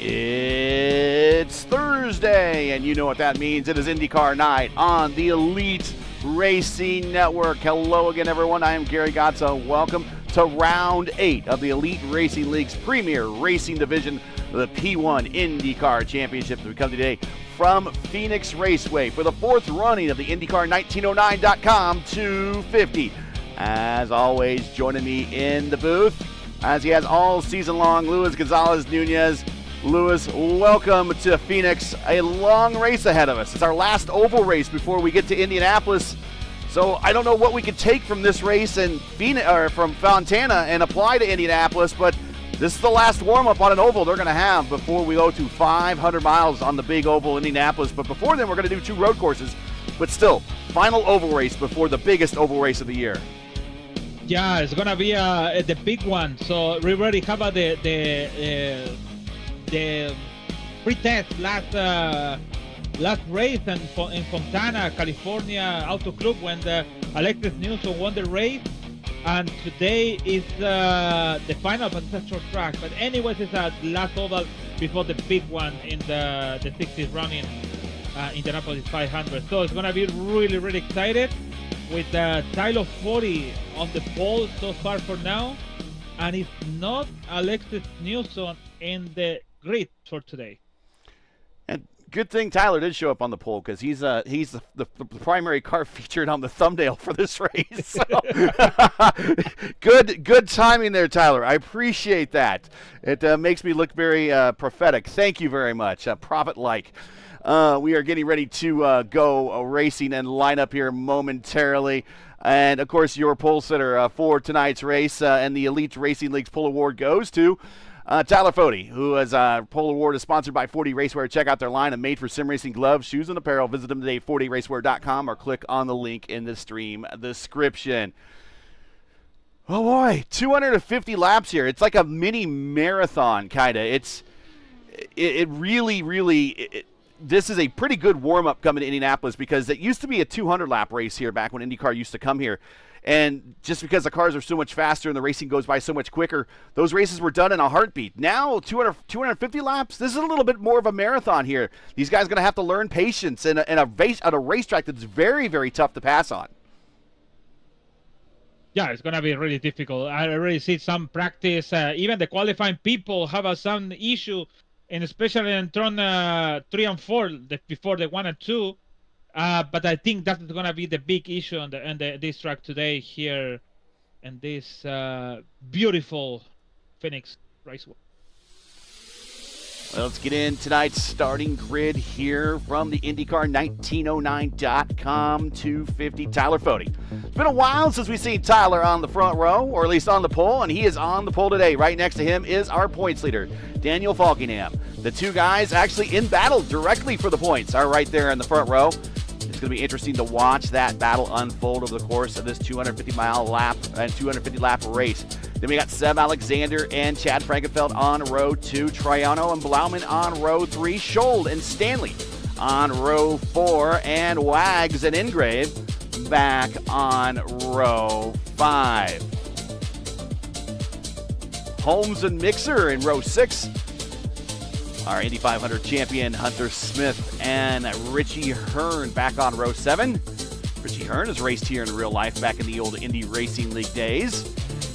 It's Thursday, and you know what that means. It is IndyCar night on the Elite Racing Network. Hello again, everyone. I am Gary Gotza. Welcome to Round 8 of the Elite Racing League's premier racing division, the P1 IndyCar Championship. We come today from Phoenix Raceway for the fourth running of the IndyCar 1909.com 250. As always, joining me in the booth, as he has all season long, Luis Gonzalez-Nunez. Luis, welcome to Phoenix. A long race ahead of us. It's our last oval race before we get to Indianapolis. So I don't know what we could take from this race and Phoenix, or from Fontana and apply to Indianapolis, but this is the last warm-up on an oval they're going to have before we go to 500 miles on the big oval in Indianapolis. But before then, we're going to do two road courses. But still, final oval race before the biggest oval race of the year. Yeah, it's going to be the big one. So we already have the pre-test last race in Fontana, California Auto Club, when Alexis Newsom won the race, and today is the final, but it's a short track. But anyways, it's a last oval before the big one in the 60th running Indianapolis 500. So it's gonna be really, really excited with Tyler 40 on the pole so far for now, and it's not Alexis Newsom in the grid for today. And good thing Tyler did show up on the pole, because he's the primary car featured on the thumbnail for this race. So good timing there, Tyler. I appreciate that. It makes me look very prophetic. Thank you very much. Prophet-like. We are getting ready to go racing and line up here momentarily. And, of course, your pole sitter for tonight's race and the Elite Racing League's pole award goes to Tyler Fody, who is pole award is sponsored by 40 Racewear. Check out their line of made-for-sim racing gloves, shoes, and apparel. Visit them today, 40racewear.com, or click on the link in the stream description. Oh, boy, 250 laps here. It's like a mini marathon, kind of. It really, this is a pretty good warm-up coming to Indianapolis, because it used to be a 200-lap race here back when IndyCar used to come here. And just because the cars are so much faster and the racing goes by so much quicker, those races were done in a heartbeat. Now, 250 laps, this is a little bit more of a marathon here. These guys are going to have to learn patience in a racetrack that's very, very tough to pass on. Yeah, it's going to be really difficult. I already see some practice. Even the qualifying people have some issue, and especially in turn 3 and 4, before the 1 and 2. But I think that's going to be the big issue on this track today here in this beautiful Phoenix Raceway. Well, let's get in tonight's starting grid here from the IndyCar 1909.com 250. Tyler Fody. It's been a while since we've seen Tyler on the front row, or at least on the pole, and he is on the pole today. Right next to him is our points leader, Daniel Faulkingham. The two guys actually in battle directly for the points are right there in the front row. It's going to be interesting to watch that battle unfold over the course of this 250-mile lap and 250-lap race. Then we got Seb Alexander and Chad Frankenfeld on row 2, Triano and Blauman on row 3, Schold and Stanley on row 4, and Wags and Ingrave back on row 5. Holmes and Mixer in row 6. Our Indy 500 champion, Hunter Smith, and Richie Hearn back on row 7. Richie Hearn has raced here in real life back in the old Indy Racing League days.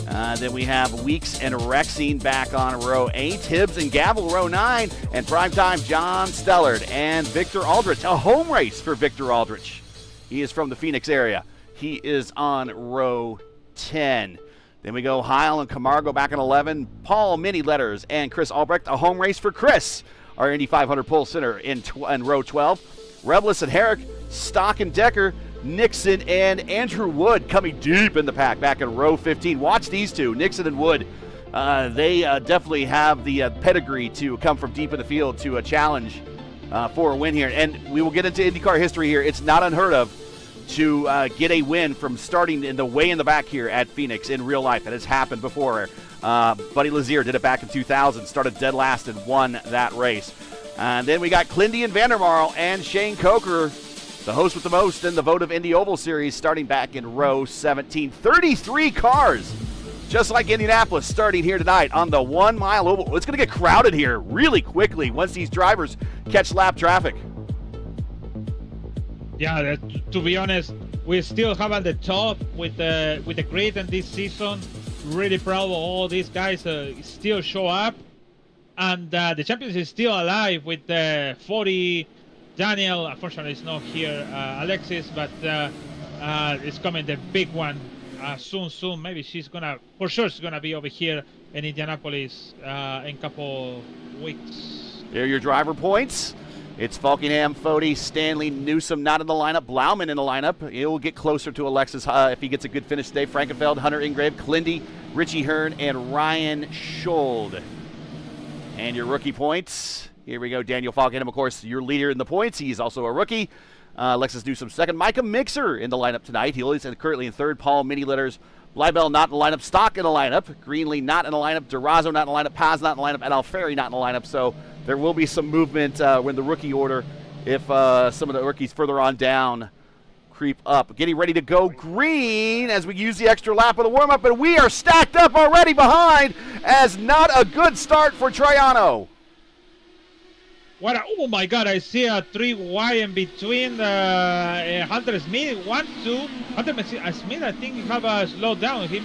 Then we have Weeks and Rexine back on row 8. Hibbs and Gavel, row 9. And primetime John Stellard and Victor Aldrich. A home race for Victor Aldrich. He is from the Phoenix area. He is on row 10. Then we go Heil and Camargo back in 11. Paul, Mini Letters, and Chris Albrecht. A home race for Chris, our Indy 500 pole sitter in row 12. Reblis and Herrick, Stock and Decker, Nixon and Andrew Wood coming deep in the pack back in row 15. Watch these two, Nixon and Wood. They definitely have the pedigree to come from deep in the field to a challenge for a win here. And we will get into IndyCar history here. It's not unheard of to get a win from starting in the back here at Phoenix in real life. It has happened before. Buddy Lazier did it back in 2000, started dead last and won that race. And then we got Clindy and Vandermarl and Shane Coker, the host with the most in the Vote of Indy Oval Series, starting back in row 17. 33 cars Just like Indianapolis, starting here tonight on the 1 mile oval. It's going to get crowded here really quickly once these drivers catch lap traffic. Yeah, to be honest, we still have at the top with the grid in this season. Really proud of all these guys still show up, and the champions is still alive with 40. Daniel, unfortunately, is not here. Alexis, but it's coming the big one soon. Maybe she's gonna be over here in Indianapolis in a couple weeks. There are your driver points. It's Faulkingham, Fody, Stanley, Newsom not in the lineup. Blauman in the lineup. He'll get closer to Alexis if he gets a good finish today. Frankenfeld, Hunter Ingrave, Klindy, Richie Hearn, and Ryan Schold. And your rookie points. Here we go. Daniel Faulkingham, of course, your leader in the points. He's also a rookie. Alexis Newsom second. Micah Mixer in the lineup tonight. He is currently in third. Paul Mini Litters. Bleibel not in the lineup. Stock in the lineup. Greenlee not in the lineup. Durazo not in the lineup. Paz not in the lineup. And Alfieri not in the lineup. So there will be some movement when the rookie order, if some of the rookies further on down creep up. Getting ready to go green as we use the extra lap of the warm-up. And we are stacked up already behind as not a good start for Troiano. Oh my God! I see a 3 wide in between Hunter Smith. 1, 2. Hunter Smith, I think, he have a slow down. He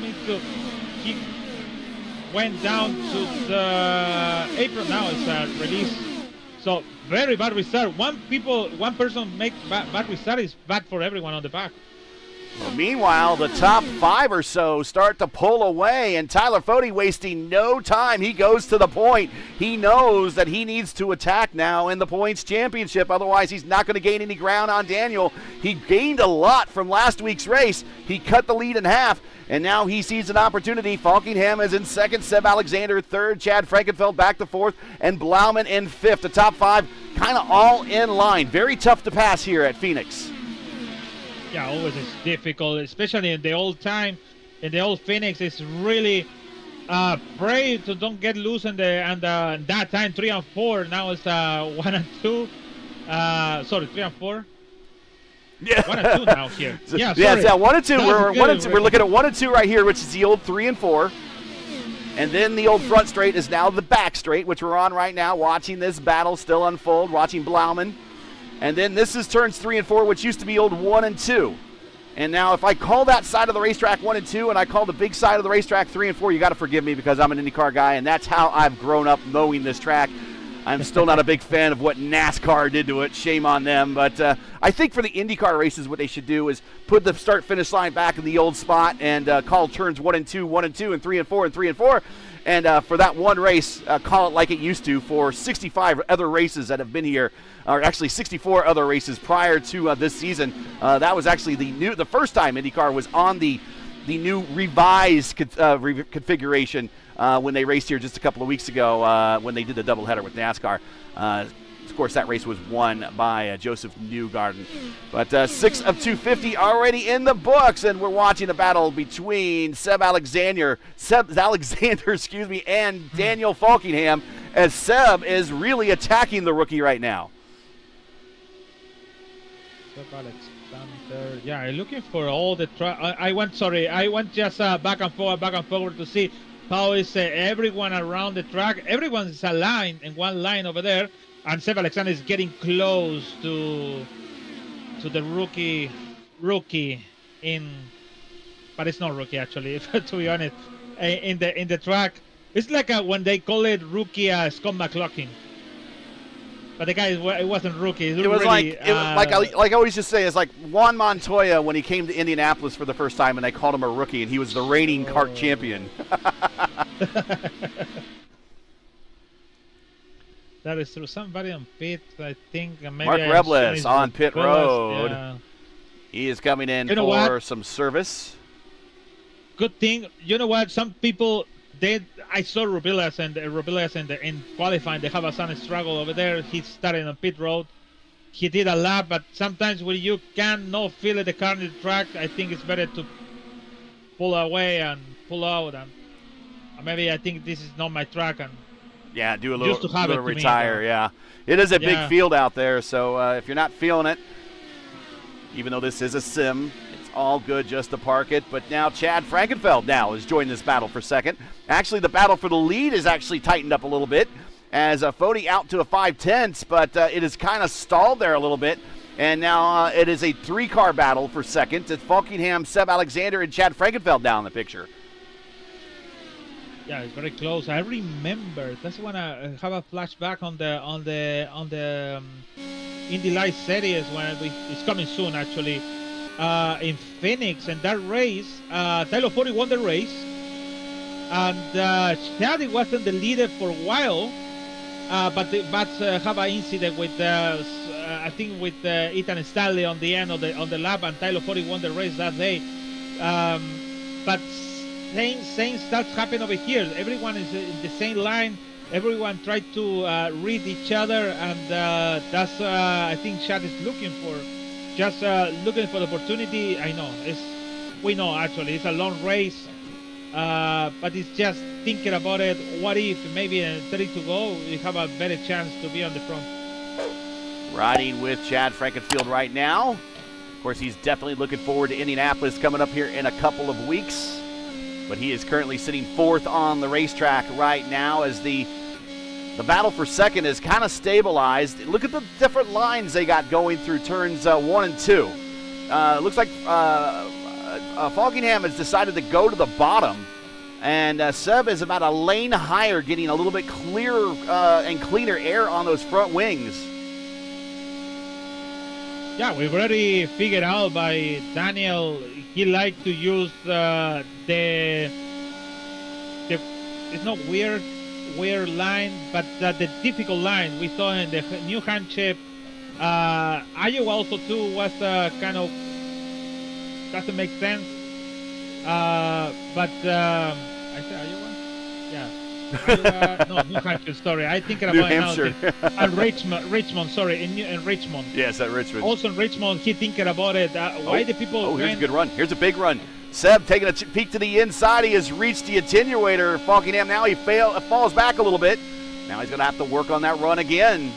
went down to the apron. Now it's a release. So very bad restart. One person make bad restart is bad for everyone on the back. Well, meanwhile, the top 5 or so start to pull away, and Tyler Fody wasting no time. He goes to the point. He knows that he needs to attack now in the points championship. Otherwise, he's not going to gain any ground on Daniel. He gained a lot from last week's race. He cut the lead in half, and now he sees an opportunity. Faulkingham is in second, Seb Alexander third, Chad Frankenfeld back to fourth, and Blauman in fifth. The top 5 kind of all in line. Very tough to pass here at Phoenix. Yeah, always it's difficult, especially in the old time. In the old Phoenix, it's really pray to don't get loose in that time 3 and 4. Now it's 1 and 2. Sorry, 3 and 4. Yeah, 1 and 2 now here. Yeah, sorry. Yeah, 1 and 2. We're looking at 1 and 2 right here, which is the old 3 and 4. And then the old front straight is now the back straight, which we're on right now, watching this battle still unfold, watching Blauman. And then this is turns 3 and 4, which used to be old 1 and 2. And now if I call that side of the racetrack 1 and 2, and I call the big side of the racetrack 3 and 4, you got to forgive me because I'm an IndyCar guy, and that's how I've grown up knowing this track. I'm still not a big fan of what NASCAR did to it. Shame on them. But I think for the IndyCar races, what they should do is put the start-finish line back in the old spot and call turns 1 and 2, 1 and 2, and 3 and 4, and 3 and 4. And for that one race, call it like it used to for 65 other races that have been here, or actually 64 other races prior to this season. That was actually the first time IndyCar was on the new revised configuration when they raced here just a couple of weeks ago when they did the doubleheader with NASCAR. Of course, that race was won by Joseph Newgarden. But 6 of 250 already in the books, and we're watching a battle between Seb Alexander, and Daniel Faulkingham, as Seb is really attacking the rookie right now. Seb Alexander, yeah, looking for all the I went just back and forward to see how is everyone around the track. Everyone is aligned in one line over there. And Seb Alexander is getting close to the rookie but it's not rookie actually, to be honest. In the track, it's like when they call it rookie Scott McLaughlin. But the guy, it wasn't rookie. It was really, like I always just say, it's like Juan Montoya when he came to Indianapolis for the first time, and they called him a rookie, and he was the reigning kart champion. That is true. Somebody on pit, I think. Maybe Mark Rebles on pit road. Yeah. He is coming in for some service. Good thing. You know what? Some people, I saw Rubilas in qualifying. They have a some struggle over there. He started on pit road. He did a lap, but sometimes when you cannot feel the car in the track, I think it's better to pull away and pull out. And maybe I think this is not my track. And yeah, do a little retire. Me, yeah, it is a big field out there. So if you're not feeling it, even though this is a sim, it's all good just to park it. But now Chad Frankenfeld now is joining this battle for second. Actually, the battle for the lead is actually tightened up a little bit as Fody out to a 5/10, but it is kind of stalled there a little bit. And now it is a 3-car battle for second. It's Faulkingham, Seb Alexander, and Chad Frankenfeld down in the picture. Yeah, it's very close. I remember. That's when I have a flashback on the Indy Light Series when it's coming soon actually in Phoenix, and that race, Tyler Fody won the race, and Chad wasn't the leader for a while, but the Bats have an incident with I think with Ethan Stanley on the end of the lap, and Tyler Fody won the race that day, but same starts happening over here. Everyone is in the same line. Everyone tried to read each other, and that's I think Chad is looking for, just looking for the opportunity. I know we know actually it's a long race, but it's just thinking about it. What if maybe 30 to go, we have a better chance to be on the front? Riding with Chad Frankenfield right now. Of course, he's definitely looking forward to Indianapolis coming up here in a couple of weeks. But he is currently sitting 4th on the racetrack right now as the battle for second is kind of stabilized. Look at the different lines they got going through turns 1 and 2. It looks like Faulkingham has decided to go to the bottom, and Seb is about a lane higher, getting a little bit clearer and cleaner air on those front wings. Yeah, we've already figured out by Daniel. He liked to use it's not weird line, but the difficult line we saw in the New Hampshire. Iowa also too was kind of doesn't make sense. But I said Iowa, yeah. Iowa, no, New Hampshire. Sorry, I think about New Hampshire. And Richmond. Sorry, in Richmond. Yes, at Richmond. Also in Richmond, he thinking about it. Why the people? Oh, here's a good run. Here's a big run. Seb taking a peek to the inside. He has reached the attenuator. Faulkingham now he falls back a little bit. Now he's going to have to work on that run again.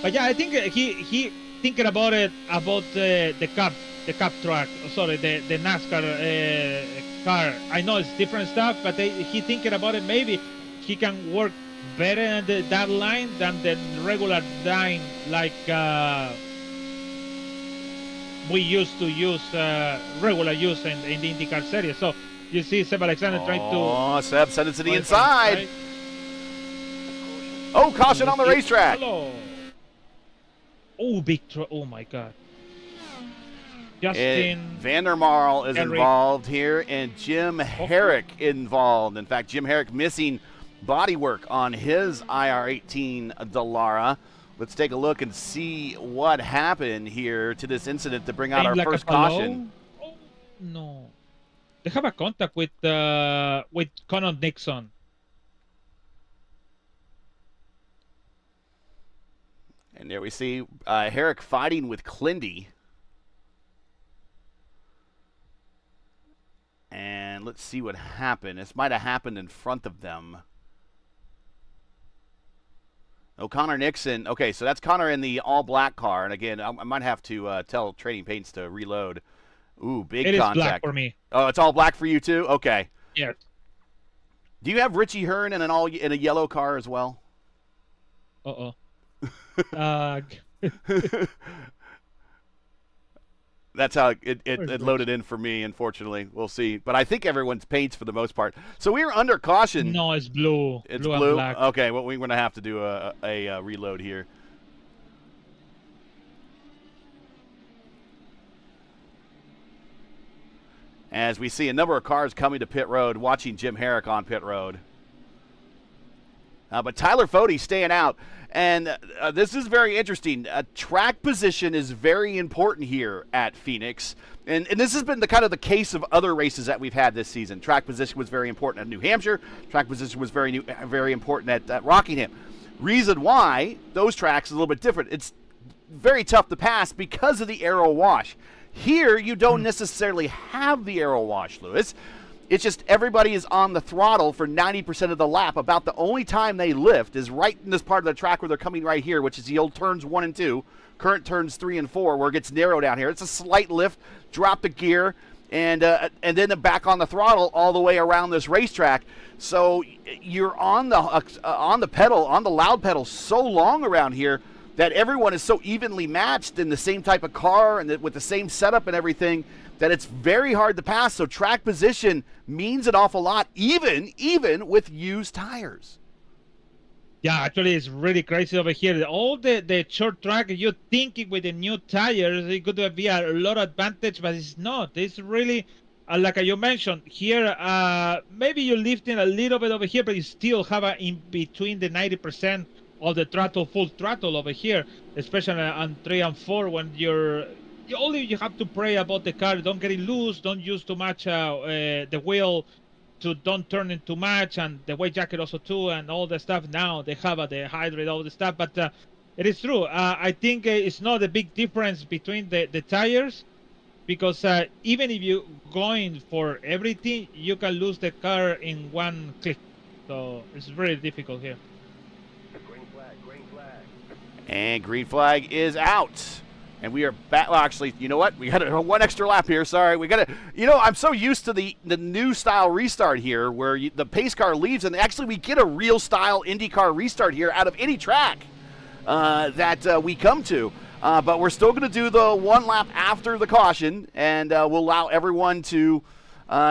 But yeah, I think he thinking about it, about the cup track. Sorry, the NASCAR car. I know it's different stuff, but he thinking about it. Maybe he can work better in that line than the regular line, like we used to use regular use in the IndyCar series. So you see Seb Alexander trying to. Oh, Seb sent it to the inside. Right. Oh, caution on the racetrack. Hello. Oh, oh my God. Justin Vandermarl is involved here, and Jim Herrick involved. In fact, Jim Herrick missing bodywork on his IR-18 Dallara. Let's take a look and see what happened here to this incident to bring out our first caution. Oh, no. They have a contact with Connor Nixon. And there we see Herrick fighting with Clindy. And let's see what happened. This might have happened in front of them. Oh, Connor Nixon. Okay, so that's Connor in the all-black car. And again, I might have to tell Trading Paints to reload. Ooh, big contact. It is black for me. Oh, it's all black for you too? Okay. Yes. Do you have Richie Hearn in a yellow car as well? Uh-oh. That's how it loaded in for me, unfortunately. We'll see. But I think everyone's paints for the most part. So we were under caution. No, it's blue. It's blue. blue? And black. Okay, well, we're going to have to do a reload here. As we see a number of cars coming to pit road, watching Jim Herrick on pit road. But Tyler Fody staying out. And this is very interesting. Track position is very important here at Phoenix. And this has been the kind of the case of other races that we've had this season. Track position was very important at New Hampshire. Track position was very important at Rockingham. Reason why those tracks are a little bit different. It's very tough to pass because of the aero wash. Here, you don't necessarily have the aero wash, Lewis. It's just everybody is on the throttle for 90% of the lap. About the only time they lift is right in this part of the track where they're coming right here, which is the old turns 1 and 2, current turns 3 and 4, where it gets narrow down here. It's a slight lift, drop the gear, and then back on the throttle all the way around this racetrack. So you're on the pedal, on the loud pedal, so long around here that everyone is so evenly matched in the same type of car and with the same setup and everything that it's very hard to pass. So track position means an awful lot, even with used tires. Yeah, actually, it's really crazy over here. All the short track, you're thinking with the new tires, it could be a lot of advantage, but it's not. It's really, like you mentioned, here, maybe you're lifting a little bit over here, but you still have in between the 90% of the throttle, full throttle over here, especially on 3 and 4 when you have to pray about the car, don't get it loose, don't use too much the wheel, to don't turn it too much, and the weight jacket also too, and all the stuff. Now they have the hydrate, all the stuff, but it is true. I think it's not a big difference between the tires, because even if you're going for everything, you can lose the car in one click. So it's very difficult here. Green flag. And green flag is out. And we are back. Well, actually, you know what? We got one extra lap here. Sorry. We got to, I'm so used to the new style restart here where the pace car leaves, and actually we get a real style IndyCar restart here out of any track that we come to. But we're still going to do the one lap after the caution, and we'll allow everyone to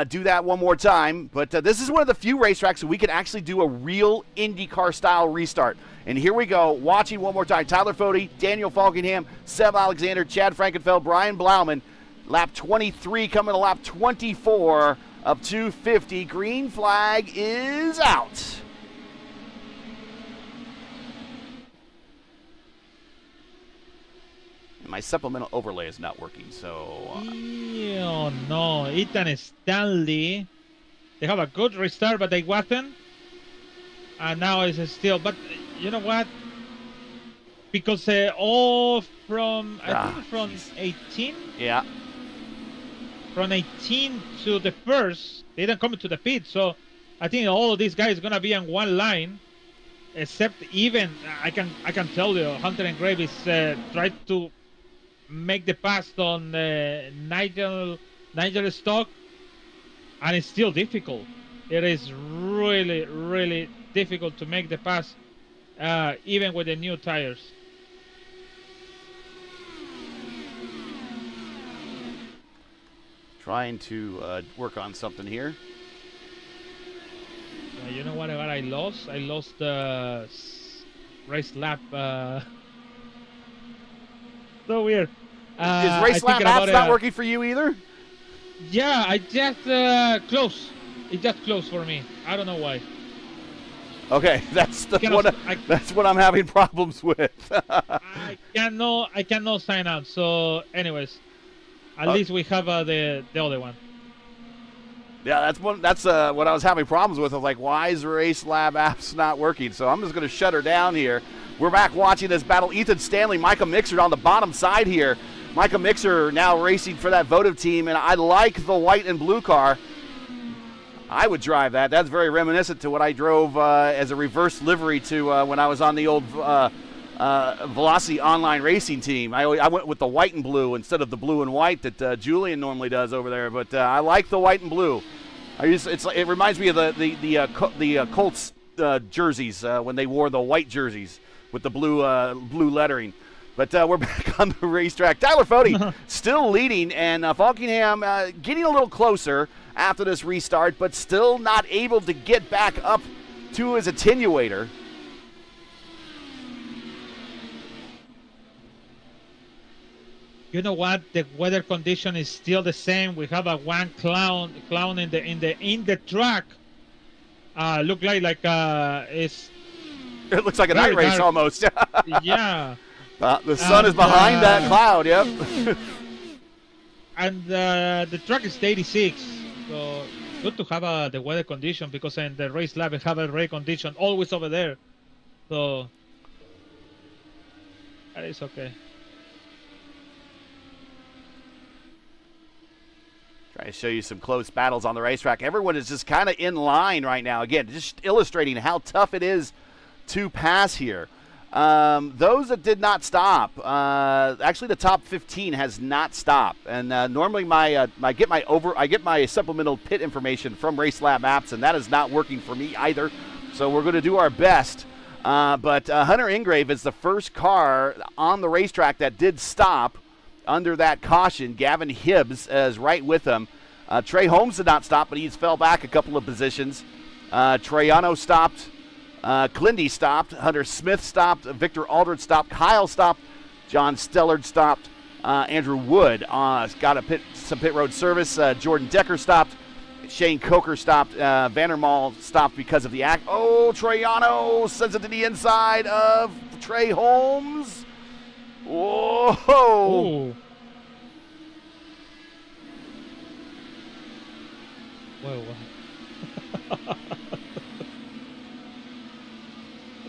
do that one more time. But this is one of the few racetracks that we can actually do a real IndyCar style restart. And here we go, watching one more time. Tyler Fode, Daniel Faulkingham, Seb Alexander, Chad Frankenfeld, Brian Blauman. Lap 23 coming to lap 24 of 250. Green flag is out. And my supplemental overlay is not working, so... Oh, no. Ethan Stanley. They have a good restart, but they wasn't. And now it's still... But you know what? Because all from... I think from 18? Yeah. From 18 to the first, they didn't come to the pit. So I think all of these guys are going to be on one line. Except even, I can tell you, Hunter and Graves tried to make the pass on Nigel Stock, and it's still difficult. It is really, really difficult to make the pass, even with the new tires. Trying to work on something here. You know what I lost? I lost the race lap. So weird. Is race lap apps not working for you either? Yeah, I just close. It just closed for me. I don't know why. Okay, that's what I'm having problems with. I cannot sign out. So, anyways, at least we have the other one. Yeah, that's what I was having problems with. I was like, why is Race Lab apps not working? So I'm just going to shut her down here. We're back watching this battle. Ethan Stanley, Micah Mixer on the bottom side here. Micah Mixer now racing for that votive team, and I like the white and blue car. I would drive that. That's very reminiscent to what I drove as a reverse livery to when I was on the old Velocity online racing team. I went with the white and blue instead of the blue and white that Julian normally does over there. But I like the white and blue. It reminds me of the Colts jerseys when they wore the white jerseys with the blue lettering. But we're back on the racetrack. Tyler Fode still leading, and Faulkingham getting a little closer after this restart, but still not able to get back up to his attenuator. You know what? The weather condition is still the same. We have a one clown in the track. Look like it's. It looks like a night race almost. Yeah. The sun is behind that cloud. Yep. And the track is 86, so good to have the weather condition, because in the race lab we have a rain condition always over there, so that is okay. Trying to show you some close battles on the racetrack. Everyone is just kind of in line right now. Again, just illustrating how tough it is to pass here. Those that did not stop, actually the top 15 has not stopped. And normally I get my supplemental pit information from Race Lab apps, and that is not working for me either. So we're going to do our best. But Hunter Ingrave is the first car on the racetrack that did stop under that caution. Gavin Hibbs is right with him. Trey Holmes did not stop, but he's fell back a couple of positions. Troiano stopped. Clindy stopped. Hunter Smith stopped. Victor Aldred stopped. Kyle stopped. John Stellard stopped. Andrew Wood got some pit road service. Jordan Decker stopped. Shane Coker stopped. Vandermaal stopped because of the act. Oh, Troiano sends it to the inside of Trey Holmes. Whoa. Oh. Whoa.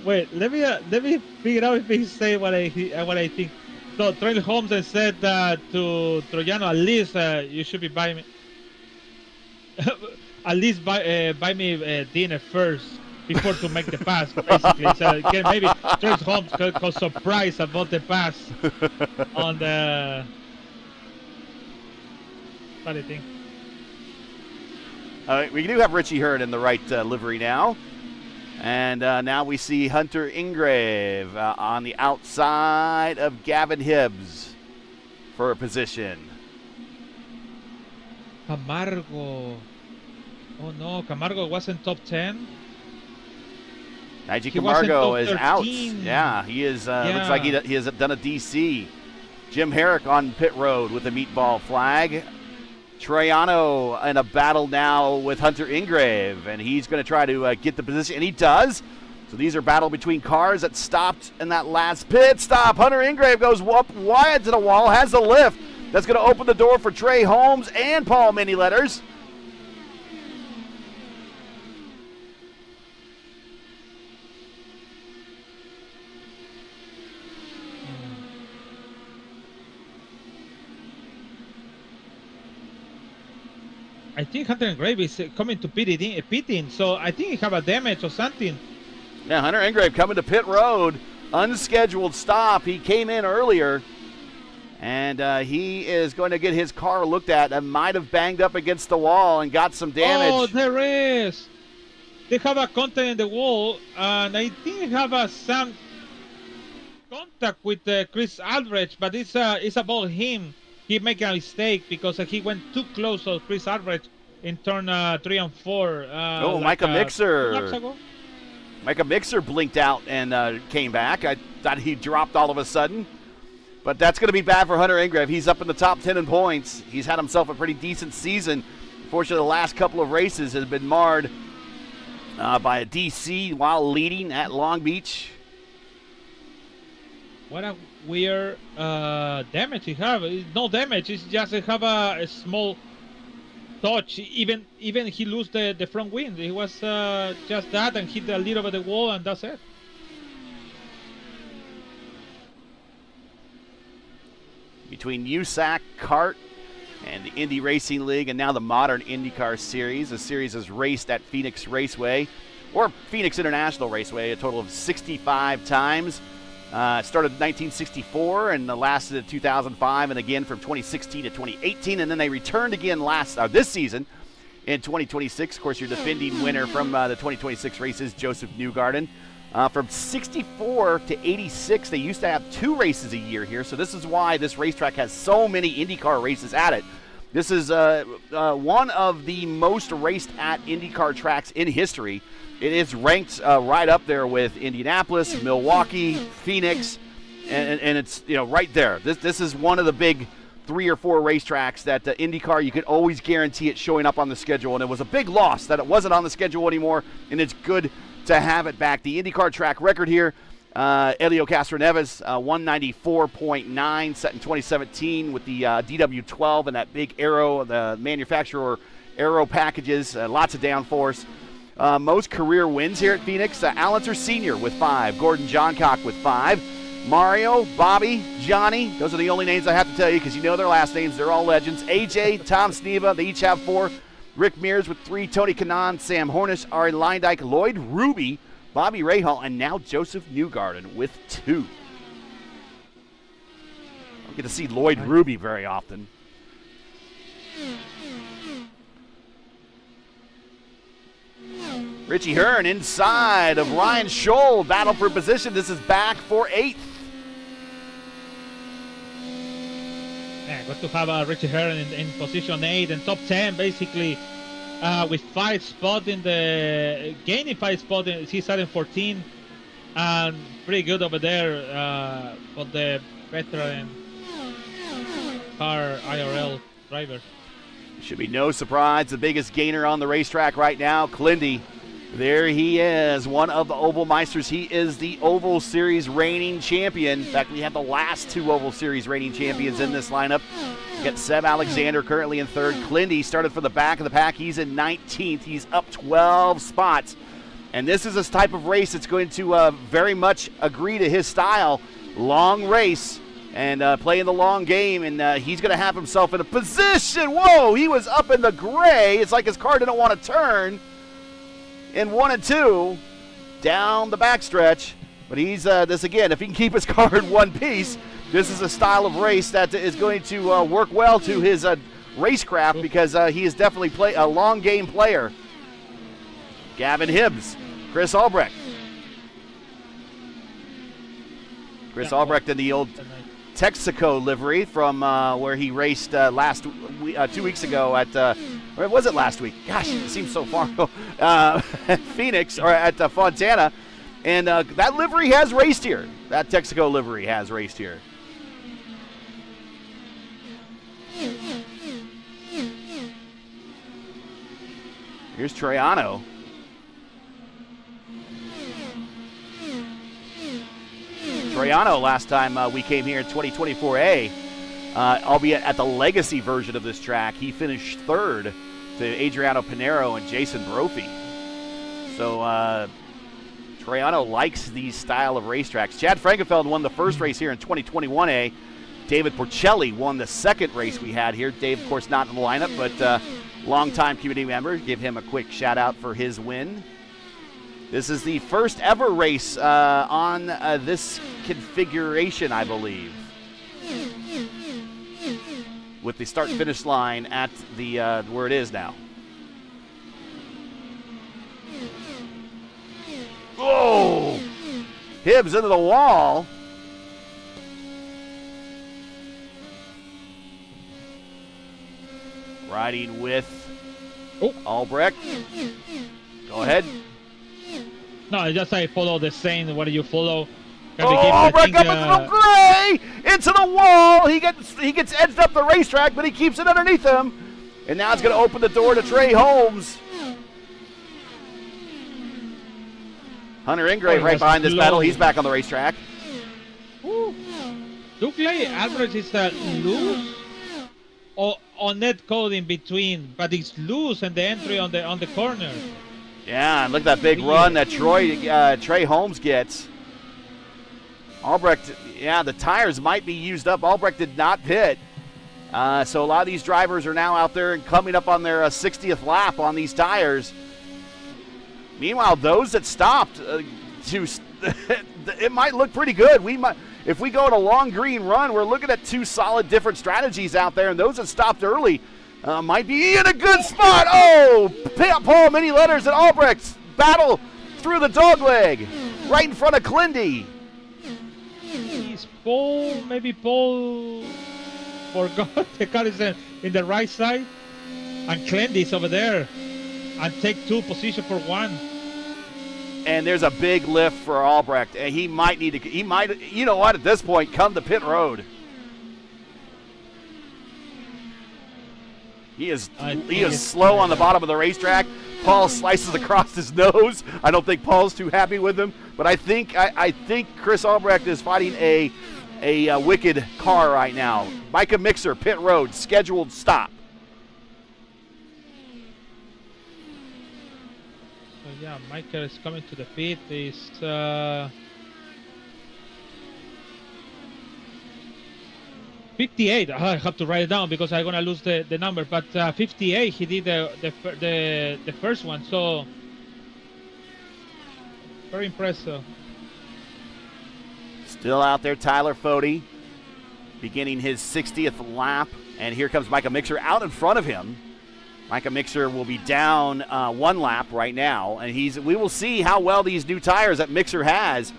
Wait, let me figure out if he say what I think. So Trey Holmes said to Troiano, at least you should be buying me. At least buy me dinner first before to make the pass, basically. So again, maybe Trey Holmes got surprised about the pass on the funny thing. We do have Richie Hearn in the right livery now. And now we see Hunter Ingrave on the outside of Gavin Hibbs for a position. Camargo. Oh no, Camargo wasn't top 10. Nigel Camargo is out. 13. Yeah, he is. Looks like he has done a DC. Jim Herrick on pit road with a meatball flag. Troiano in a battle now with Hunter Ingrave, and he's going to try to get the position, and he does. So these are battle between cars that stopped in that last pit stop. Hunter Ingrave goes up wide to the wall, has the lift. That's going to open the door for Trey Holmes and Paul Miniletters. I think Hunter Ingrave is coming to pitting, so I think he have a damage or something. Yeah, Hunter Ingrave coming to pit road, unscheduled stop. He came in earlier, and he is going to get his car looked at and might have banged up against the wall and got some damage. Oh, there is. They have a contact in the wall, and I think they have some contact with Chris Aldrich, but it's about him. He made a mistake because he went too close to Chris Aldrich in turn 3 and 4. Micah Mixer. 2 laps ago. Micah Mixer blinked out and came back. I thought he dropped all of a sudden. But that's going to be bad for Hunter Ingrave. He's up in the top 10 in points. He's had himself a pretty decent season. Unfortunately, the last couple of races has been marred by a DC while leading at Long Beach. What a weird damage he have. It's no damage. It's just he have a small touch. Even he lose the front wing. It was just that and hit a little bit of the wall, and that's it. Between USAC, CART, and the Indy Racing League, and now the modern IndyCar Series. The series is raced at Phoenix Raceway, or Phoenix International Raceway, a total of 65 times. It started in 1964 and lasted in 2005, and again from 2016 to 2018, and then they returned again this season in 2026. Of course, your defending winner from the 2026 races, Joseph Newgarden. From 64 to 86, they used to have 2 races a year here, so this is why this racetrack has so many IndyCar races at it. This is one of the most raced at IndyCar tracks in history. It is ranked right up there with Indianapolis, Milwaukee, Phoenix, and it's right there. This is one of the big 3 or 4 racetracks that IndyCar, you could always guarantee it showing up on the schedule, and it was a big loss that it wasn't on the schedule anymore, and it's good to have it back. The IndyCar track record here, Elio Castroneves, 194.9, set in 2017 with the DW12 and that big aero, the manufacturer aero packages, lots of downforce. Most career wins here at Phoenix, Allenser Sr. with 5, Gordon Johncock with 5, Mario, Bobby, Johnny. Those are the only names I have to tell you because you know their last names. They're all legends. AJ, Tom Sneva, they each have 4. Rick Mears with 3. Tony Kanaan, Sam Hornish, Ari Leindyke, Lloyd Ruby, Bobby Rahal, and now Joseph Newgarden with 2. I don't get to see Lloyd Ruby very often. Richie Hearn inside of Ryan Scholl. Battle for position. This is back for 8th. Yeah, good to have Richie Hearn in position 8 and top 10 basically, with 5 spots in the gaining 5 spots. He's starting 14 and pretty good over there for the veteran car IRL driver. Should be no surprise. The biggest gainer on the racetrack right now, Clindy. There he is, one of the Oval Meisters. He is the Oval Series reigning champion. In fact, we have the last 2 Oval Series reigning champions in this lineup. We got Seb Alexander currently in 3rd. Clindy started from the back of the pack. He's in 19th. He's up 12 spots. And this is a type of race that's going to very much agree to his style. Long race and playing the long game. And he's going to have himself in a position. Whoa, he was up in the gray. It's like his car didn't want to turn. In 1 and 2, down the backstretch. But he's, this again, if he can keep his car in one piece, this is a style of race that is going to work well to his racecraft because he is definitely a long game player. Gavin Hibbs, Chris Albrecht. Chris Albrecht in the old Texaco livery from where he raced 2 weeks ago at, or was it last week? Gosh, it seems so far ago. Phoenix, or at Fontana. And that livery has raced here. That Texaco livery has raced here. Here's Troiano. Troiano, last time we came here in 2024A, albeit at the legacy version of this track, he finished 3rd to Adriano Pinero and Jason Brophy. So Troiano likes these style of racetracks. Chad Frankenfeld won the first race here in 2021A. David Porcelli won the second race we had here. Dave, of course, not in the lineup, but longtime community member. Give him a quick shout out for his win. This is the first ever race on this configuration, I believe, with the start-finish line at the where it is now. Oh! Hibbs into the wall. Riding with Albrecht. Go ahead. No, I just say follow the same. What do you follow? Albrecht up into the gray, into the wall. He gets edged up the racetrack, but he keeps it underneath him. And now it's going to open the door to Trey Holmes. Hunter Ingrave right behind this battle. He's back on the racetrack. Look like Albrecht is loose or on net code in between, but it's loose and the entry on the corner. Yeah, and look at that big run that Trey Holmes gets. Albrecht, yeah, the tires might be used up. Albrecht did not pit. So a lot of these drivers are now out there and coming up on their 60th lap on these tires. Meanwhile, those that stopped, it might look pretty good. If we go on a long green run, we're looking at 2 solid different strategies out there, and those that stopped early might be in a good spot. Oh, Paul, many letters, and Albrecht battle through the dogleg right in front of Clindy. Maybe Paul forgot the car is in the right side, and Clindy's over there, and take 2 position for 1. And there's a big lift for Albrecht, and he might, you know what, at this point, come to pit road. He is slow on the bottom of the racetrack. Paul slices across his nose. I don't think Paul's too happy with him, but I think Chris Albrecht is fighting a wicked car right now. Micah Mixer, pit road, scheduled stop. So yeah, Micah is coming to the pit. 58. I have to write it down because I'm gonna lose the number. But 58, he did the first one. So very impressive. Still out there, Tyler Fode, beginning his 60th lap. And here comes Micah Mixer out in front of him. Micah Mixer will be down one lap right now. And we will see how well these new tires that Mixer has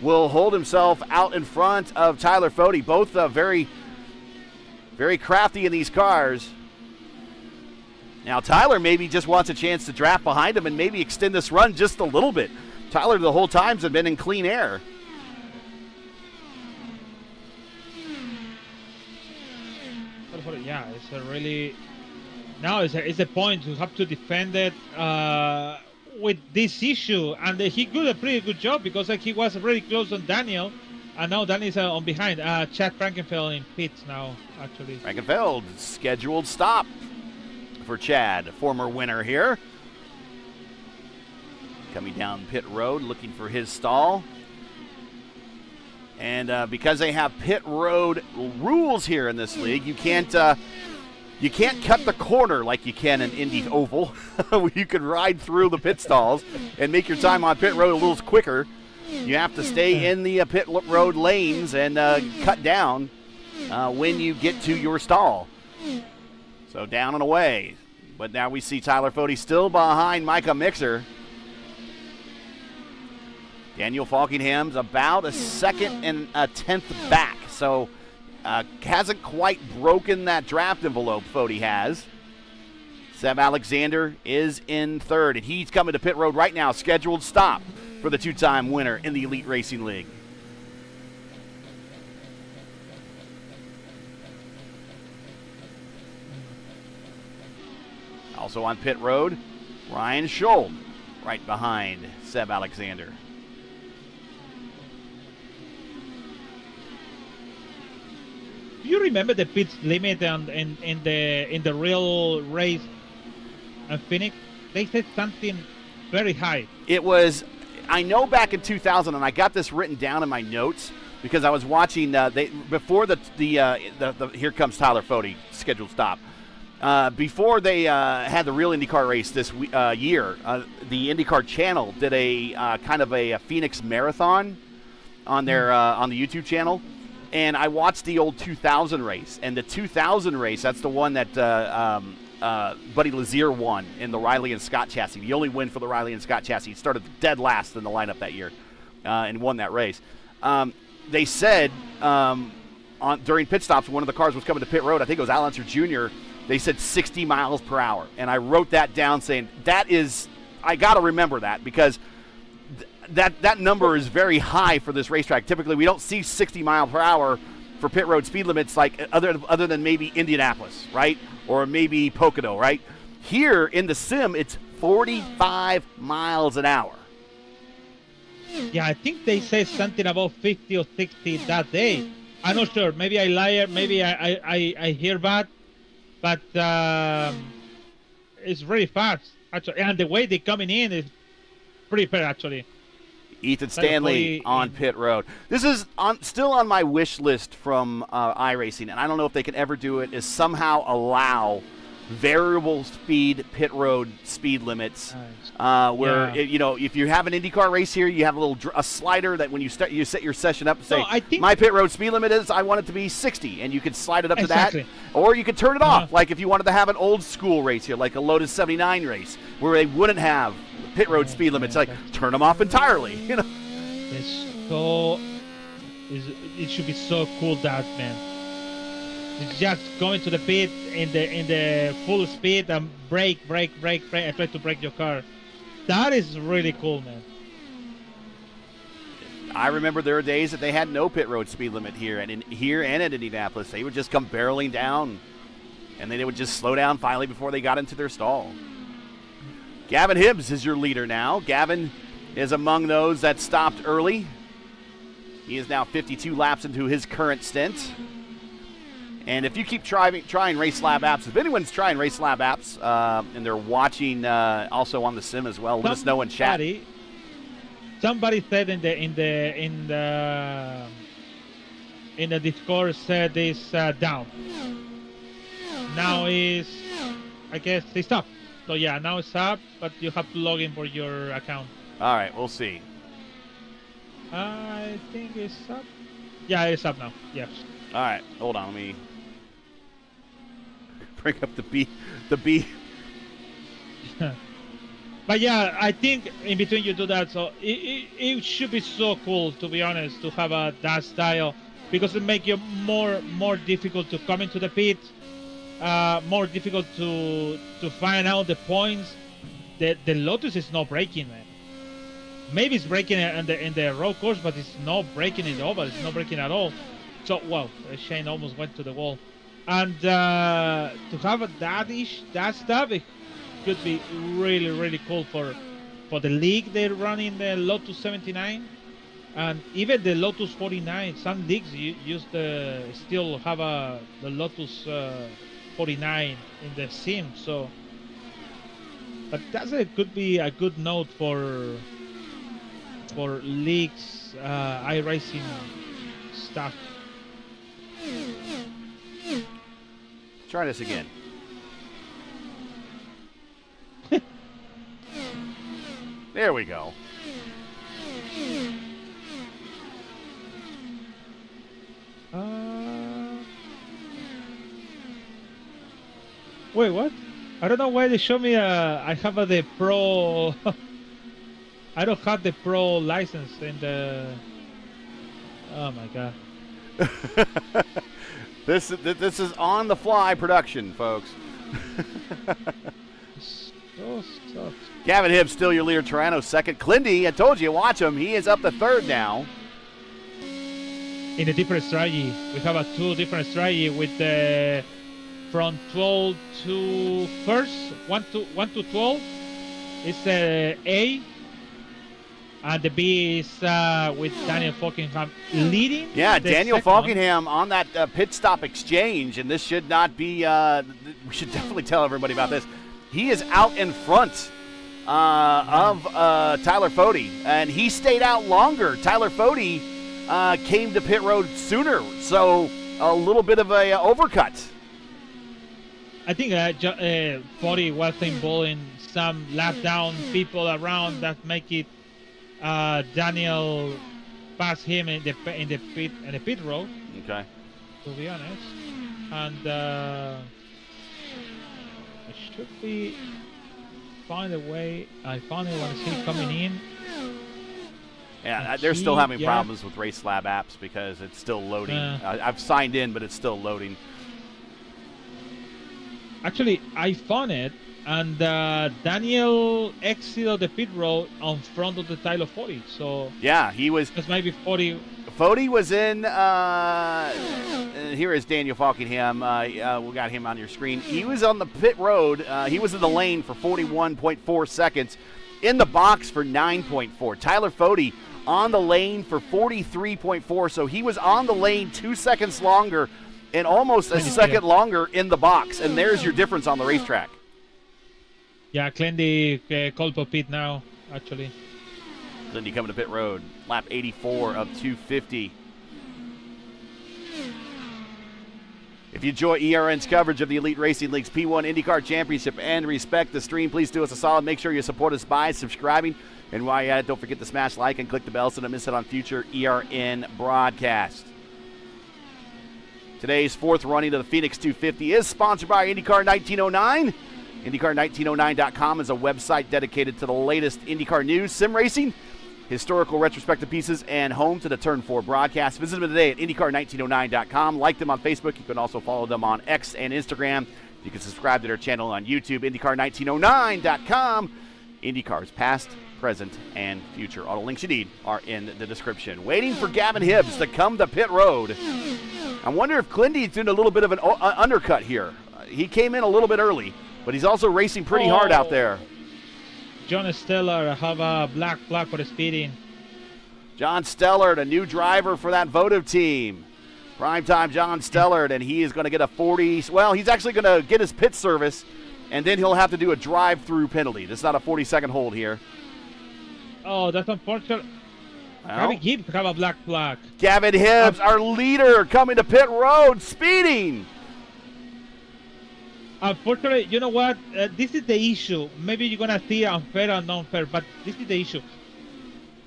will hold himself out in front of Tyler Fode. Both very, very crafty in these cars. Now, Tyler maybe just wants a chance to draft behind him and maybe extend this run just a little bit. Tyler the whole time has been in clean air. Yeah, it's a really now it's a point to have to defend it with this issue, and he did a pretty good job because he was really close on Daniel, and now Daniel's on behind. Chad Frankenfeld in pits now, actually. Frankenfeld, scheduled stop for Chad, former winner here. Coming down pit road, looking for his stall. And because they have pit road rules here in this league, you can't cut the corner like you can in Indy Oval. You can ride through the pit stalls and make your time on pit road a little quicker. You have to stay in the pit road lanes and cut down when you get to your stall. So down and away. But now we see Tyler Fode still behind Micah Mixer. Daniel Faulkingham's about a second and a tenth back, so hasn't quite broken that draft envelope Fode has. Seb Alexander is in third, and he's coming to pit road right now. Scheduled stop for the two-time winner in the Elite Racing League. Also on pit road, Ryan Scholl right behind Seb Alexander. Do you remember the pit limit in the real race at Phoenix? They said something very high. It was, I know back in 2000, and I got this written down in my notes because I was watching before the Here Comes Tyler Fode scheduled stop. Before they had the real IndyCar race this year, the IndyCar channel did a kind of a Phoenix marathon on their on the YouTube channel. And I watched the old 2000 race, and the 2000 race, that's the one that Buddy Lazier won in the Riley and Scott chassis. The only win for the Riley and Scott chassis. He started dead last in the lineup that year and won that race. They said during pit stops, when one of the cars was coming to pit road, I think it was Al Unser Jr., they said 60 miles per hour. And I wrote that down saying, I got to remember that because that number is very high for this racetrack. Typically, we don't see 60 mile per hour for pit road speed limits like other than maybe Indianapolis, right? Or maybe Pocono, right? Here in the sim, it's 45 miles an hour. Yeah, I think they said something about 50 or 60 that day. I'm not sure. Maybe I liar. Maybe I hear bad. But it's really fast, actually. And the way they're coming in is pretty fair, actually. Ethan Stanley on pit road. This is still on my wish list from iRacing, and I don't know if they can ever do it, is somehow allow variable speed pit road speed limits where if you have an IndyCar race here, you have a slider that when you set your session up and say, my pit road speed limit is I want it to be 60, and you could slide it up to that, or you could turn it off, like if you wanted to have an old school race here, like a Lotus 79 race, where they wouldn't have pit road speed limits, like turn them off entirely. It should be so cool, that man. It's just going to the pit in the full speed and brake, and try to brake your car. That is really cool, man. I remember there were days that they had no pit road speed limit here, and here and at Indianapolis, they would just come barreling down, and then they would just slow down finally before they got into their stall. Gavin Hibbs is your leader now. Gavin is among those that stopped early. He is now 52 laps into his current stint. And if you keep trying Race Lab apps, if anyone's trying Race Lab apps and they're watching also on the sim as well, let us know in chat. in the Discord said is down. Now is, I guess, it's up. So yeah, now it's up, but you have to log in for your account. All right, we'll see. I think it's up. Yeah, it's up now. Yes. All right, hold on. Let me bring up the B. But yeah, I think in between you do that, so it should be so cool, to be honest, to have that style, because it makes you more difficult to come into the pit, more difficult to find out the points. The Lotus is not breaking, man. Maybe it's breaking in the road course, but it's not breaking it over. It's not breaking at all. So, wow, Shane almost went to the wall. And to have that stuff, it could be really, really cool for the league. They're running the Lotus 79 and even the Lotus 49. Some leagues used still have the Lotus 49 in the sim. So, but could be a good note for leagues, iRacing stuff. Try this again. There we go. Wait, what? I don't know why they show me. I have the pro. I don't have the pro license in the. Oh my god. This is on the fly production, folks. So sucks. Gavin Hibbs still your leader. Toronto second. Clindy, I told you, watch him. He is up to third now. In a different strategy, we have two different strategy with the from 12 to first 1 to 12. It's A. And the B is with Daniel Faulkingham leading. Yeah, Daniel Faulkingham on that pit stop exchange, and this should not be. We should definitely tell everybody about this. He is out in front of Tyler Fode, and he stayed out longer. Tyler Fode came to pit road sooner, so a little bit of a overcut. I think Fode was involved in some lap down people around that make it. Daniel passed him in the pit road. Okay. To be honest, and I should be find a way. I found it when I see coming in. Yeah, they're still having problems with Race Lab apps because it's still loading. I've signed in, but it's still loading. Actually, I found it. And Daniel exited the pit road on front of the Tyler Fode. So yeah, he was. Because maybe Fode was in. Here is Daniel Faulkingham. We got him on your screen. He was on the pit road. He was in the lane for 41.4 seconds, in the box for 9.4. Tyler Fode on the lane for 43.4. So he was on the lane 2 seconds longer, and almost a second longer in the box. And there's your difference on the racetrack. Yeah, Clendy called for pit now, actually. Clendy coming to pit road. Lap 84 of 250. If you enjoy ERN's coverage of the Elite Racing League's P1 IndyCar Championship and respect the stream, please do us a solid. Make sure you support us by subscribing. And while you're at it, don't forget to smash like and click the bell so don't miss it on future ERN broadcasts. Today's fourth running of the Phoenix 250 is sponsored by IndyCar 1909. IndyCar1909.com is a website dedicated to the latest IndyCar news, sim racing, historical retrospective pieces, and home to the Turn 4 broadcast. Visit them today at IndyCar1909.com. Like them on Facebook. You can also follow them on X and Instagram. You can subscribe to their channel on YouTube, IndyCar1909.com. IndyCar's past, present, and future. All the links you need are in the description. Waiting for Gavin Hibbs to come to pit road. I wonder if Clindy's doing a little bit of an undercut here. He came in a little bit early, but he's also racing pretty hard out there. John Stellar have a black flag for speeding. John Stellard, a new driver for that votive team. Primetime John Stellard, and he is going to get a 40. Well, he's actually going to get his pit service, and then he'll have to do a drive-through penalty. This is not a 40-second hold here. Oh, that's unfortunate. Gavin Gibbs have a black flag. Gavin Hibbs, our leader, coming to pit road, speeding. Unfortunately, you know what? This is the issue. Maybe you're gonna see unfair and unfair, but this is the issue.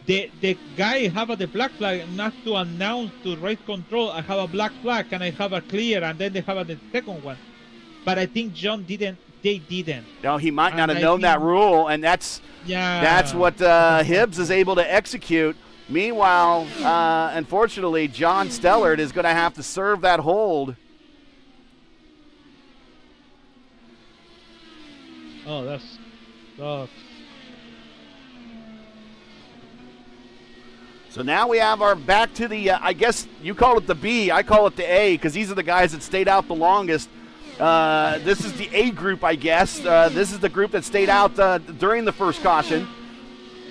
The guy have the black flag not to announce to race control, I have a black flag and I have a clear, and then they have the second one. But I think John didn't. They didn't. No, he might not have known that rule, and that's what Hibbs is able to execute. Meanwhile, unfortunately, John Stellard is going to have to serve that hold. Oh, that's sucks. So now we have our back to the, I guess you call it the B, I call it the A, because these are the guys that stayed out the longest. This is the A group, I guess. This is the group that stayed out during the first caution.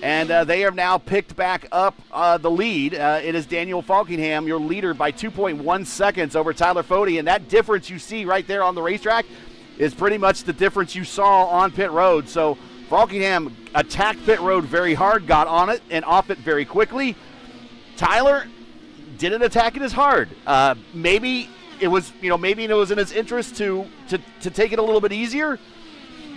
And they have now picked back up the lead. It is Daniel Faulkingham, your leader, by 2.1 seconds over Tyler Fody. And that difference you see right there on the racetrack is pretty much the difference you saw on pit road. So Faulkingham attacked pit road very hard, got on it and off it very quickly. Tyler didn't attack it as hard. Maybe it was in his interest to take it a little bit easier.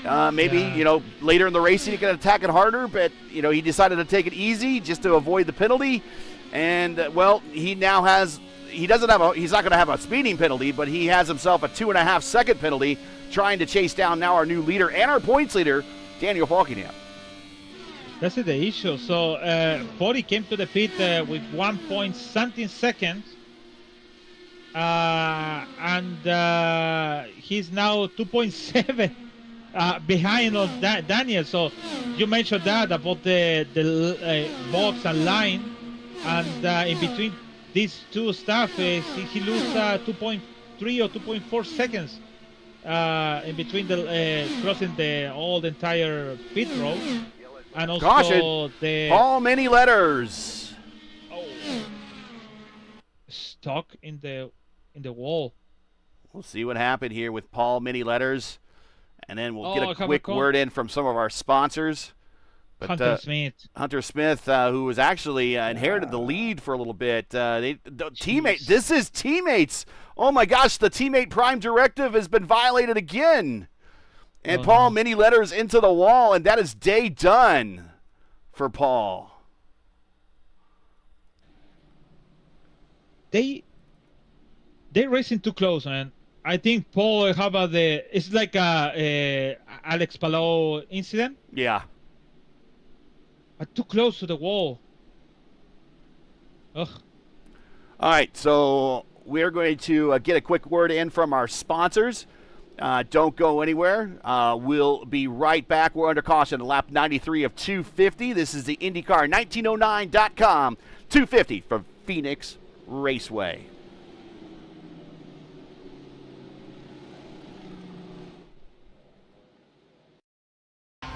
Later in the race he can attack it harder, but he decided to take it easy just to avoid the penalty. And he's not going to have a speeding penalty, but he has himself a 2.5 second penalty trying to chase down now our new leader and our points leader, Daniel Faulkingham. That's the issue. So 40 came to the pit with 1 point something seconds. And he's now 2.7 behind on Daniel. So you mentioned that about the box and line, and in between these two stuff, he loses 2.3 or 2.4 seconds in between the crossing the entire pit road, and also Caution. Paul many letters stuck in the wall. We'll see what happened here with Paul many letters, and then we'll get a quick word in from some of our sponsors. But, Hunter Smith. Hunter Smith, who was actually inherited the lead for a little bit. Teammate. This is teammates. Oh my gosh, the teammate prime directive has been violated again. And Paul many letters into the wall, and that is day done for Paul. They're racing too close, man. I think Paul have it's like a Alex Palou incident. Yeah. But too close to the wall. Ugh. All right, so we're going to get a quick word in from our sponsors. Don't go anywhere. We'll be right back. We're under caution, lap 93 of 250. This is the IndyCar 1909.com 250 from Phoenix Raceway.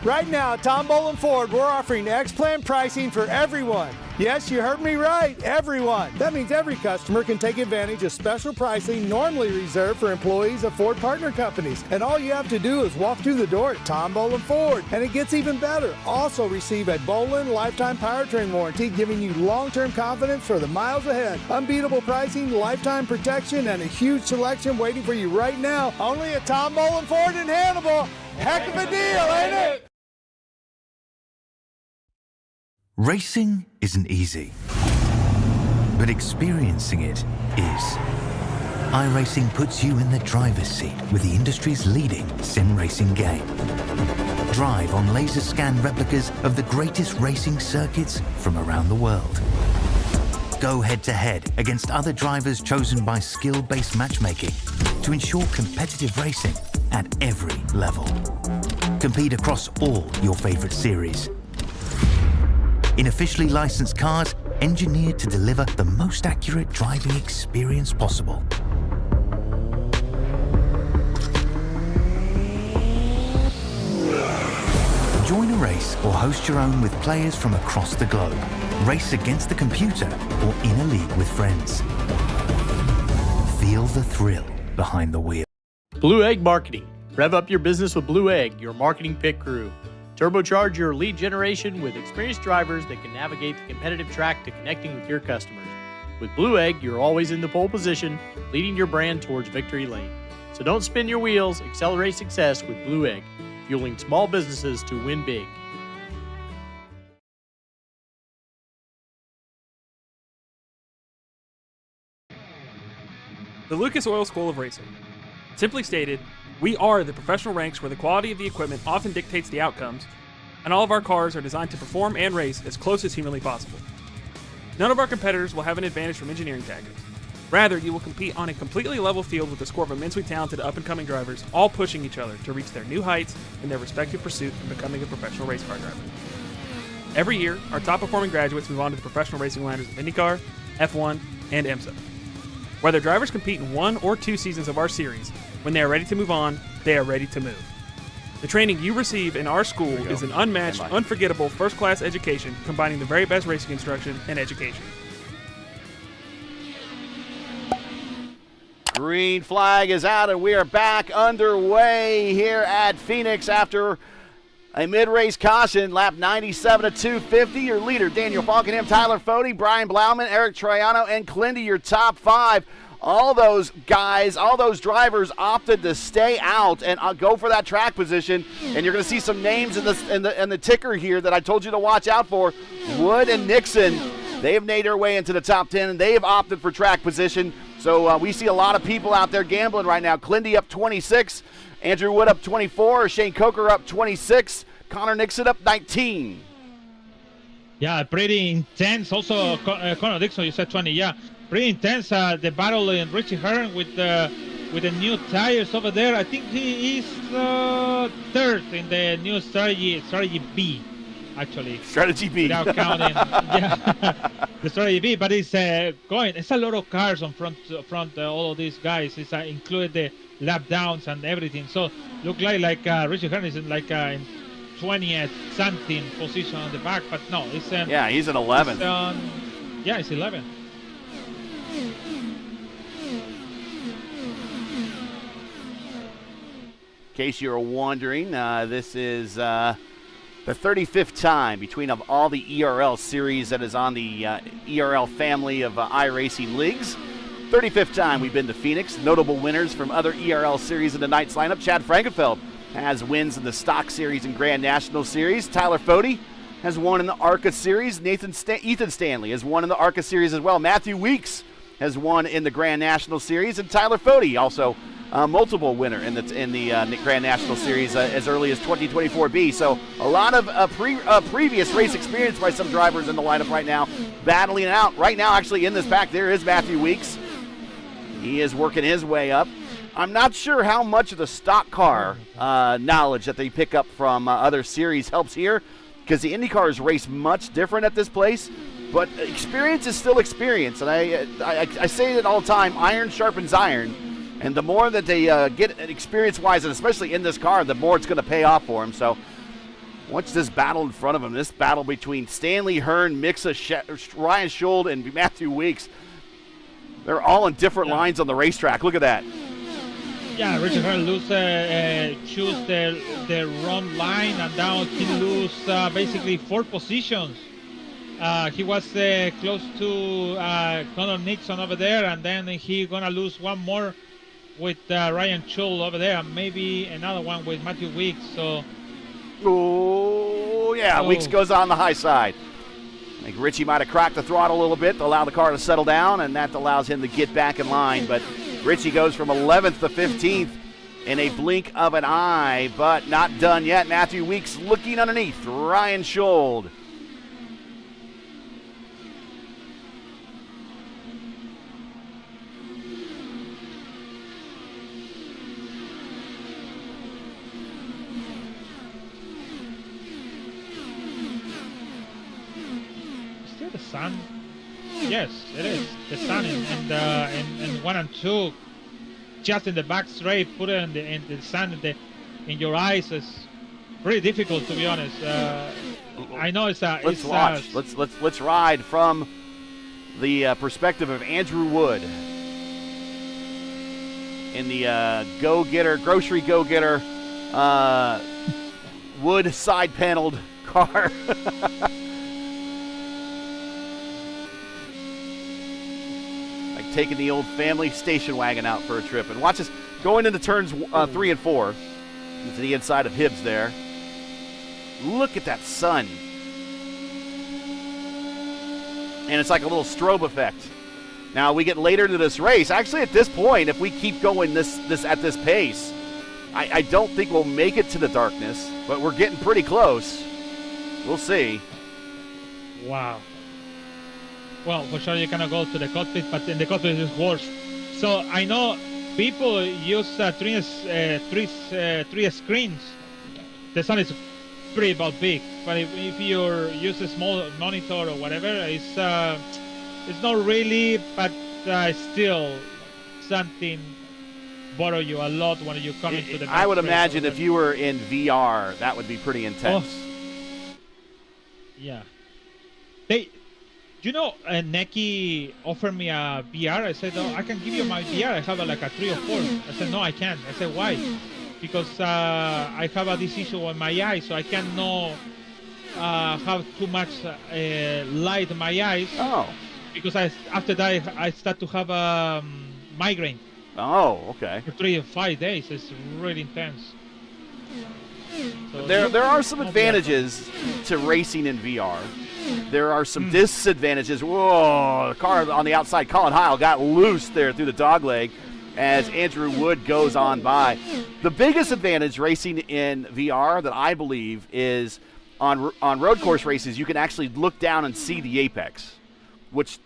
Right now at Tom Bolin Ford, we're offering X-Plan pricing for everyone. Yes, you heard me right, everyone. That means every customer can take advantage of special pricing normally reserved for employees of Ford partner companies. And all you have to do is walk through the door at Tom Bolin Ford. And it gets even better. Also receive a Bolin lifetime powertrain warranty, giving you long-term confidence for the miles ahead. Unbeatable pricing, lifetime protection, and a huge selection waiting for you right now. Only at Tom Bolin Ford in Hannibal. Heck of a deal, ain't it? Racing isn't easy, but experiencing it is. iRacing puts you in the driver's seat with the industry's leading sim racing game. Drive on laser scan replicas of the greatest racing circuits from around the world. Go head to head against other drivers chosen by skill-based matchmaking to ensure competitive racing at every level. Compete across all your favorite series. In officially licensed cars, engineered to deliver the most accurate driving experience possible. Join a race or host your own with players from across the globe. Race against the computer or in a league with friends. Feel the thrill behind the wheel. Blue Egg Marketing. Rev up your business with Blue Egg, your marketing pit crew. Turbocharge your lead generation with experienced drivers that can navigate the competitive track to connecting with your customers. With Blue Egg, you're always in the pole position, leading your brand towards victory lane. So don't spin your wheels, accelerate success with Blue Egg, fueling small businesses to win big. The Lucas Oil School of Racing. Simply stated, we are the professional ranks where the quality of the equipment often dictates the outcomes, and all of our cars are designed to perform and race as close as humanly possible. None of our competitors will have an advantage from engineering tactics. Rather, you will compete on a completely level field with a score of immensely talented up-and-coming drivers, all pushing each other to reach their new heights in their respective pursuit of becoming a professional race car driver. Every year, our top-performing graduates move on to the professional racing ladders of IndyCar, F1, and IMSA. Whether drivers compete in 1 or 2 seasons of our series, when they are ready to move on, they are ready to move. The training you receive in our school is an unmatched, unforgettable, first-class education combining the very best racing instruction and education. Green flag is out, and we are back underway here at Phoenix after a mid-race caution, lap 97 at 250. Your leader, Daniel Faulkingham, Tyler Fode, Brian Blauman, Eric Troiano, and Clindy, your top 5. All those guys, all those drivers opted to stay out and go for that track position. And you're going to see some names in the ticker here that I told you to watch out for. Wood and Nixon, they have made their way into the top 10, and they have opted for track position. So we see a lot of people out there gambling right now. Clindy up 26, Andrew Wood up 24, Shane Coker up 26, Connor Nixon up 19. Yeah, pretty intense. Also, Connor Dixon, you said 20. Yeah, pretty intense. The battle in Richie Hearn with the new tires over there. I think he is third in the new strategy B, actually. Strategy B. Without counting, yeah, the strategy B. But it's going. It's a lot of cars on front. All of these guys. It's included the lap downs and everything. So look like Richie Hearn is in in 20th something position on the back, but no, it's yeah, he's in 11th. Yeah, it's 11th. In case you're wondering, this is the 35th time between of all the ERL series that is on the ERL family of iRacing leagues. 35th time we've been to Phoenix. Notable winners from other ERL series in tonight's lineup. Chad Frankenfeld has wins in the Stock Series and Grand National Series. Tyler Fode has won in the ARCA Series. Ethan Stanley has won in the ARCA Series as well. Matthew Weeks has won in the Grand National Series, and Tyler Fode also multiple winner in the Grand National Series as early as 2024B. So a lot of previous race experience by some drivers in the lineup right now, battling it out. Right now, actually in this pack, there is Matthew Weeks. He is working his way up. I'm not sure how much of the stock car knowledge that they pick up from other series helps here, because the IndyCars race much different at this place, but experience is still experience. And I say it all the time, iron sharpens iron, and the more that they get experience-wise, and especially in this car, the more it's going to pay off for them. So watch this battle in front of them, this battle between Stanley Hearn, Mixa, Ryan Schuld, and Matthew Weeks. They're all in different lines on the racetrack. Look at that. Yeah, Richard Hearn choose the wrong line, and now he lose basically 4 positions. He was close to Connor Nixon over there, and then he gonna lose one more with Ryan Schuld over there, and maybe another one with Matthew Weeks. So, oh yeah, Weeks goes on the high side. I think Richie might have cracked the throttle a little bit to allow the car to settle down, and that allows him to get back in line. But Richie goes from 11th to 15th in a blink of an eye, but not done yet. Matthew Weeks looking underneath Ryan Schuld. still the sun. Yes, it is. The sun in 1 and 2. Just in the back straight, put it in the sun in your eyes is pretty difficult, to be honest. I know it's let's watch. Let's ride from the perspective of Andrew Wood in the grocery go-getter wood side paneled car. Like taking the old family station wagon out for a trip. And watch us going into turns 3 and 4. To the inside of Hibbs there. Look at that sun. And it's like a little strobe effect. Now we get later into this race. Actually, at this point, if we keep going this at this pace, I don't think we'll make it to the darkness, but we're getting pretty close. We'll see. Wow. Well, for sure you cannot go to the cockpit, but in the cockpit is worse. So I know people use three screens. The sun is pretty about big, but if you use a small monitor or whatever, it's not really, but still something bother you a lot when you come into the. I would imagine if you were in VR, that would be pretty intense. Oh. Yeah. Neki offered me a VR. I said, "Oh, I can give you my VR. I have like a 3 or 4." I said, "No, I can't." I said, "Why?" Because I have this issue on my eye, so I cannot have too much light in my eyes. Oh. Because after that I start to have a migraine. Oh, okay. For 3 or 5 days, it's really intense. So there are some advantages to racing in VR. There are some disadvantages. Whoa, the car on the outside, Colin Heil, got loose there through the dogleg as Andrew Wood goes on by. The biggest advantage racing in VR that I believe is on road course races, you can actually look down and see the apex, which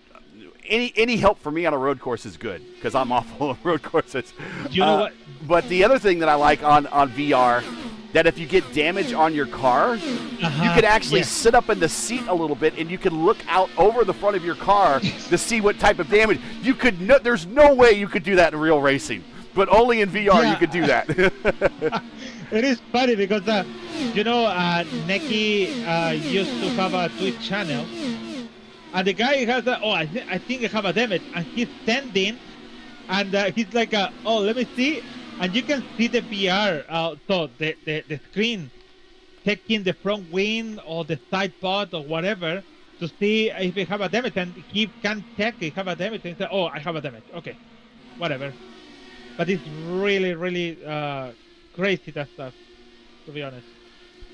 any help for me on a road course is good because I'm awful on road courses. You know what? But the other thing that I like on VR, that if you get damage on your car, you can actually sit up in the seat a little bit and you can look out over the front of your car to see what type of damage. You could there's no way you could do that in real racing, but only in VR you could do that. It is funny because Neki used to have a Twitch channel, and the guy has I think I have a damage, and he's standing, and he's like, let me see. And you can see the VR, so the screen, taking the front wing or the side pod or whatever to see if you have a damage, and he can check if you have a damage and say, "Oh, I have a damage." Okay, whatever. But it's really, really crazy that stuff, to be honest.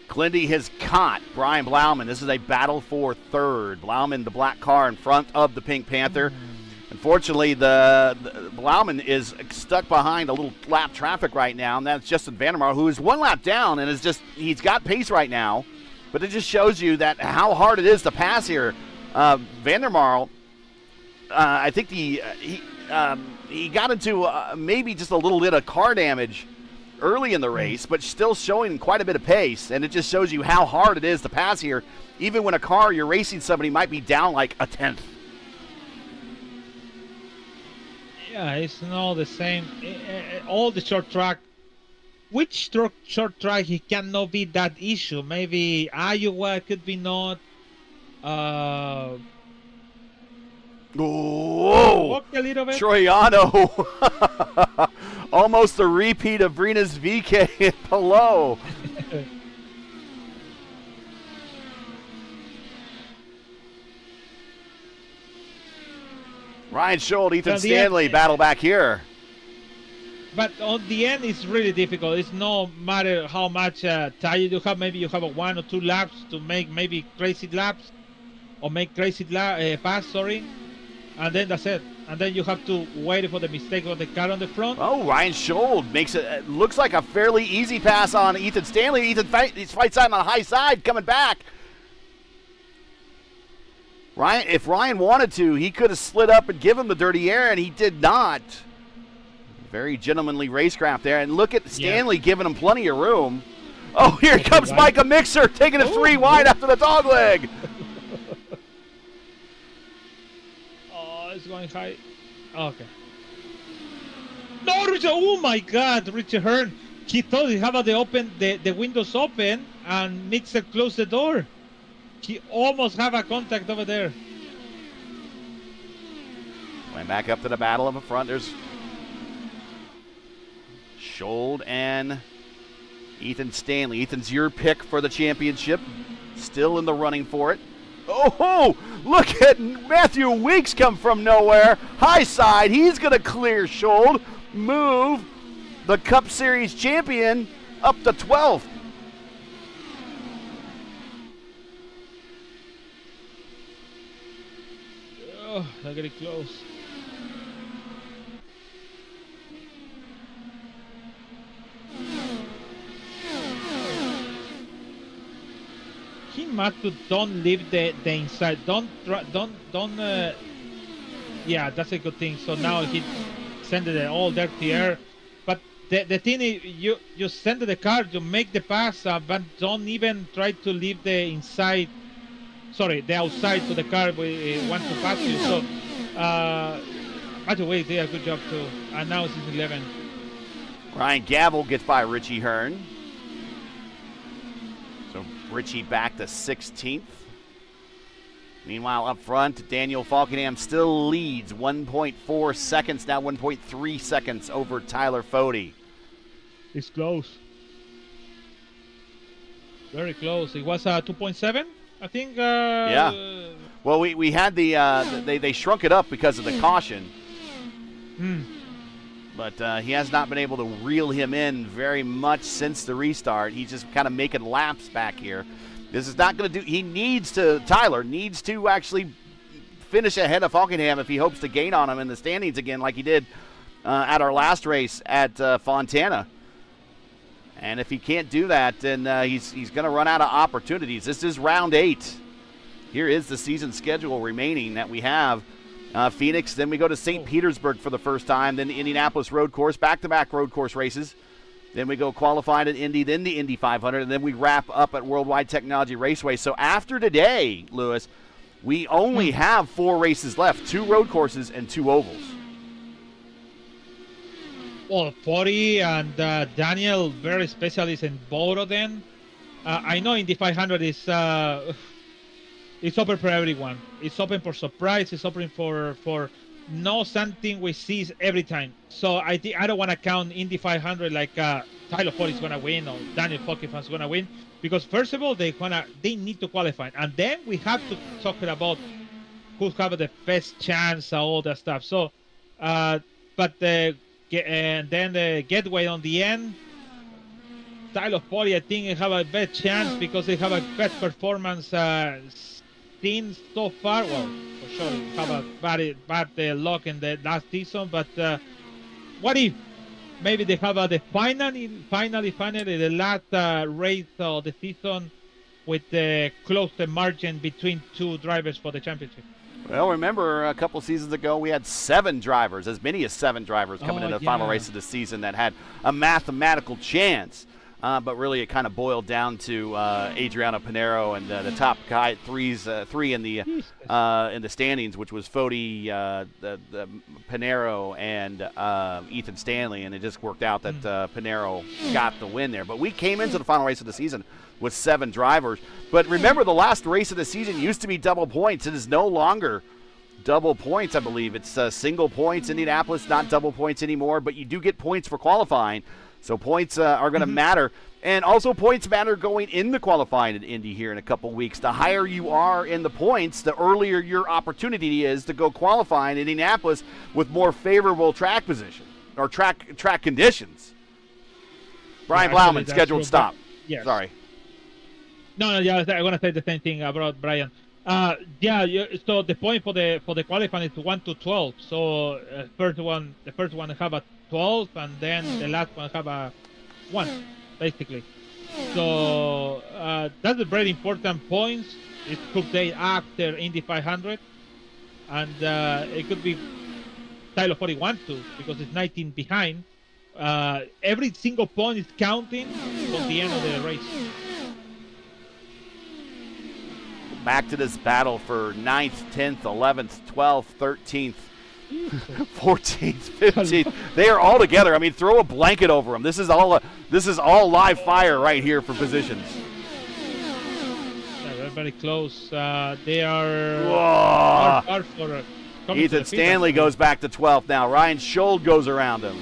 Clindy has caught Brian Blauman. This is a battle for third. Blauman, the black car in front of the Pink Panther. Unfortunately, the Blauman is stuck behind a little lap traffic right now, and that's Justin Vandermarl, who is 1 lap down and he's got pace right now. But it just shows you that how hard it is to pass here. Vandermarl, I think he got into maybe just a little bit of car damage early in the race, but still showing quite a bit of pace, and it just shows you how hard it is to pass here, even when a car you're racing somebody might be down like a tenth. Yeah, it's not the same. All the short track, which short track he cannot be that issue. Maybe Iowa could be not. Whoa! Walk a little bit. Troiano, almost a repeat of Brina's VK in Palou. Ryan Scholl, Ethan Stanley battle back here. But on the end, it's really difficult. It's no matter how much tire you have. Maybe you have 1 or 2 laps to make maybe crazy laps or make crazy pass, sorry. And then that's it. And then you have to wait for the mistake of the car on the front. Oh, Ryan Scholl makes it looks like a fairly easy pass on Ethan Stanley. Ethan fights out on the high side, coming back. If Ryan wanted to, he could have slid up and give him the dirty air, and he did not. Very gentlemanly racecraft there. And look at Stanley giving him plenty of room. Oh, here comes Micah Mixer taking it 3 wide after the dog leg. Oh, it's going high. Okay. No, Richard. Oh, my God. Richard Hearn. He thought he had the windows open, and Mixer closed the door. He almost have a contact over there. Going back up to the battle up in front. There's Scholl and Ethan Stanley. Ethan's your pick for the championship. Still in the running for it. Oh, look at Matthew Weeks come from nowhere. High side. He's going to clear Schold. Move the Cup Series champion up to 12th. Oh, they're getting close. He must don't leave the inside. Don't. Yeah, that's a good thing. So now he sent it all dirty air. But the thing is, you send the car, you make the pass, but don't even try to leave the inside. Sorry, the outside to the car we want to pass you. So, by the way, they did a good job too. And now it's 11. Ryan Gavel gets by Richie Hearn. So Richie back to 16th. Meanwhile, up front, Daniel Faulkingham still leads 1.4 seconds, now 1.3 seconds over Tyler Fode. It's close. Very close. It was 2.7, I think. Yeah. Well, we had they shrunk it up because of the caution. But he has not been able to reel him in very much since the restart. He's just kind of making laps back here. This is not going to do. Tyler needs to actually finish ahead of Faulkingham if he hopes to gain on him in the standings again, like he did at our last race at Fontana. And if he can't do that, then he's going to run out of opportunities. This is round 8. Here is the season schedule remaining that we have. Phoenix, then we go to St. Petersburg for the first time, then the Indianapolis road course, back-to-back road course races. Then we go qualified at Indy, then the Indy 500, and then we wrap up at Worldwide Technology Raceway. So after today, Lewis, we only have 4 races left, 2 road courses and 2 ovals. Well, 40 and Daniel, very specialist in both of them. I know Indy 500 is it's open for everyone. It's open for surprise. It's open for no something we see every time. So I don't want to count Indy 500 like Tyler Ford is gonna win or Daniel Faulkingham is gonna win, because first of all they need to qualify, and then we have to talk about who have the best chance, all that stuff. So, and then the getaway on the end. Tyler Ford, I think, have a better chance because they have a best performance seen so far. Well, for sure, have a bad luck in the last season. But what if maybe they have the finally the last race of the season with the close margin between 2 drivers for the championship? Well, remember a couple seasons ago we had 7 drivers, as many as 7 drivers coming into the final race of the season that had a mathematical chance. But really, it kind of boiled down to Adriano Pinero and the top guy at 3 in the standings, which was Fode, the Pinero, and Ethan Stanley, and it just worked out that Pinero got the win there. But we came into the final race of the season with 7 drivers. But remember, the last race of the season used to be double points. It is no longer double points, I believe. It's single points. Indianapolis, not double points anymore, but you do get points for qualifying. So points are going to matter. And also points matter going into qualifying at Indy here in a couple weeks. The higher you are in the points, the earlier your opportunity is to go qualifying in Indianapolis with more favorable track position or track conditions. Brian Blauman, scheduled stop. Yes. Sorry. No, yeah, I'm going to say the same thing about Brian. So the point for the qualifying is 1 to 12. So the first one have a 12, and then the last one have a 1, basically. So that's a very important point. It could be after Indy 500, and it could be Tyler 41 too, because it's 19 behind. Every single point is counting on the end of the race. Back to this battle for 9th, 10th, 11th, 12th, 13th, 14th, 15th. They are all together. I mean, throw a blanket over them. This is all live fire right here for positions. Yeah, they're very close. They are hard for Ethan Stanley goes back to 12th now. Ryan Schold goes around him.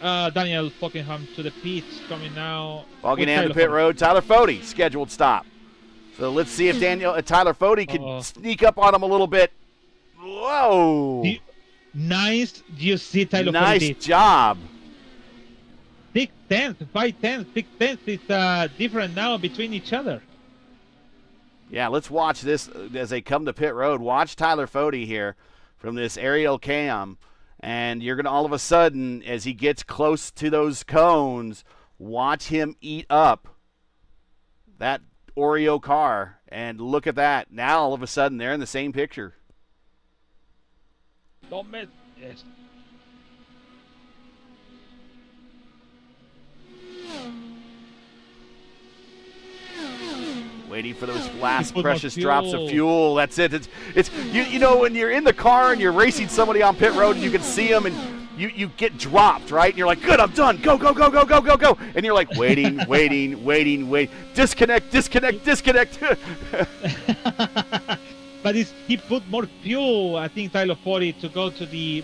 Daniel Faulkingham to the pits coming now. Faulkingham to pit road. Tyler Fode, scheduled stop. So let's see if Tyler Fode can sneak up on him a little bit. Whoa. Nice. You see Tyler Fode. Nice job. 6 tenths, 5 tenths, 6 tenths is different now between each other. Yeah, let's watch this as they come to pit road. Watch Tyler Fode here from this aerial cam. And you're going to all of a sudden, as he gets close to those cones, watch him eat up that Oreo car. And look at that. Now all of a sudden they're in the same picture. Don't miss. Yes. Waiting for those last precious drops of fuel. That's it. It's you know, when you're in the car and you're racing somebody on pit road and you can see them and you get dropped, right? And you're like, good, I'm done. Go, go, go, go, go, go, go. And you're like, waiting. Disconnect. But he put more fuel, I think, Tyler Fode, to go to the,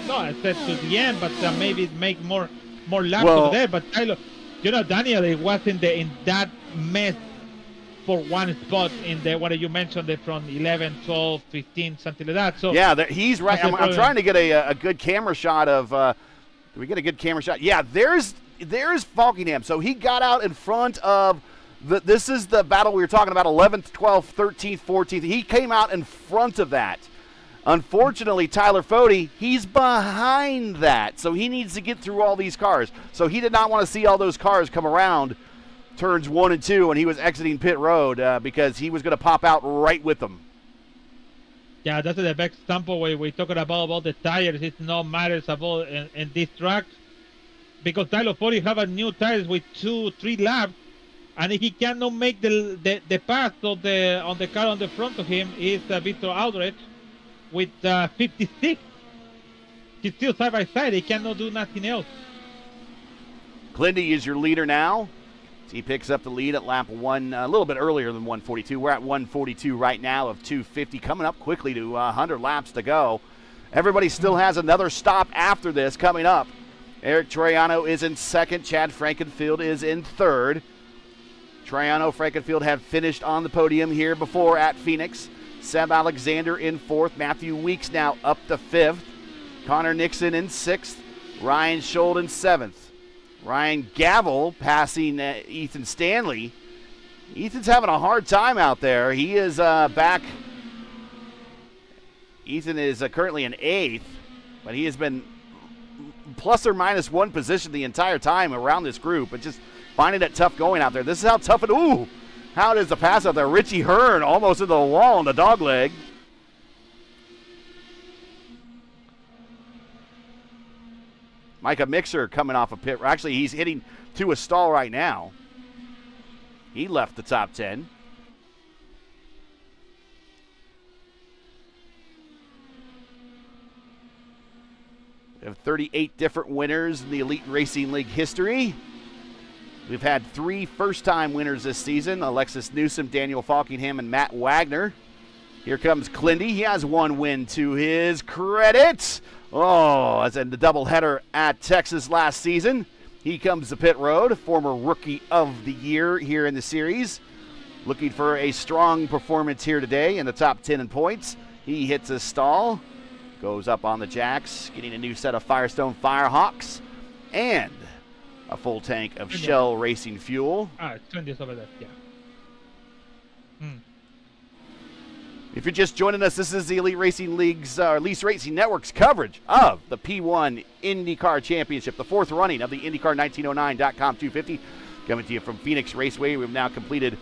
no, I said to the end, but maybe make more laps over there. But Tyler, Daniel, it was in that mess for one spot in the, what you mentioned, from 11, 12, 15, something like that. So yeah, he's right. I'm trying to get a good camera shot of. Do we get a good camera shot? Yeah, there's Faulkingham. So he got out in front of this is the battle we were talking about, 11th, 12th, 13th, 14th. He came out in front of that. Unfortunately, Tyler Fode, he's behind that, so he needs to get through all these cars. So he did not want to see all those cars come around turns 1 and 2 when he was exiting pit road because he was going to pop out right with them. Yeah, that's the best example where we talking about the tires. It's no matters about in this track because Tyler Fode have a new tires with 2-3 laps, and if he cannot make the pass on the car on the front of him is Victor Aldrich with 56. He's still side by side. He cannot do nothing else. Clindy is your leader now. He picks up the lead at lap 1 a little bit earlier than 142. We're at 142 right now of 250, coming up quickly to 100 laps to go. Everybody still has another stop after this coming up. Eric Troiano is in second. Chad Frankenfield is in third. Troiano, Frankenfield have finished on the podium here before at Phoenix. Seb Alexander in fourth. Matthew Weeks now up to fifth. Connor Nixon in sixth. Ryan Schold in seventh. Ryan Gavel passing Ethan Stanley. Ethan's having a hard time out there. He is back. Ethan is currently in eighth, but he has been plus or minus one position the entire time around this group, but just finding it tough going out there. This is how tough it, how it is to pass out there. Richie Hearn almost into the wall on the dog leg. Micah Mixer coming off a pit. Actually, he's hitting to a stall right now. He left the top 10. We have 38 different winners in the Elite Racing League history. We've had 3 first-time winners this season, Alexis Newsom, Daniel Faulkingham, and Matt Wagner. Here comes Clindy. He has 1 win to his credit. As in the doubleheader at Texas last season. He comes to pit road, former Rookie of the Year here in the series. Looking for a strong performance here today in the top 10 in points. He hits a stall, goes up on the jacks, getting a new set of Firestone Firehawks, and a full tank of Shell Racing fuel. Clindy's over there, yeah. If you're just joining us, this is the Elite Racing League's, Elite Racing Network's coverage of the P1 IndyCar Championship, the 4th running of the IndyCar1909.com 250. Coming to you from Phoenix Raceway. We've now completed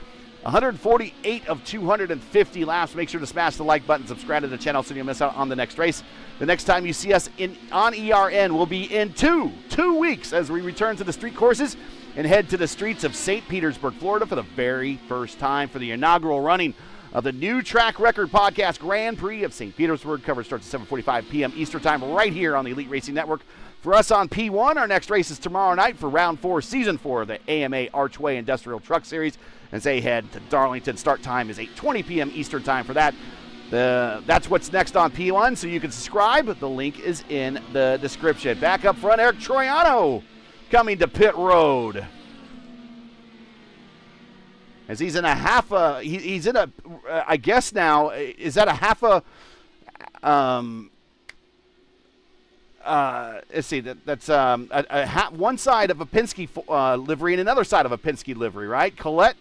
148 of 250 laps. Make sure to smash the like button, subscribe to the channel so you don't miss out on the next race. The next time you see us on ERN will be in two weeks as we return to the street courses and head to the streets of St. Petersburg, Florida for the very first time for the inaugural running of the new Track Record Podcast Grand Prix of St. Petersburg. Coverage starts at 7:45 p.m. Eastern Time right here on the Elite Racing Network. For us on P1, our next race is tomorrow night for Round 4, Season 4 of the AMA Archway Industrial Truck Series. As they head to Darlington, start time is 8:20 p.m. Eastern Time for that. That's what's next on P1, so you can subscribe. The link is in the description. Back up front, Eric Troiano coming to pit road. As he's in a half a, he's in a, I guess now, is that a half a, let's see, that's one side of a Penske livery and another side of a Penske livery, right? Coletto,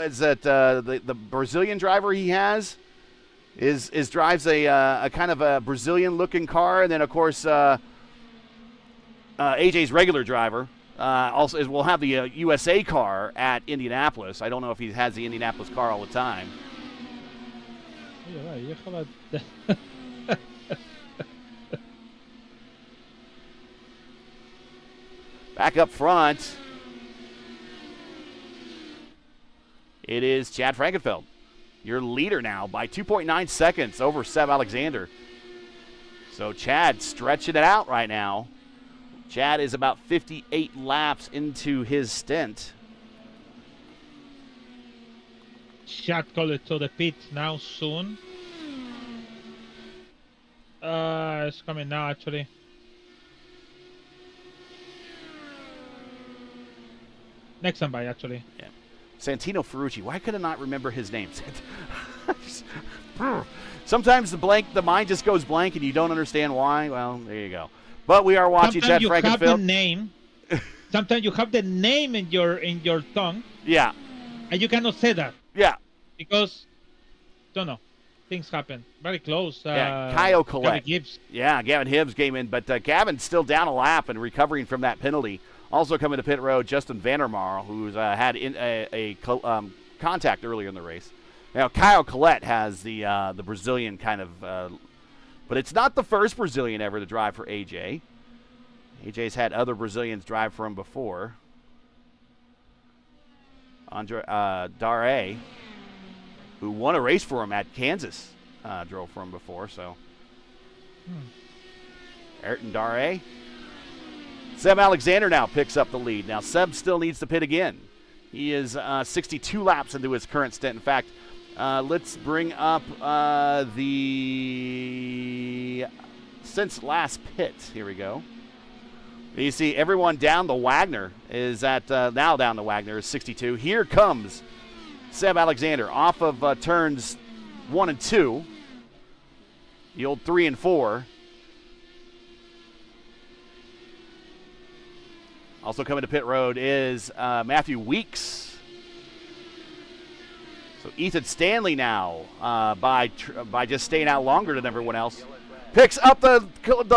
is that the Brazilian driver he has? Drives a kind of a Brazilian-looking car, and then of course AJ's regular driver also will have the USA car at Indianapolis. I don't know if he has the Indianapolis car all the time. Back up front, it is Chad Frankenfeld. Your leader now by 2.9 seconds over Seb Alexander. So Chad stretching it out right now. Chad is about 58 laps into his stint. Chad called it to the pit now soon. It's coming now actually. Next time by actually. Yeah. Santino Ferrucci. Why could I not remember his name? Sometimes the mind just goes blank and you don't understand why. Well, there you go. But we are watching Chad Frankenfeld. Sometimes you have the name. Sometimes you have the name in your tongue. Yeah. And you cannot say that. Yeah. Because, don't know, things happen. Very close. Kyle Collette. Gavin Hibbs. Yeah, Gavin Hibbs came in, but Gavin's still down a lap and recovering from that penalty. Also coming to pit road, Justin Vandermarl, who's had a contact earlier in the race. Now, Kyle Collette has the Brazilian kind of, but it's not the first Brazilian ever to drive for AJ. AJ's had other Brazilians drive for him before. Andre Dare, who won a race for him at Kansas, drove for him before. So, Ayrton Dare. Seb Alexander now picks up the lead. Now, Seb still needs to pit again. He is 62 laps into his current stint. In fact, let's bring up the since last pit. Here we go. You see everyone down the Wagner is at now down the Wagner is 62. Here comes Seb Alexander off of turns 1 and 2. The old 3 and 4. Also coming to pit road is Matthew Weeks. So Ethan Stanley now, by just staying out longer than everyone else, picks up the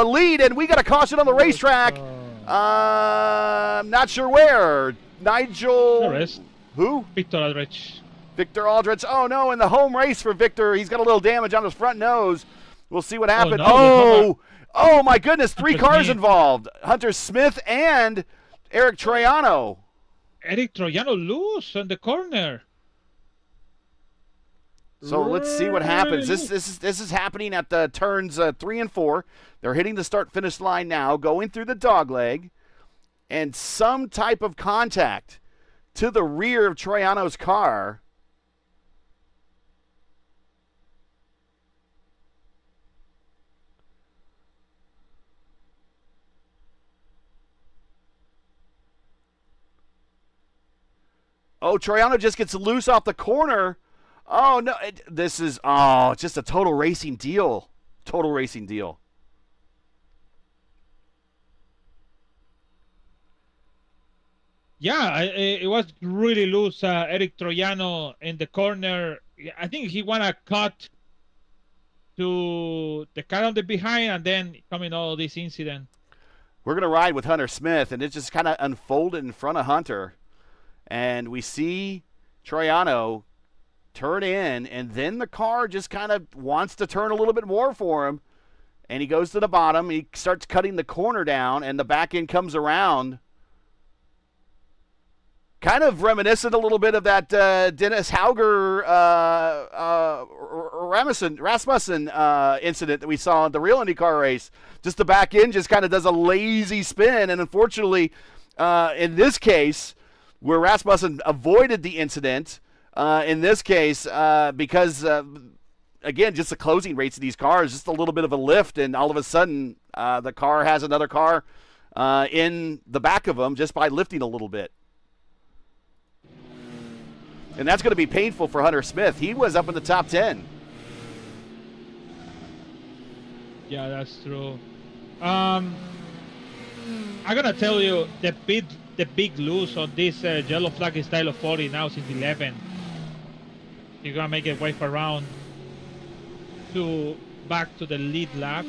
lead, and we got a caution on the racetrack. I'm not sure where. Nigel. Who? Victor Aldrich. Victor Aldrich. Oh no! In the home race for Victor, he's got a little damage on his front nose. We'll see what happened. Oh my goodness! 3 cars involved. Hunter Smith and Eric Troiano. Eric Troiano loose on the corner. So let's see what happens. This is happening at the turns 3 and 4. They're hitting the start-finish line now, going through the dogleg, and some type of contact to the rear of Troiano's car. Oh, Troiano just gets loose off the corner. Oh, no. This is, just a total racing deal. Total racing deal. Yeah, it was really loose. Eric Troiano in the corner. I think he want to cut to the car on the behind and then coming all this incident. We're going to ride with Hunter Smith, and it just kind of unfolded in front of Hunter. And we see Troiano turn in, and then the car just kind of wants to turn a little bit more for him. And he goes to the bottom. He starts cutting the corner down, and the back end comes around. Kind of reminiscent a little bit of that Dennis Hauger Rasmussen incident that we saw at the real IndyCar race. Just the back end just kind of does a lazy spin, and unfortunately, in this case, where Rasmussen avoided the incident, in this case, because again, just the closing rates of these cars, just a little bit of a lift, and all of a sudden the car has another car in the back of them just by lifting a little bit. And that's going to be painful for Hunter Smith. He was up in the top 10. Yeah, that's true. I'm gonna tell you the big lose on this yellow flag style of 40 now since 11. You're gonna make it wave around to back to the lead lap.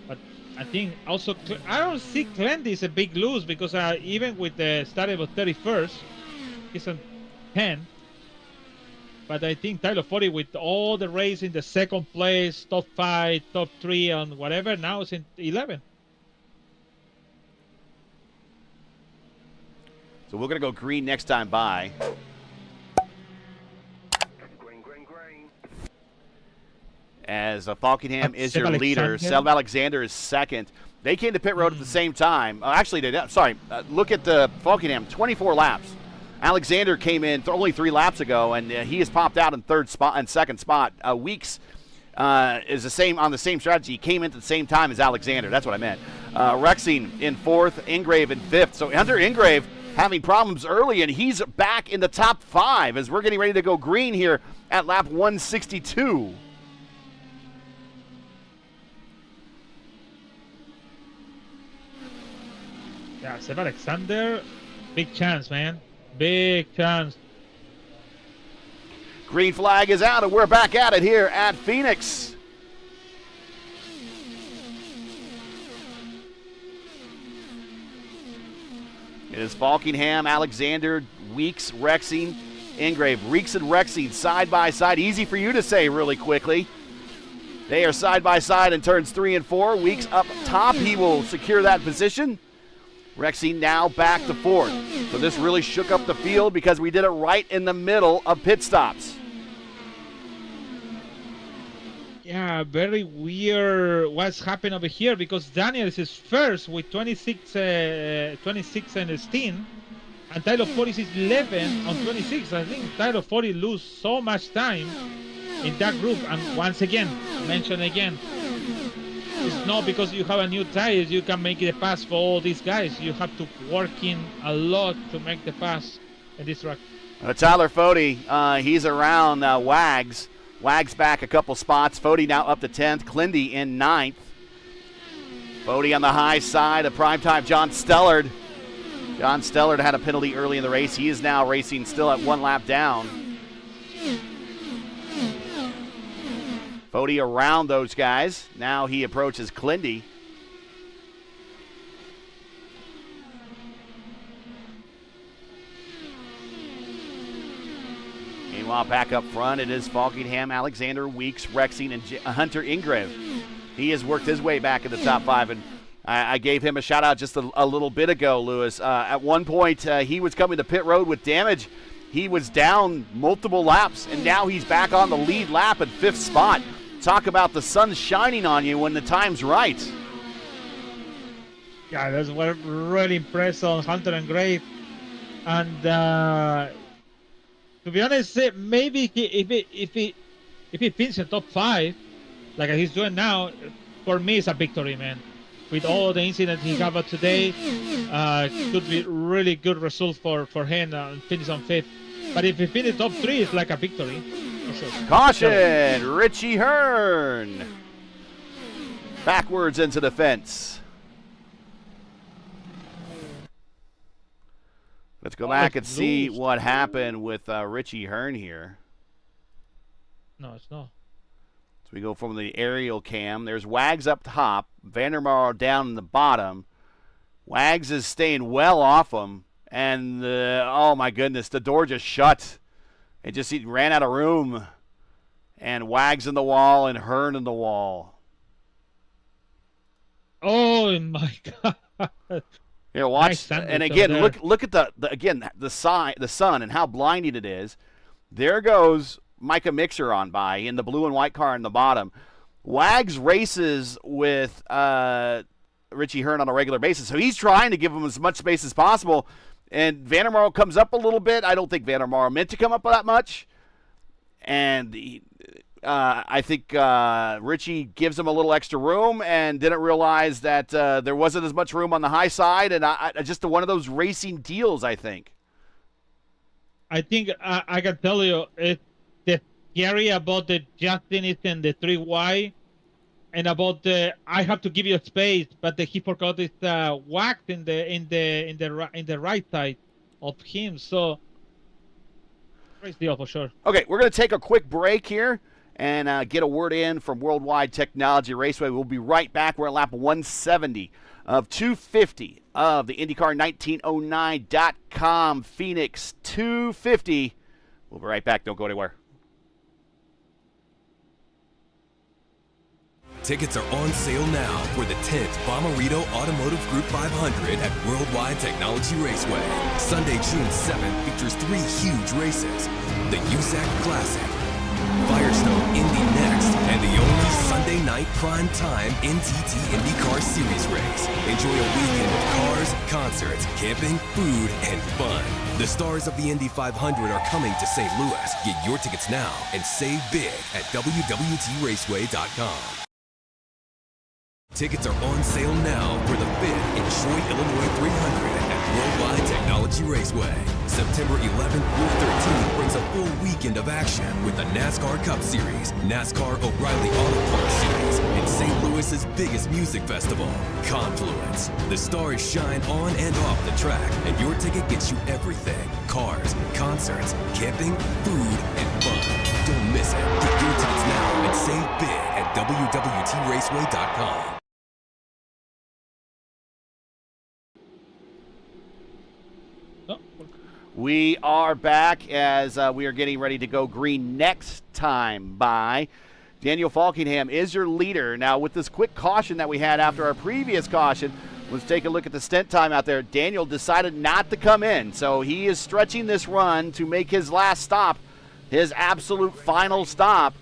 But I think also I don't see Clendy is a big lose because even with the starting of 31st, he's on 10. But I think Tyler 40 with all the race in the second place, top 5, top 3, and whatever, now it's in 11. So we're going to go green next time by. Green, green, green. As Faulkingham is your Alexander. leader. Seb Alexander is second. They came to pit road at the same time. Actually, they didn't. Sorry. Look at the Faulkingham, 24 laps. Alexander came in only 3 laps ago, and he has popped out in second spot. Weeks is the same on the same strategy. He came in at the same time as Alexander. That's what I meant. Rexing in 4th, Ingrave in 5th. So Hunter Ingrave having problems early, and he's back in the top 5 as we're getting ready to go green here at lap 162. Yeah, Seb Alexander, big chance, man. Big chance. Green flag is out, and we're back at it here at Phoenix. It is Faulkingham, Alexander, Weeks, Rexing, Ingrave. Weeks and Rexing side by side. Easy for you to say really quickly. They are side by side in turns 3 and 4. Weeks up top. He will secure that position. Rexing now back to 4th. So this really shook up the field because we did it right in the middle of pit stops. Yeah, very weird what's happened over here because Daniel is first with 26 and 16, and Tyler 40 is 11 on 26. I think Tyler 40 lose so much time in that group. And once again, mention again, it's not because you have a new tires you can make the pass for all these guys. You have to work in a lot to make the pass in this track. Tyler Fode, he's around Wags. Wags back a couple spots. Fode now up to 10th. Clendy in 9th. Fode on the high side of primetime John Stellard. John Stellard had a penalty early in the race. He is now racing still at 1 lap down. Fode around those guys. Now he approaches Clendy. Meanwhile, back up front, it is Faulkingham, Alexander, Weeks, Rexing, and Hunter Ingrave. He has worked his way back in the top 5, and I gave him a shout-out just a little bit ago, Lewis. At one point, he was coming to pit road with damage. He was down multiple laps, and now he's back on the lead lap at 5th spot. Talk about the sun shining on you when the time's right. Yeah, that's what really impressed on Hunter and Ingrave. And to be honest, maybe if he finishes in top 5, like he's doing now, for me it's a victory, man. With all the incidents he covered today, could be really good result for him and finish on 5th. But if he finishes top 3, it's like a victory. Caution, Richie Hearn. Backwards into the fence. Let's go back and see what happened with Richie Hearn here. No, it's not. So we go from the aerial cam. There's Wags up top, Vandermeer down in the bottom. Wags is staying well off him, and oh my goodness, the door just shut. He ran out of room, and Wags in the wall and Hearn in the wall. Oh my God! Here, watch, Nice, and again, look at the sun and how blinding it is. There goes Micah Mixer on by in the blue and white car in the bottom. Wags races with Richie Hearn on a regular basis, so he's trying to give him as much space as possible. And Vandermeer comes up a little bit. I don't think Vandermeer meant to come up that much. And I think Richie gives him a little extra room and didn't realize that there wasn't as much room on the high side, and just one of those racing deals, I think. I think I can tell you, it's the scary about the Justin is in the 3Y, and about the I have to give you space, but he forgot his wax in the right side of him. So race deal for sure. Okay, we're going to take a quick break here and get a word in from Worldwide Technology Raceway. We'll be right back. We're at lap 170 of 250 of the IndyCar 1909.com Phoenix 250. We'll be right back. Don't go anywhere. Tickets are on sale now for the 10th Bomarito Automotive Group 500 at Worldwide Technology Raceway. Sunday, June 7th features 3 huge races. The USAC Classic, Firestone Indy next, and the only Sunday night prime time NTT IndyCar Series race. Enjoy a weekend of cars, concerts, camping, food, and fun. The stars of the Indy 500 are coming to St. Louis. Get your tickets now and save big at www.raceway.com. Tickets are on sale now for the 5th Enjoy Illinois 300 at Worldwide Technology Raceway. September 11th through 13th brings a full weekend of action with the NASCAR Cup Series, NASCAR O'Reilly Auto Parts Series, and St. Louis's biggest music festival, Confluence. The stars shine on and off the track, and your ticket gets you everything: cars, concerts, camping, food, and fun. Don't miss it. Get your tickets now and save big at www.raceway.com. We are back as we are getting ready to go green next time by Daniel Faulkingham is your leader. Now, with this quick caution that we had after our previous caution, let's take a look at the stint time out there. Daniel decided not to come in, so he is stretching this run to make his last stop, his absolute final stop.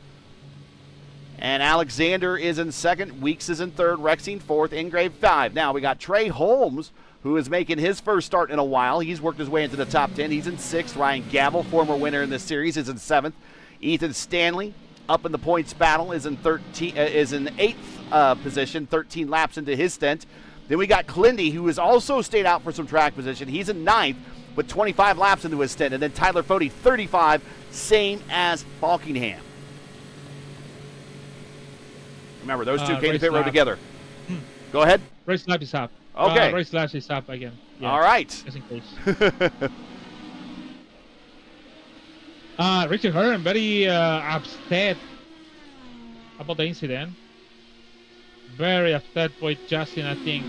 And Alexander is in second, Weeks is in third, Rexing fourth, Ingrave 5. Now, we got Trey Holmes, who is making his first start in a while. He's worked his way into the top 10. He's in 6th. Ryan Gavel, former winner in this series, is in 7th. Ethan Stanley, up in the points battle, is in 8th position, 13 laps into his stint. Then we got Clindy, who has also stayed out for some track position. He's in 9th with 25 laps into his stint. And then Tyler Fode, 35, same as Faulkingham. Remember, those two came to pit road together. Go ahead. Race lap is up. Okay. Race lap is up again. Yeah, all right. Just in case. Richard Hearn very upset about the incident. Very upset with Justin, I think.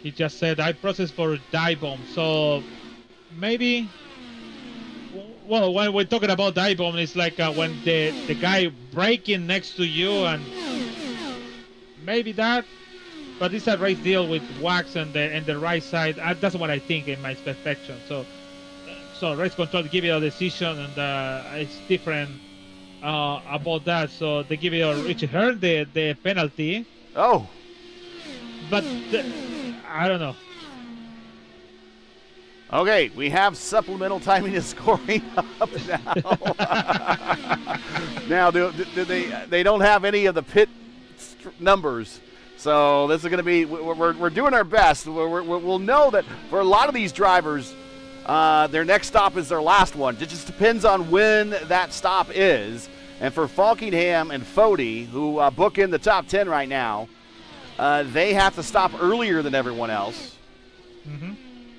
He just said, I processed for dive bomb. So maybe... Well, when we're talking about dive bomb, it's like when the guy braking next to you, and maybe that. But it's a race deal with wax and the right side. That's what I think in my perception. So race control give you a decision, and it's different about that. So they give you Richard Hearn the penalty. Oh. But I don't know. Okay, we have supplemental timing and scoring up now. Now, they don't have any of the pit numbers, so this is going to be, we're doing our best. We'll know that for a lot of these drivers, their next stop is their last one. It just depends on when that stop is. And for Faulkingham and Fode, who book in the top 10 right now, they have to stop earlier than everyone else. Mm-hmm.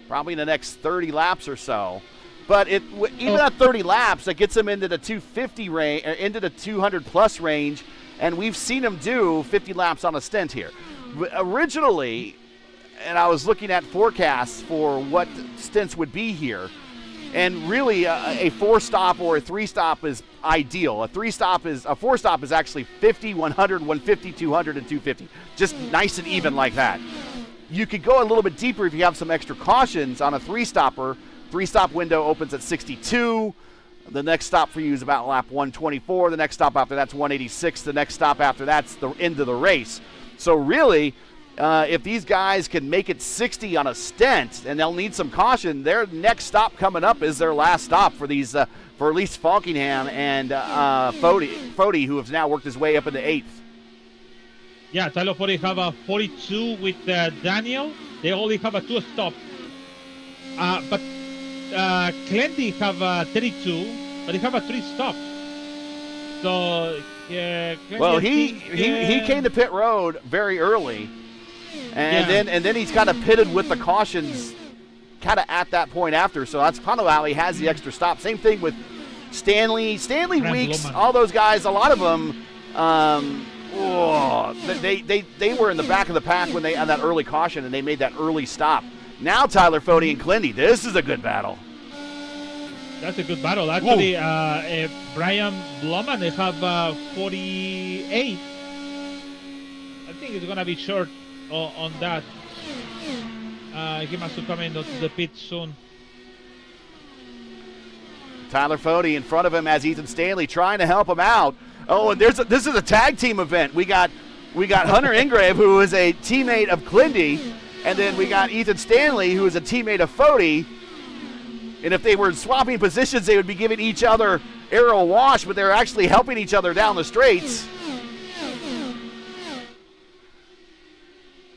Probably in the next 30 laps or so. But even at 30 laps, that gets them into the 250 range, into the 200-plus range, and we've seen them do 50 laps on a stint here. Originally, and I was looking at forecasts for what stints would be here, and really a 4-stop or a 3-stop is ideal. A 4-stop is actually 50, 100, 150, 200, and 250. Just nice and even like that. You could go a little bit deeper if you have some extra cautions on a 3-stopper. 3-stop window opens at 62. The next stop for you is about lap 124. The next stop after that's 186. The next stop after that's the end of the race. So really, if these guys can make it 60 on a stent, and they'll need some caution, their next stop coming up is their last stop for these, for at least Faulkingham and Fody, who has now worked his way up into 8th. Yeah, Tyler Fody have a 42 with Daniel. They only have a 2 stops. But Clendy have 32, but they have a 3 stops. So, well, he came to pit road very early, and then he's kind of pitted with the cautions kind of at that point after. So that's kind of how he has the extra stop. Same thing with Stanley Weeks, all those guys. A lot of them, they were in the back of the pack when they on that early caution, and they made that early stop. Now Tyler Fody and Clendy, this is a good battle. That's a good battle. Actually, Brian Bloman, they have 48. I think it's going to be short on that. He must come into the pit soon. Tyler Fody in front of him as Ethan Stanley trying to help him out. Oh, and this is a tag team event. We got Hunter Ingrave, who is a teammate of Clendy, and then we got Ethan Stanley, who is a teammate of Fody. And if they were swapping positions, they would be giving each other aero wash, but they're actually helping each other down the straights.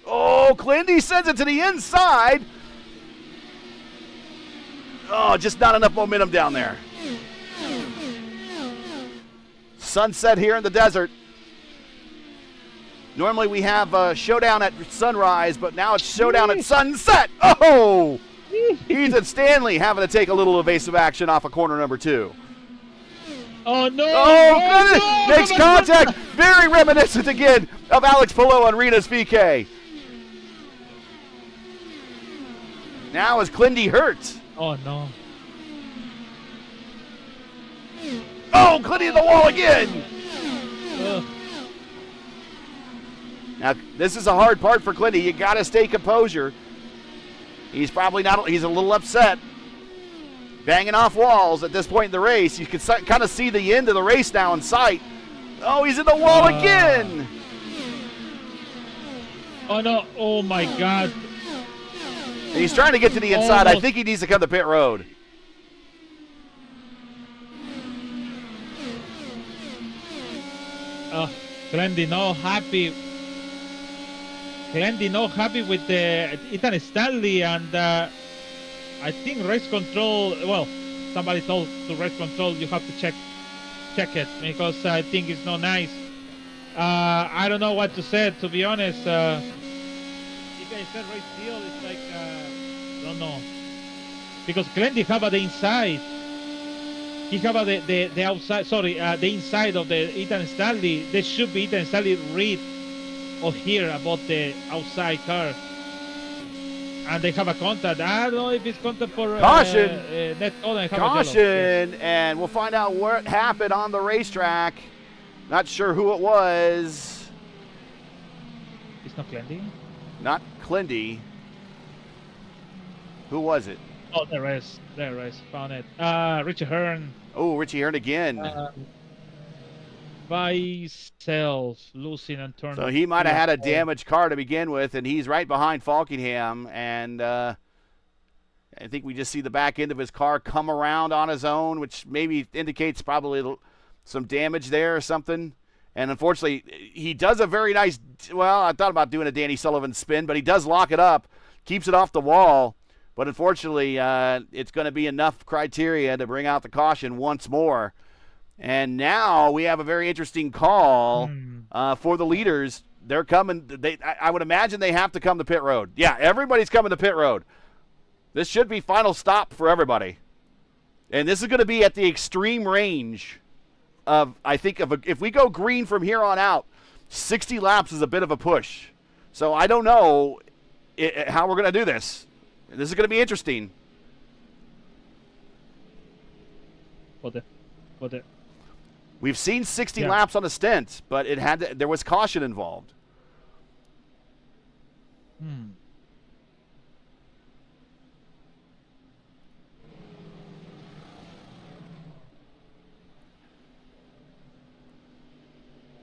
Oh, Clendy sends it to the inside. Oh, just not enough momentum down there. Sunset here in the desert. Normally we have a showdown at sunrise, but now it's showdown at sunset. Oh! Ethan Stanley having to take a little evasive action off of corner number 2. Oh, no! Oh, goodness! No, makes contact. Very reminiscent again of Alex Palou and Rena's VK. Now is Clendy hurt? Oh, no. Oh, Clendy in the wall again! Now, this is a hard part for Clendy. You got to stay composure. He's probably not, he's a little upset. Banging off walls at this point in the race. You can kind of see the end of the race now in sight. Oh, he's in the wall again. Oh, no. Oh, my God. And he's trying to get to the inside. I think he needs to come to pit road. Clendy not happy. Clendy not happy with the Ethan Stanley, and I think race control. Well, somebody told to race control you have to check it, because I think it's not nice. I don't know what to say, to be honest. If I said race deal, it's like don't know, because Clendy have the inside. He have the outside. Sorry, the inside of the Ethan Stanley. There should be Ethan Stanley read or hear about the outside car, and they have a contact. I don't know if it's contact for caution. Caution, and we'll find out what happened on the racetrack. Not sure who it was. It's not Clendy. Not Clendy. Who was it? Oh, there is. Found it. Richie Hearn. Oh, Richie Hearn again. By cells, losing and turning. So he might have had a damaged car to begin with, and he's right behind Faulkingham. And I think we just see the back end of his car come around on his own, which maybe indicates probably some damage there or something. And unfortunately, he does a very nice, well, I thought about doing a Danny Sullivan spin, but he does lock it up, keeps it off the wall. But unfortunately, it's going to be enough criteria to bring out the caution once more. And now we have a very interesting call for the leaders. They're coming. I would imagine they have to come to pit road. Yeah, everybody's coming to pit road. This should be final stop for everybody. And this is going to be at the extreme range of, I think, if we go green from here on out, 60 laps is a bit of a push. So I don't know how we're going to do this. This is going to be interesting. We've seen 60 laps on a stint, but there was caution involved.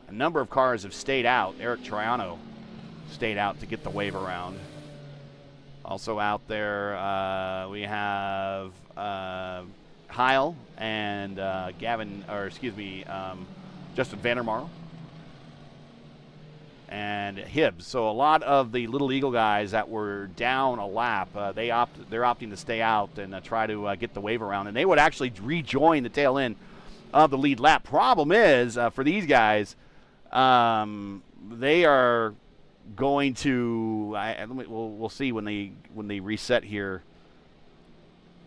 A number of cars have stayed out. Eric Triano stayed out to get the wave around. Also out there, we have Heil and Justin Vandermarl and Hibbs. So a lot of the Little Eagle guys that were down a lap, they're opting to stay out and try to get the wave around, and they would actually rejoin the tail end of the lead lap. Problem is, for these guys, they are going to. We'll see when they reset here.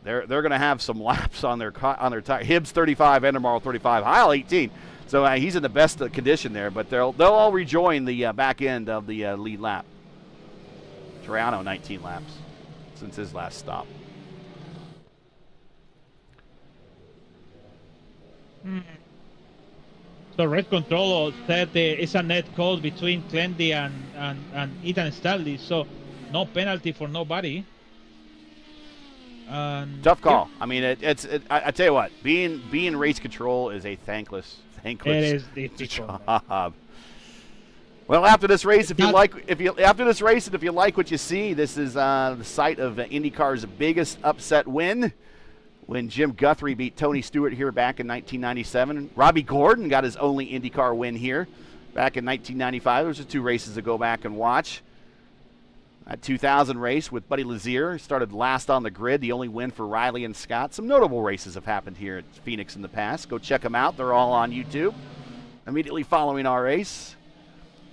They're going to have some laps on their tire. Hibbs 35, Vandermarl 35, Heil 18. So he's in the best condition there. But they'll all rejoin the back end of the lead lap. Triano 19 laps since his last stop. So Red Control said it's a net code between Clendy and Ethan Stanley, so no penalty for nobody. Tough call. Yeah. I mean, I tell you what, being race control is a thankless it is difficult, job. Well, after this race, if you like what you see, this is the site of IndyCar's biggest upset win. When Jim Guthrie beat Tony Stewart here back in 1997. Robbie Gordon got his only IndyCar win here back in 1995. Those are two races to go back and watch. That 2000 race with Buddy Lazier started last on the grid, the only win for Riley and Scott. Some notable races have happened here at Phoenix in the past. Go check them out. They're all on YouTube. Immediately following our race.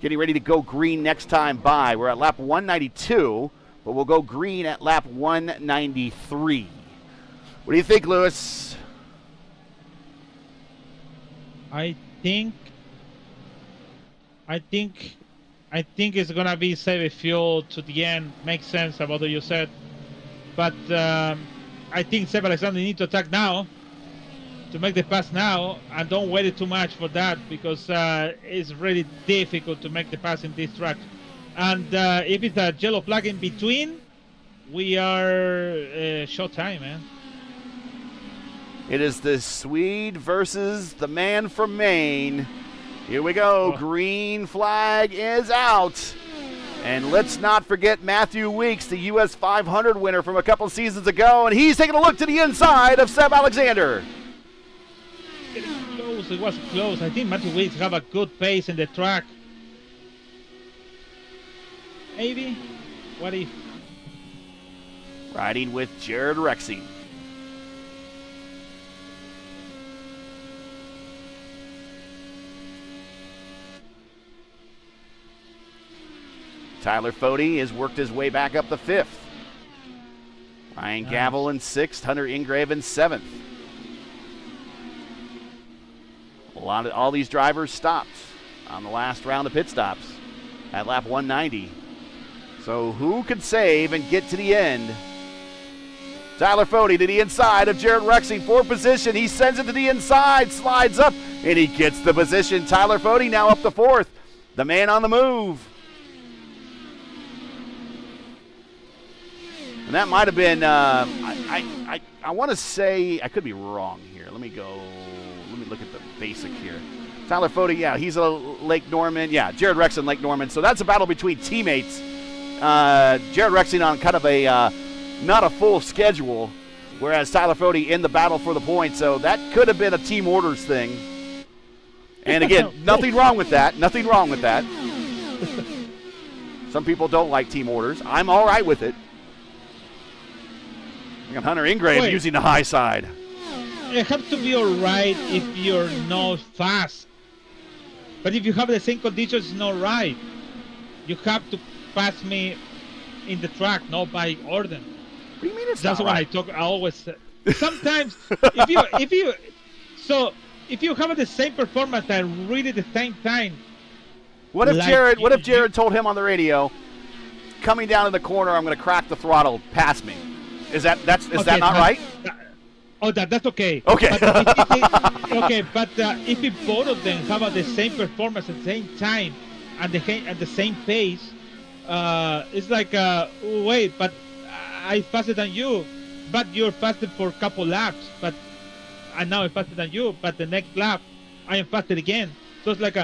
Getting ready to go green next time by. We're at lap 192, but we'll go green at lap 193. What do you think, Lewis? I think it's gonna be save fuel to the end. Makes sense about what you said, but I think Seb Alexander need to attack now to make the pass now, and don't wait too much for that because it's really difficult to make the pass in this track. And if it's a yellow flag in between, we are short time, man. It is the Swede versus the man from Maine. Here we go. Oh. Green flag is out. And let's not forget Matthew Weeks, the US 500 winner from a couple seasons ago, and he's taking a look to the inside of Seb Alexander. Getting close. It was close. I think Matthew Weeks have a good pace in the track. Maybe. What if? Riding with Jared Rexing. Tyler Fode has worked his way back up the 5th. Ryan Gavel in 6th, Hunter Ingrave in 7th. All these drivers stopped on the last round of pit stops at lap 190. So who could save and get to the end? Tyler Fode to the inside of Jared Rexing for position. He sends it to the inside, slides up, and he gets the position. Tyler Fode now up the 4th. The man on the move. And that might have been, I want to say, I could be wrong here. Let me look at the basic here. Tyler Fode, yeah, he's a Lake Norman. Yeah, Jared Rexing, Lake Norman. So that's a battle between teammates. Jared Rexing on kind of a, not a full schedule, whereas Tyler Fode in the battle for the points. So that could have been a team orders thing. And again, nothing wrong with that. Nothing wrong with that. Some people don't like team orders. I'm all right with it. You got Hunter Ingrave using the high side. You have to be all right if you're not fast. But if you have the same conditions, it's not right. You have to pass me in the track, not by order. What do you mean it's That's not what right? I always say. Sometimes, if you have the same performance and really the same time. What if Jared told him on the radio, coming down in the corner, I'm going to crack the throttle, pass me? Is that not right? That's okay. Okay. But if both of them have the same performance at the same time and at the same pace, it's like, wait, but I faster than you, but you're faster for a couple laps, and now I'm faster than you, but the next lap I am faster again. So it's like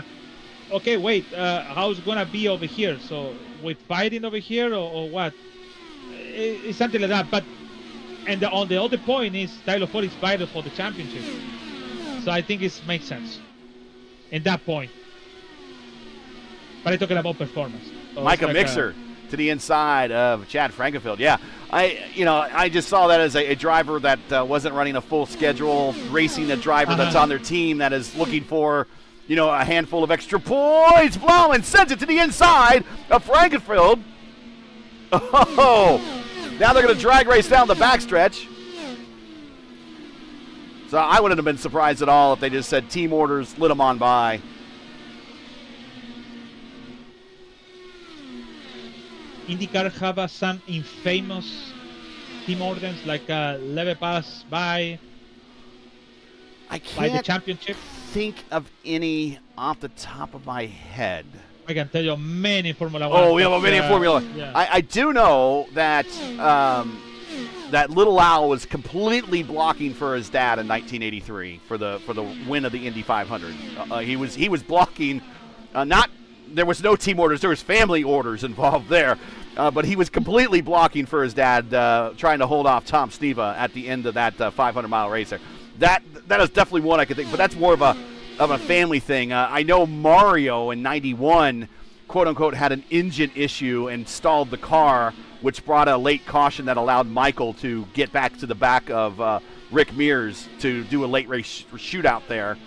okay, wait, how's it gonna be over here? So with fighting over here or what? It's something like that. But on the other point is Tyler Ford is vital for the championship. So I think it makes sense in that point. But I'm talking about performance. So Micah Mixer to the inside of Chad Frankenfield. Yeah, I just saw that as a driver that wasn't running a full schedule, racing a driver that's on their team that is looking for, a handful of extra points. Blowing sends it to the inside of Frankenfield. Oh, now they're going to drag race down the backstretch. So I wouldn't have been surprised at all if they just said team orders, lit them on by. IndyCar have some infamous team orders like Leve Pass by the championship. Think of any off the top of my head. I can tell you many Formula One. Oh, we have many Formula. Yeah. I do know that that Little Al was completely blocking for his dad in 1983 for the win of the Indy 500. He was blocking. There was no team orders. There was family orders involved there. But he was completely blocking for his dad, trying to hold off Tom Steva at the end of that 500-mile race there. That is definitely one I could think, but that's more of a family thing. I know Mario in 91, quote-unquote, had an engine issue and stalled the car, which brought a late caution that allowed Michael to get back to the back of Rick Mears to do a late race shootout there.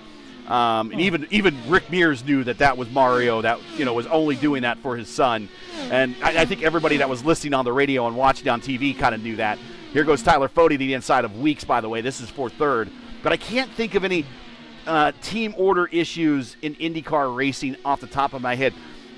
And even Rick Mears knew that was Mario that was only doing that for his son, and I think everybody that was listening on the radio and watching on TV kind of knew that. Here goes Tyler Fode to the inside of Weeks, by the way. This is for third, but I can't think of any team order issues in IndyCar racing off the top of my head.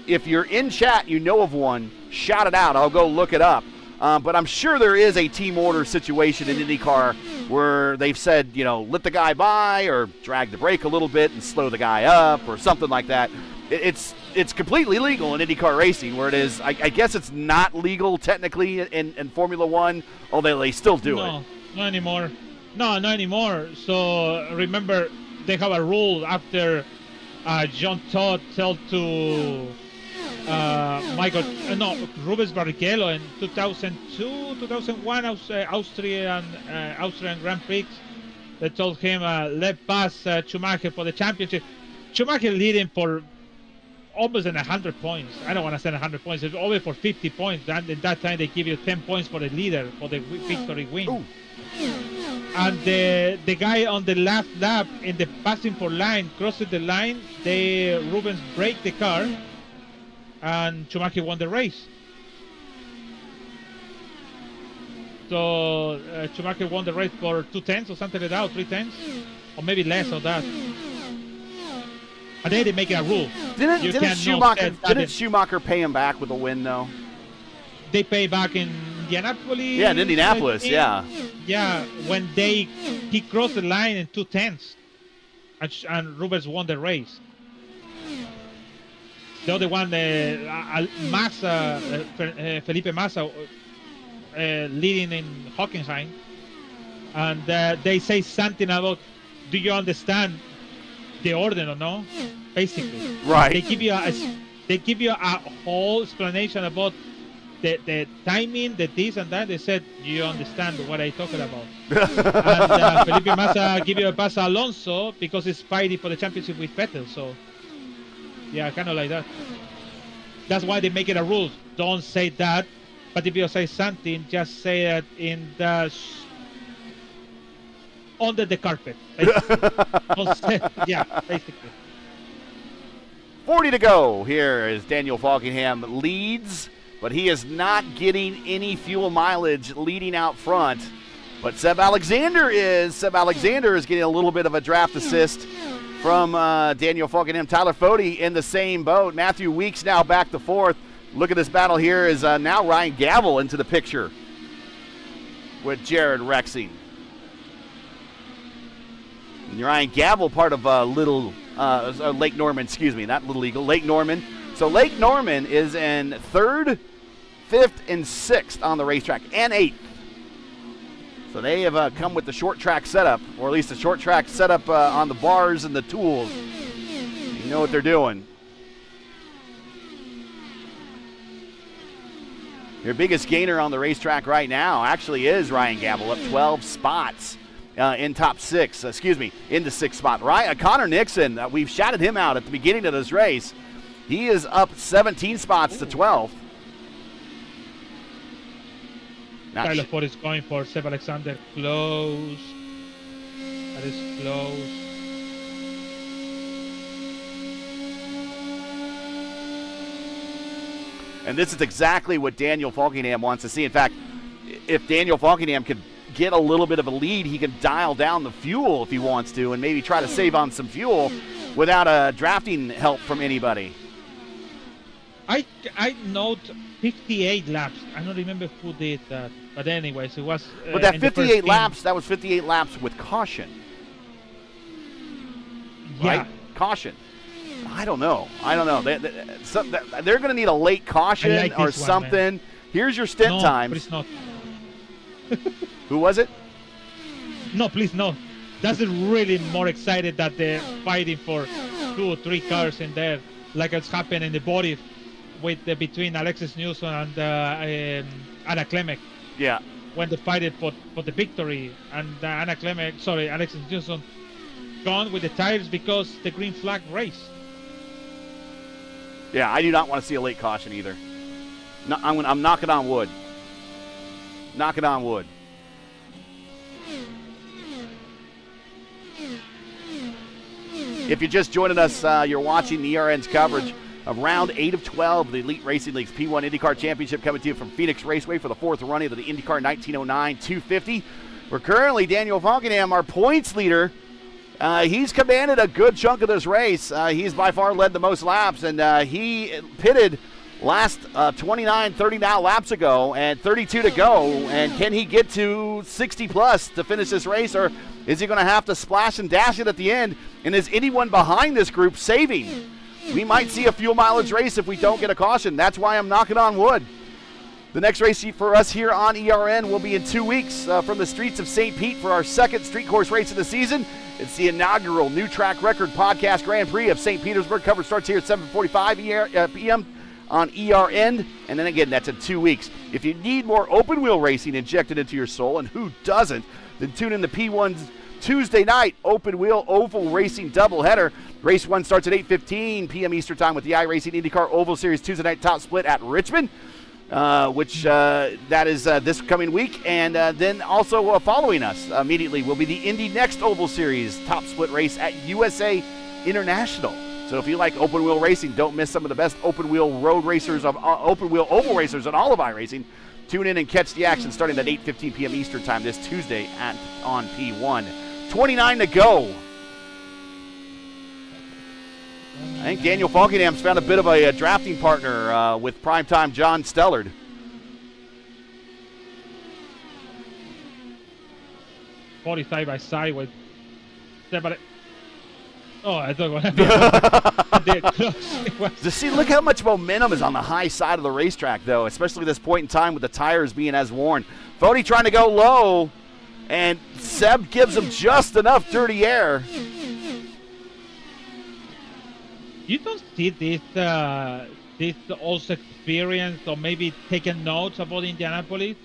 If you're in chat, you know of one, shout it out. I'll go look it up. But I'm sure there is a team order situation in IndyCar where they've said, let the guy by or drag the brake a little bit and slow the guy up or something like that. It's completely legal in IndyCar racing, where it is, I guess it's not legal technically in Formula One, although they still do it. Not anymore. No, not anymore. So remember, they have a rule after John Todt told to Rubens Barrichello in 2002, 2001 Austrian Grand Prix. They told him let pass Schumacher for the championship. Schumacher leading for almost 100 points. I don't want to say 100 points. It's over for 50 points. And at that time they give you 10 points for the leader for the victory win. Ooh. And the guy on the last lap in the passing for line crosses the line. Rubens braked the car, and Schumacher won the race. So Schumacher won the race for 2/10 or something like that, or 3/10, or maybe less of that. And then they make a rule. Didn't Schumacher pay him back with a win, though? They pay back in Indianapolis. Yeah, in Indianapolis, yeah. Yeah, when he crossed the line in 2/10, and Rubens won the race. The other one, Felipe Massa, leading in Hockenheim, and they say something about, do you understand the order or no? Basically, right. They give you a whole explanation about the timing, the this and that. They said, do you understand what I'm talking about? And Felipe Massa give you a pass to Alonso because he's fighting for the championship with Vettel. So yeah, kind of like that. That's why they make it a rule. Don't say that, but if you say something, just say it under the carpet. Yeah, basically. 40 to go here as Daniel Faulkingham leads, but he is not getting any fuel mileage leading out front. But Seb Alexander is getting a little bit of a draft assist from Daniel Faulkingham. Tyler Fode in the same boat. Matthew Weeks now back to fourth. Look at this battle here is now Ryan Gavel into the picture with Jared Rexing. And Ryan Gavel, part of Lake Norman, not Little Eagle, Lake Norman. So Lake Norman is in 3rd, 5th, and 6th on the racetrack, and 8th. So they have come with the short track setup, or at least the short track setup on the bars and the tools. You know what they're doing. Your biggest gainer on the racetrack right now actually is Ryan Gamble, up 12 spots in top six. Into sixth spot. Connor Nixon, we've shouted him out at the beginning of this race. He is up 17 spots to 12. Tyler Ford is going for Seb Alexander. Close. That is close. And this is exactly what Daniel Faulkingham wants to see. In fact, if Daniel Faulkingham could get a little bit of a lead, he can dial down the fuel if he wants to and maybe try to save on some fuel without a drafting help from anybody. I note 58 laps. I don't remember who did that. But anyways, it was... but that 58 laps, that was 58 laps with caution. Yeah. Right? Caution. I don't know. They're going to need a late caution or something. Man. Here's your stint time. Please not. Who was it? No, please no. That's really more excited that they're fighting for 2 or 3 cars in there, like it's happened in the body with between Alexis Newsom and Anna Klemek. Yeah. When they fighted for the victory, and Alexis Newsom gone with the tires because the green flag race. Yeah, I do not want to see a late caution either. No, I'm knocking on wood. Knocking on wood. If you're just joining us, you're watching the ERN's coverage of round 8 of 12, the Elite Racing League's P1 IndyCar Championship, coming to you from Phoenix Raceway for the 4th running of the IndyCar 1909 250. We're currently Daniel Faulkingham, our points leader. He's commanded a good chunk of this race. He's by far led the most laps, and he pitted last 29, 30 now laps ago, and 32 to go. And can he get to 60 plus to finish this race, or is he going to have to splash and dash it at the end? And is anyone behind this group saving? We might see a fuel mileage race if we don't get a caution. That's why I'm knocking on wood. The next race for us here on ERN will be in 2 weeks from the streets of St. Pete for our second street course race of the season. It's the inaugural New Track Record Podcast Grand Prix of St. Petersburg. Coverage starts here at 7:45 p.m. on ERN. And then again, that's in 2 weeks. If you need more open wheel racing injected into your soul, and who doesn't, then tune in to P1's Tuesday night open wheel oval racing doubleheader. Race 1 starts at 8:15 p.m. Eastern Time with the iRacing IndyCar Oval Series Tuesday night top split at Richmond. That is this coming week, and then also following us immediately will be the Indy Next Oval Series top split race at USA International. So if you like open wheel racing, don't miss some of the best open wheel road racers of open wheel oval racers in all of iRacing. Tune in and catch the action starting at 8:15 p.m. Eastern Time this Tuesday on P1. 29 to go. I think Daniel Faulkingham's found a bit of a drafting partner with primetime John Stellard. Side by side with Stefan. Oh, I thought Just see, look how much momentum is on the high side of the racetrack, though, especially this point in time with the tires being as worn. Fody trying to go low, and Seb gives him just enough dirty air. You don't see this also experience or maybe taking notes about Indianapolis.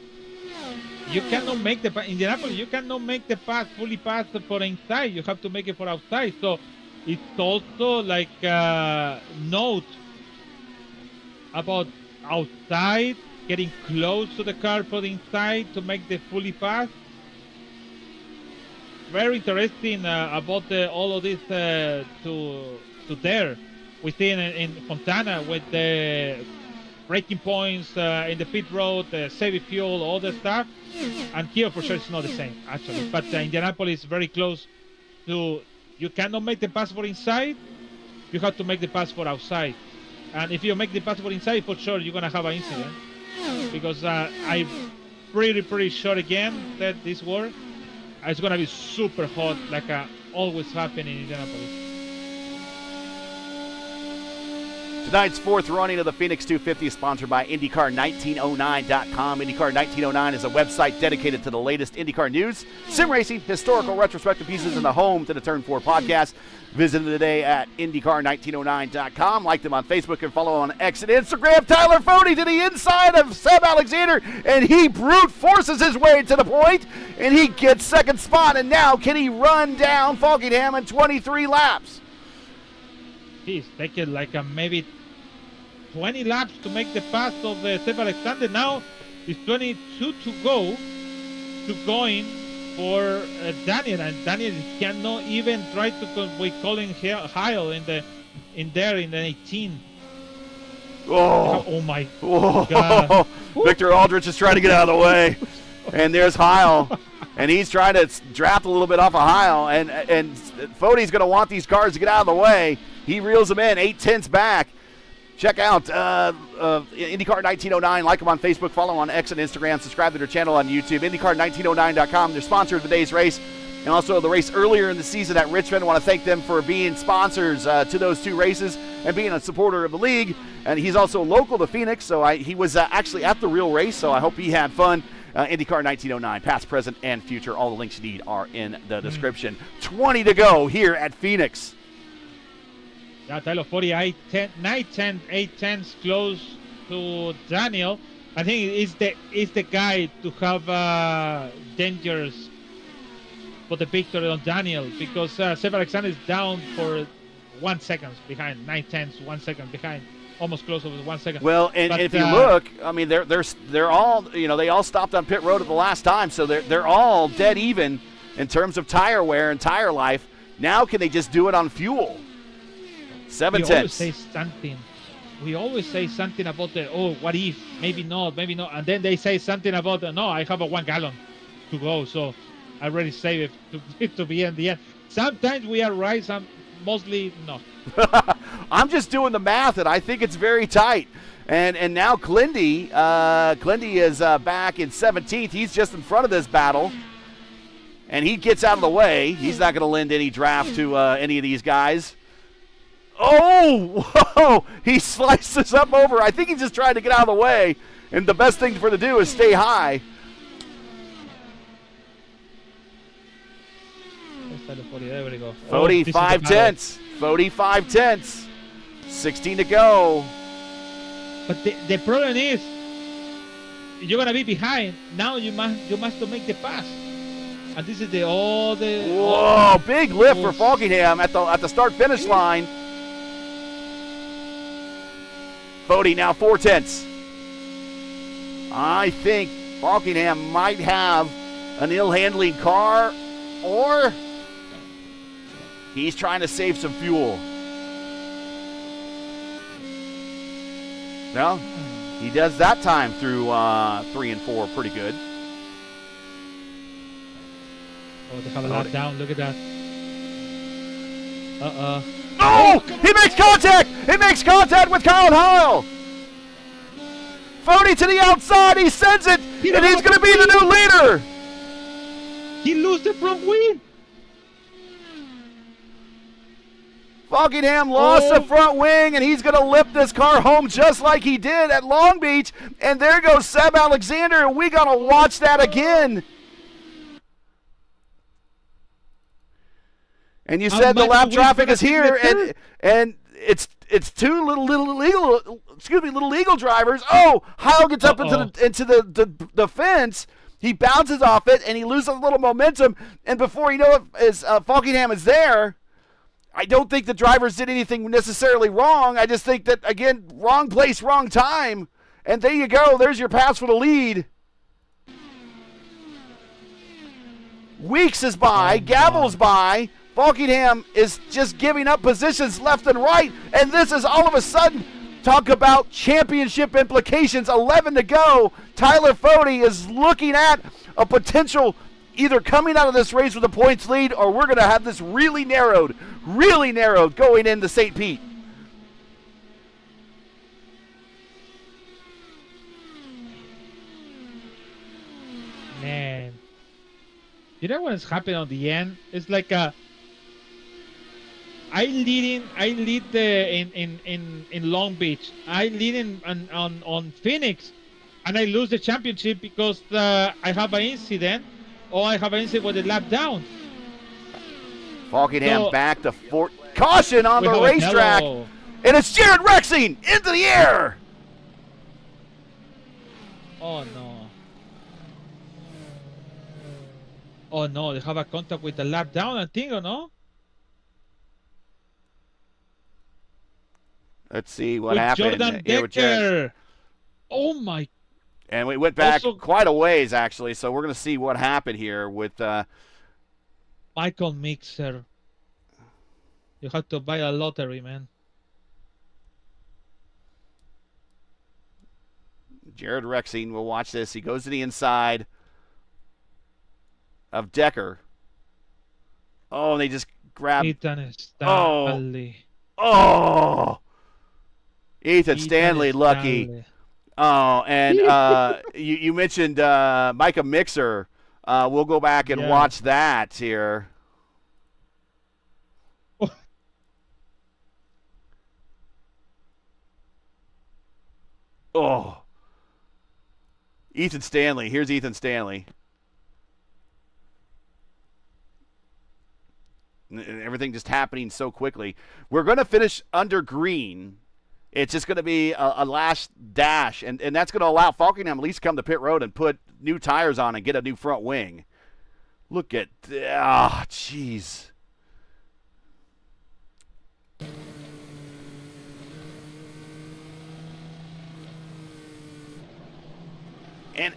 You cannot make the Indianapolis. You cannot make the pass fully pass for inside. You have to make it for outside. So it's also like note about outside, getting close to the car for the inside to make the fully pass. Very interesting about all of this to there. We see in Fontana with the braking points in the pit road, saving fuel, all that stuff. And here for sure it's not the same, actually. But Indianapolis is very close to, you cannot make the pass for inside, you have to make the pass for outside. And if you make the pass for inside, for sure you're going to have an incident. Because I'm pretty sure again that this work, it's going to be super hot, like always happen in Indianapolis. Tonight's fourth running of the Phoenix 250 is sponsored by IndyCar1909.com. IndyCar1909 is a website dedicated to the latest IndyCar news, sim racing, historical retrospective pieces, and the home to the Turn 4 podcast. Visit them today at IndyCar1909.com. Like them on Facebook and follow on X and Instagram. Tyler Fode to the inside of Seb Alexander, and he brute forces his way to the point, and he gets second spot. And now can he run down Faulkingham in 23 laps? He's taking like maybe 20 laps to make the pass of Seb Alexander. Now it's 22 to go to going for Daniel, and Daniel cannot even try to Colin Heil in the 18. Oh my God! Victor Aldrich is trying to get out of the way, and there's Heil, and he's trying to draft a little bit off of Heil, and Fode's going to want these cars to get out of the way. He reels them in 8/10 back. Check out IndyCar 1909. Like them on Facebook, follow on X and Instagram, subscribe to their channel on YouTube. IndyCar1909.com. They're sponsor of today's race and also the race earlier in the season at Richmond. I want to thank them for being sponsors to those two races and being a supporter of the league. And he's also local to Phoenix, so he was actually at the real race, so I hope he had fun. IndyCar 1909, past, present, and future. All the links you need are in the description. 20 to go here at Phoenix. Yeah, Tyler Fode, 8/10 close to Daniel. I think is the guy to have dangers for the victory on Daniel, because Seb Alexander is down for 1 second behind, 9/10, 1 second behind, almost close over 1 second. Well, and if you look, I mean, they're all, they all stopped on pit road at the last time, so they're all dead even in terms of tire wear and tire life. Now can they just do it on fuel? 7/10. We always say something about what if, maybe not, and then they say something about no, I have a 1 gallon to go, so I already save it to be in the end. Sometimes we are right, mostly no. I'm just doing the math, and I think it's very tight. And now Clindy is back in 17th. He's just in front of this battle, and he gets out of the way. He's not going to lend any draft to any of these guys. Oh, whoa, he slices up over. I think he's just trying to get out of the way, and the best thing for him to do is stay high. There we go. Fode 5/10. Fode 5/10. 16 to go. But the problem is, you're gonna be behind. Now you must make the pass. And this is Whoa, big lift for Faulkingham at the start-finish line. Fode now 4/10. I think Faulkingham might have an ill-handling car, or he's trying to save some fuel. No, he does that time through 3 and 4 pretty good. Oh, they have a lot down. Look at that. Oh, he makes contact! He makes contact with Colin Heil! Fode to the outside, he sends it, and he's going to be the new leader! He loses the front wing! Faulkingham lost the front wing, and he's going to lift this car home just like he did at Long Beach. And there goes Seb Alexander, and we got to watch that again. And you said the lap traffic is here, and it's two little Eagle drivers. Oh, Heil gets up into the fence. He bounces off it, and he loses a little momentum. And before you know it, Faulkingham is there. I don't think the drivers did anything necessarily wrong. I just think that, again, wrong place, wrong time. And there you go. There's your pass for the lead. Weeks is by. Gavel's by. Faulkingham is just giving up positions left and right. And this is all of a sudden, talk about championship implications. 11 to go. Tyler Fode is looking at a potential either coming out of this race with a points lead, or we're going to have this really narrowed going into St. Pete. Man. You know what's happening on the end? It's like I lead in Long Beach. I lead on Phoenix, and I lose the championship because I have an incident, or I have an incident with the lap down. Faulkingham So, back to fourth. Caution on we the have a racetrack. yellow. And it's Jared Rexing into the air. Oh no. Oh no, they have a contact with the lap down, I think, or no? Let's see what With happened Jordan here with Jared. Decker. Oh my. And we went back Also- quite a ways, actually, so we're going to see what happened here with Michael Mixer. You have to buy a lottery, man. Jared Rexing. We'll watch this. He goes to the inside of Decker. Oh, and they just grab. Ethan Stanley. Oh! Ethan Stanley, lucky. Stanley. Oh, and you mentioned Micah Mixer. We'll go back and watch that here. Oh. Ethan Stanley. Here's Ethan Stanley. And everything just happening so quickly. We're going to finish under green. It's just going to be a last dash, and that's going to allow Faulkingham at least come to pit road and put new tires on and get a new front wing. Look at that. Jeez. And,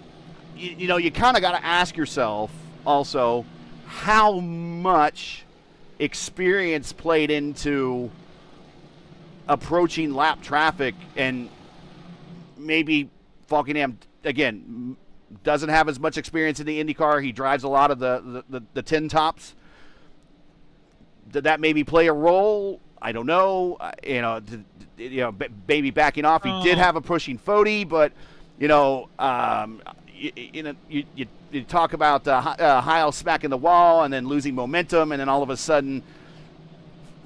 you know, you kind of got to ask yourself also how much experience played into approaching lap traffic, and maybe Faulkingham, again, doesn't have as much experience in the IndyCar. He drives a lot of the tin tops. Did that maybe play a role? I don't know. Maybe backing off. He did have a pushing Fody, but you talk about Heil smacking the wall and then losing momentum, and then all of a sudden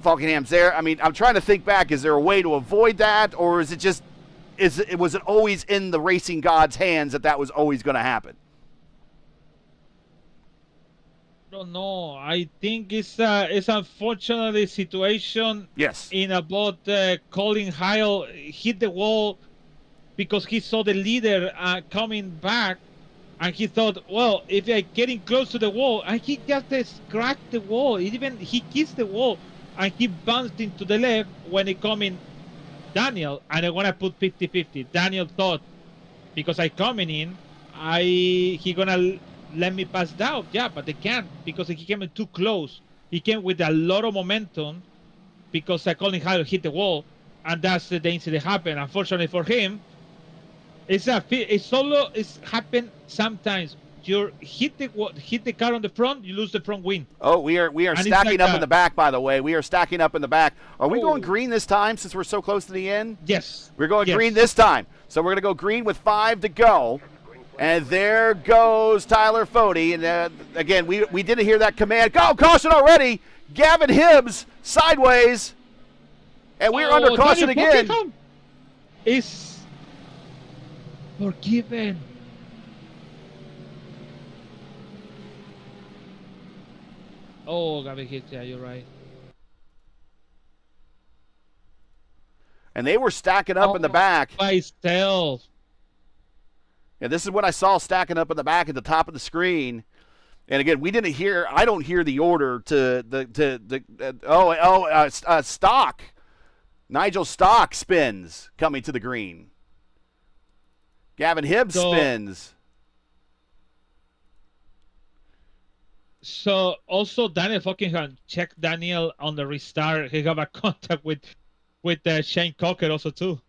Faulkingham's there. I mean, I'm trying to think back. Is there a way to avoid that, or is it just was it always in the racing god's hands that was always going to happen? I don't know. I think it's unfortunately situation. Yes. In about Colin Heil hit the wall because he saw the leader coming back, and he thought, well, if I getting close to the wall, and he just cracked the wall. He kissed the wall, and he bounced into the left when he coming Daniel, and I want to put 50-50. Daniel thought, because I coming in, he gonna let me pass down. Yeah, but they can't, because he came in too close. He came with a lot of momentum because Colin Heil hit the wall, and that's the incident happened. Unfortunately for him, it's happened sometimes. You hit the car on the front, you lose the front wing. Oh, we are And stacking up in the back, by the way. We are stacking up in the back. Are we Oh. going green this time since we're so close to the end? Yes. We're going Yes. green this time. So we're going to go green with 5 to go. And there goes Tyler Fody. And again, we didn't hear that command. Go, caution already. Gavin Hibbs sideways. And we're under caution Daniel again. Faulkingham is forgiven. Oh, Gavin hit. Yeah, you're right. And they were stacking up in the back. By stealth. Yeah, this is what I saw stacking up in the back at the top of the screen. And again, I don't hear the order to Stock. Nigel Stock spins coming to the green. Gavin Hibbs spins. So also Daniel Faulkingham check Daniel on the restart. He have a contact with Shane Cocker also too.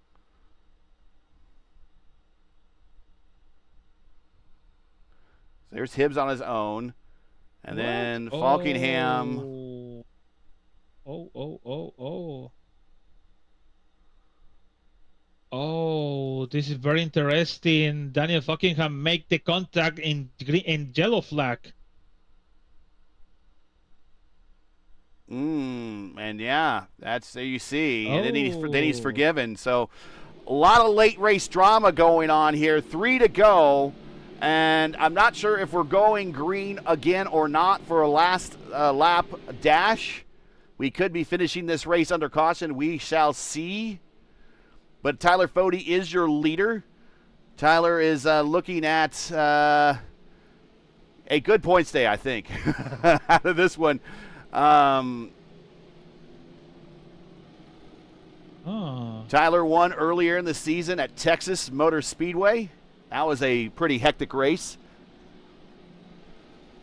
There's Hibbs on his own. And then Faulkingham. Oh, this is very interesting. Daniel Faulkingham make the contact in yellow flag. And And yeah, that's there you see. And then he's forgiven. So a lot of late race drama going on here. 3 to go. And I'm not sure if we're going green again or not for a last lap dash. We could be finishing this race under caution. We shall see. But Tyler Fode is your leader. Tyler is looking at a good points day, I think, out of this one. Tyler won earlier in the season at Texas Motor Speedway. That was a pretty hectic race.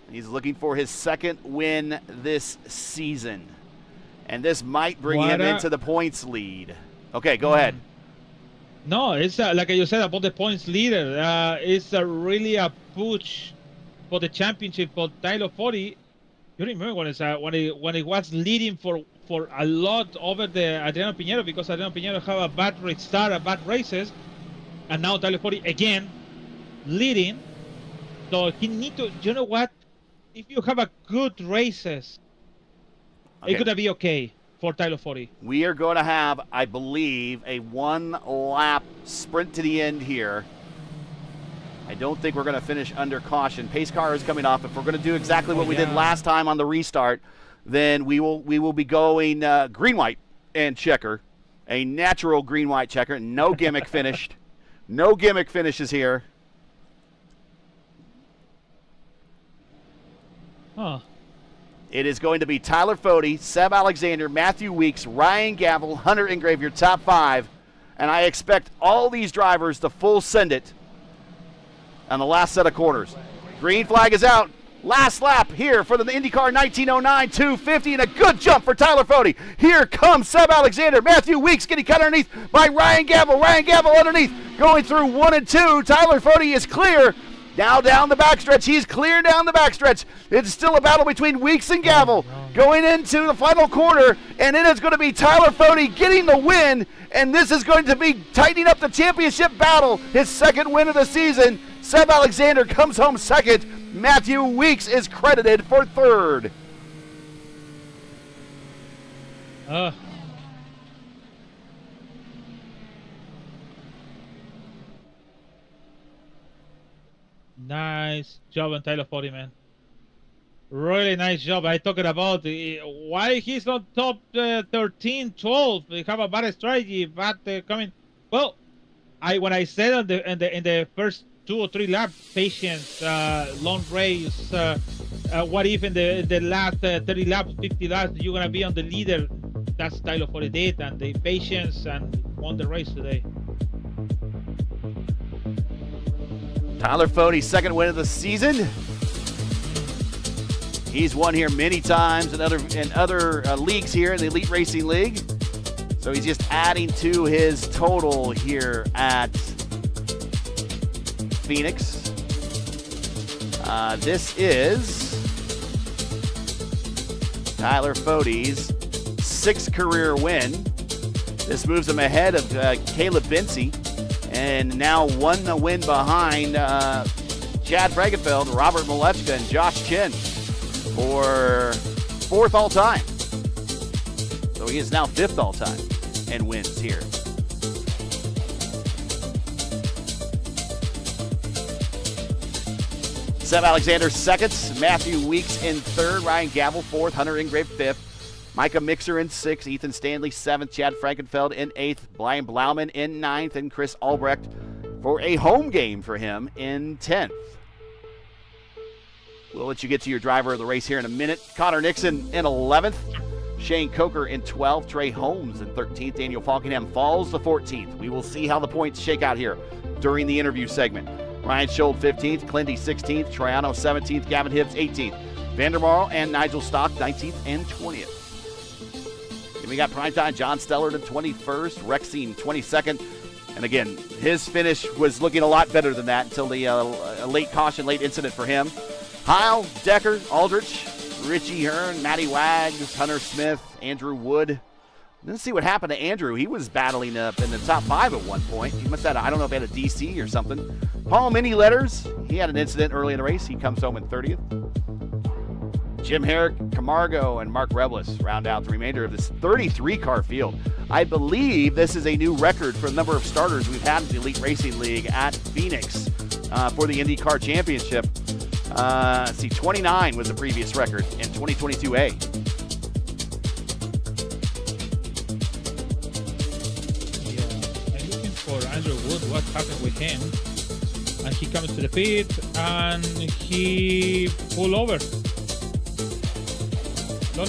He's looking for his second win this season. And this might bring him into the points lead. Okay, go ahead. No, it's like you said about the points leader. It's really a push for the championship for Tyler Fode. You remember when it was leading for a lot over the Adriano Piñero, because Adriano Piñero have a bad race start, a bad races, and now Tyler Fode again leading. So he need to. You know what? If you have a good races, it's gonna be okay for Tyler Fode. We are going to have, I believe, a 1-lap sprint to the end here. I don't think we're going to finish under caution. Pace car is coming off. If we're going to do exactly what we did last time on the restart, then we will be going green, white, and checker. A natural green, white checker. No gimmick finished. No gimmick finishes here. Huh. It is going to be Tyler Fode, Seb Alexander, Matthew Weeks, Ryan Gavel, Hunter Ingrave, your top 5. And I expect all these drivers to full send it on the last set of corners. Green flag is out. Last lap here for the IndyCar 1909 250, and a good jump for Tyler Fode. Here comes Seb Alexander. Matthew Weeks getting cut underneath by Ryan Gavel. Ryan Gavel underneath, going through 1 and 2. Tyler Fode is clear. Now down the backstretch. He's clear down the backstretch. It's still a battle between Weeks and Gavel going into the final corner, and it is going to be Tyler Fode getting the win, and this is going to be tightening up the championship battle. His second win of the season. Seb Alexander comes home second. Matthew Weeks is credited for third. Nice job on Tyler Fode, man. Really nice job. I talking about why he's not top 13, 12. They have a bad strategy, but coming. Well, when I said in the first 2 or 3 laps, patience, long race. What if in the last 30 laps, 50 laps, you're gonna be on the leader? That's Tyler Fode did, and the patience, and won the race today. Tyler Fode, second win of the season. He's won here many times in other leagues here in the Elite Racing League. So he's just adding to his total here at Phoenix. This is Tyler Fode's 6th career win. This moves him ahead of Caleb Binsey, and now 1 win behind Chad Frankenfeld, Robert Malechka, and Josh Chin for 4th all-time. So he is now 5th all-time and wins here. Seb Alexander 2nd, Matthew Weeks in 3rd, Ryan Gavel 4th, Hunter Ingrave 5th, Micah Mixer in 6th, Ethan Stanley 7th, Chad Frankenfeld in 8th, Brian Blauman in 9th, and Chris Albrecht for a home game for him in 10th. We'll let you get to your driver of the race here in a minute. Connor Nixon in 11th, Shane Coker in 12th, Trey Holmes in 13th, Daniel Faulkingham falls to 14th. We will see how the points shake out here during the interview segment. Ryan Schold 15th, Clindy 16th, Troiano 17th, Gavin Hibbs 18th, Vandermarl and Nigel Stock 19th and 20th. Then we got primetime John Stellard in 21st, Rexine 22nd. And again, his finish was looking a lot better than that until the late caution, late incident for him. Heil, Decker, Aldrich, Richie Hearn, Matty Wags, Hunter Smith, Andrew Wood. Let's see what happened to Andrew. He was battling up in the top 5 at one point. He must have had, I don't know if he had a DC or something. Paul Mini Letters, he had an incident early in the race. He comes home in 30th. Jim Herrick, Camargo and Mark Reblis round out the remainder of this 33-car field. I believe this is a new record for the number of starters we've had in the Elite Racing League at Phoenix for the IndyCar Championship. Let's see, 29 was the previous record in 2022A. I'm looking for Andrew Wood. What happened with him? And he comes to the pit and he pull over. Done.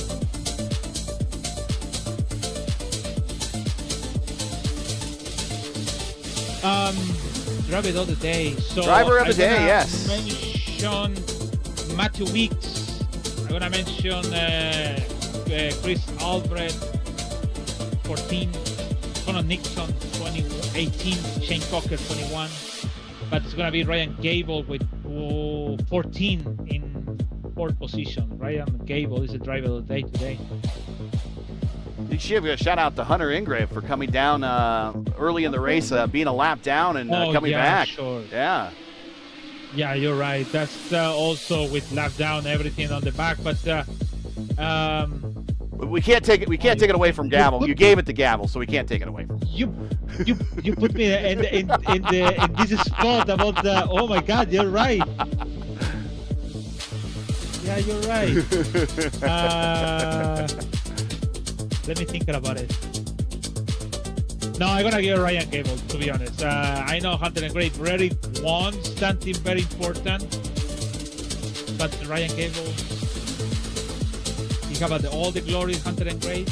Driver of the day. So Driver of the day, yes. Mention Matthew Weeks. I'm gonna mention Chris Albrecht, 14. Conor Nixon, 2018. Shane Cocker, 21. But it's gonna be Ryan Gable with 14 in fourth position. Ryan Gable is the driver of the day today. You should give a shout out to Hunter Ingrave for coming down early in the race, being a lap down and coming back. Sure. Yeah. Yeah, you're right. That's also with lap down, everything on the back. But we can't take it. We can't take it away from Gavel. You gave it to Gavel, so we can't take it away from him. You put me in this spot about the. Oh my God, you're right. Yeah, you're right. Let me think about it. No, I'm gonna give Ryan Gable, to be honest. I know Hunter and Gray really wants something very important, but Ryan Gable, he have all the glory, Hunter and Gray,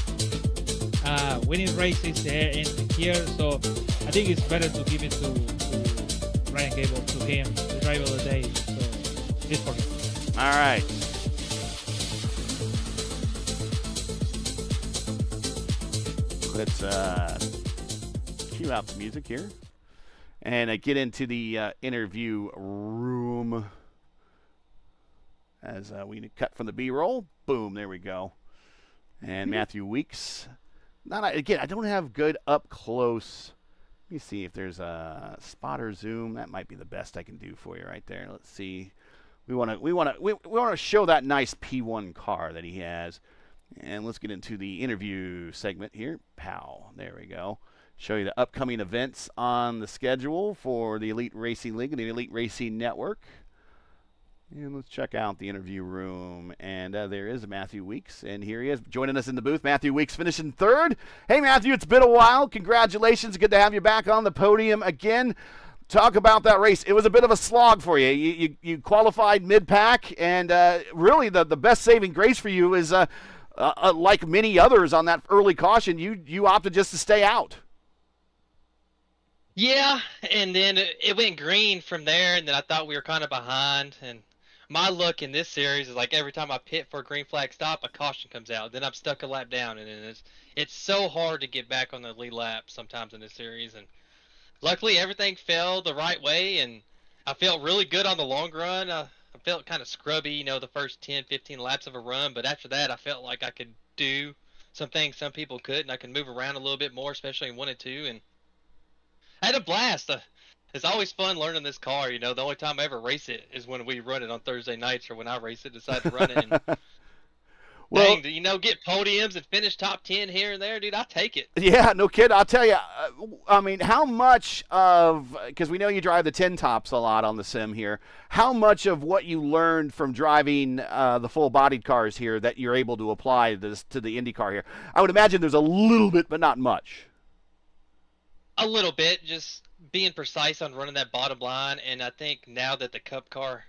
winning races in here. So I think it's better to give it to Ryan Gable, to him, the driver of the day. So this for him. All right. Let's cue out the music here and get into the interview room as we cut from the B-roll. Boom, there we go. And Matthew Weeks. Again, I don't have good up close. Let me see if there's a spotter zoom. That might be the best I can do for you right there. Let's see. We want to show that nice P1 car that he has. And let's get into the interview segment here. Pow. There we go. Show you the upcoming events on the schedule for the Elite Racing League and the Elite Racing Network. And let's check out the interview room. And there is Matthew Weeks. And here he is joining us in the booth. Matthew Weeks finishing third. Hey, Matthew, it's been a while. Congratulations. Good to have you back on the podium again. Talk about that race. It was a bit of a slog for you. You qualified mid-pack. And really the best saving grace for you is like many others on that early caution, you opted just to stay out. Yeah, and then it went green from there, and then I thought we were kind of behind. And my luck in this series is like every time I pit for a green flag stop, a caution comes out. Then I'm stuck a lap down, and then it's so hard to get back on the lead lap sometimes in this series. And luckily everything fell the right way, and I felt really good on the long run. I felt kind of scrubby, the first 10, 15 laps of a run, but after that I felt like I could do some things some people couldn't. I could move around a little bit more, especially in 1 and 2, and I had a blast. It's always fun learning this car. The only time I ever race it is when we run it on Thursday nights or when I race it, decide to run it. And well, dang, get podiums and finish top 10 here and there, dude, I'll take it. Yeah, no kid. I'll tell you, how much of, because we know you drive the 10 tops a lot on the sim here, how much of what you learned from driving the full-bodied cars here that you're able to apply to the IndyCar here? I would imagine there's a little bit, but not much. A little bit, just being precise on running that bottom line, and I think now that the Cup car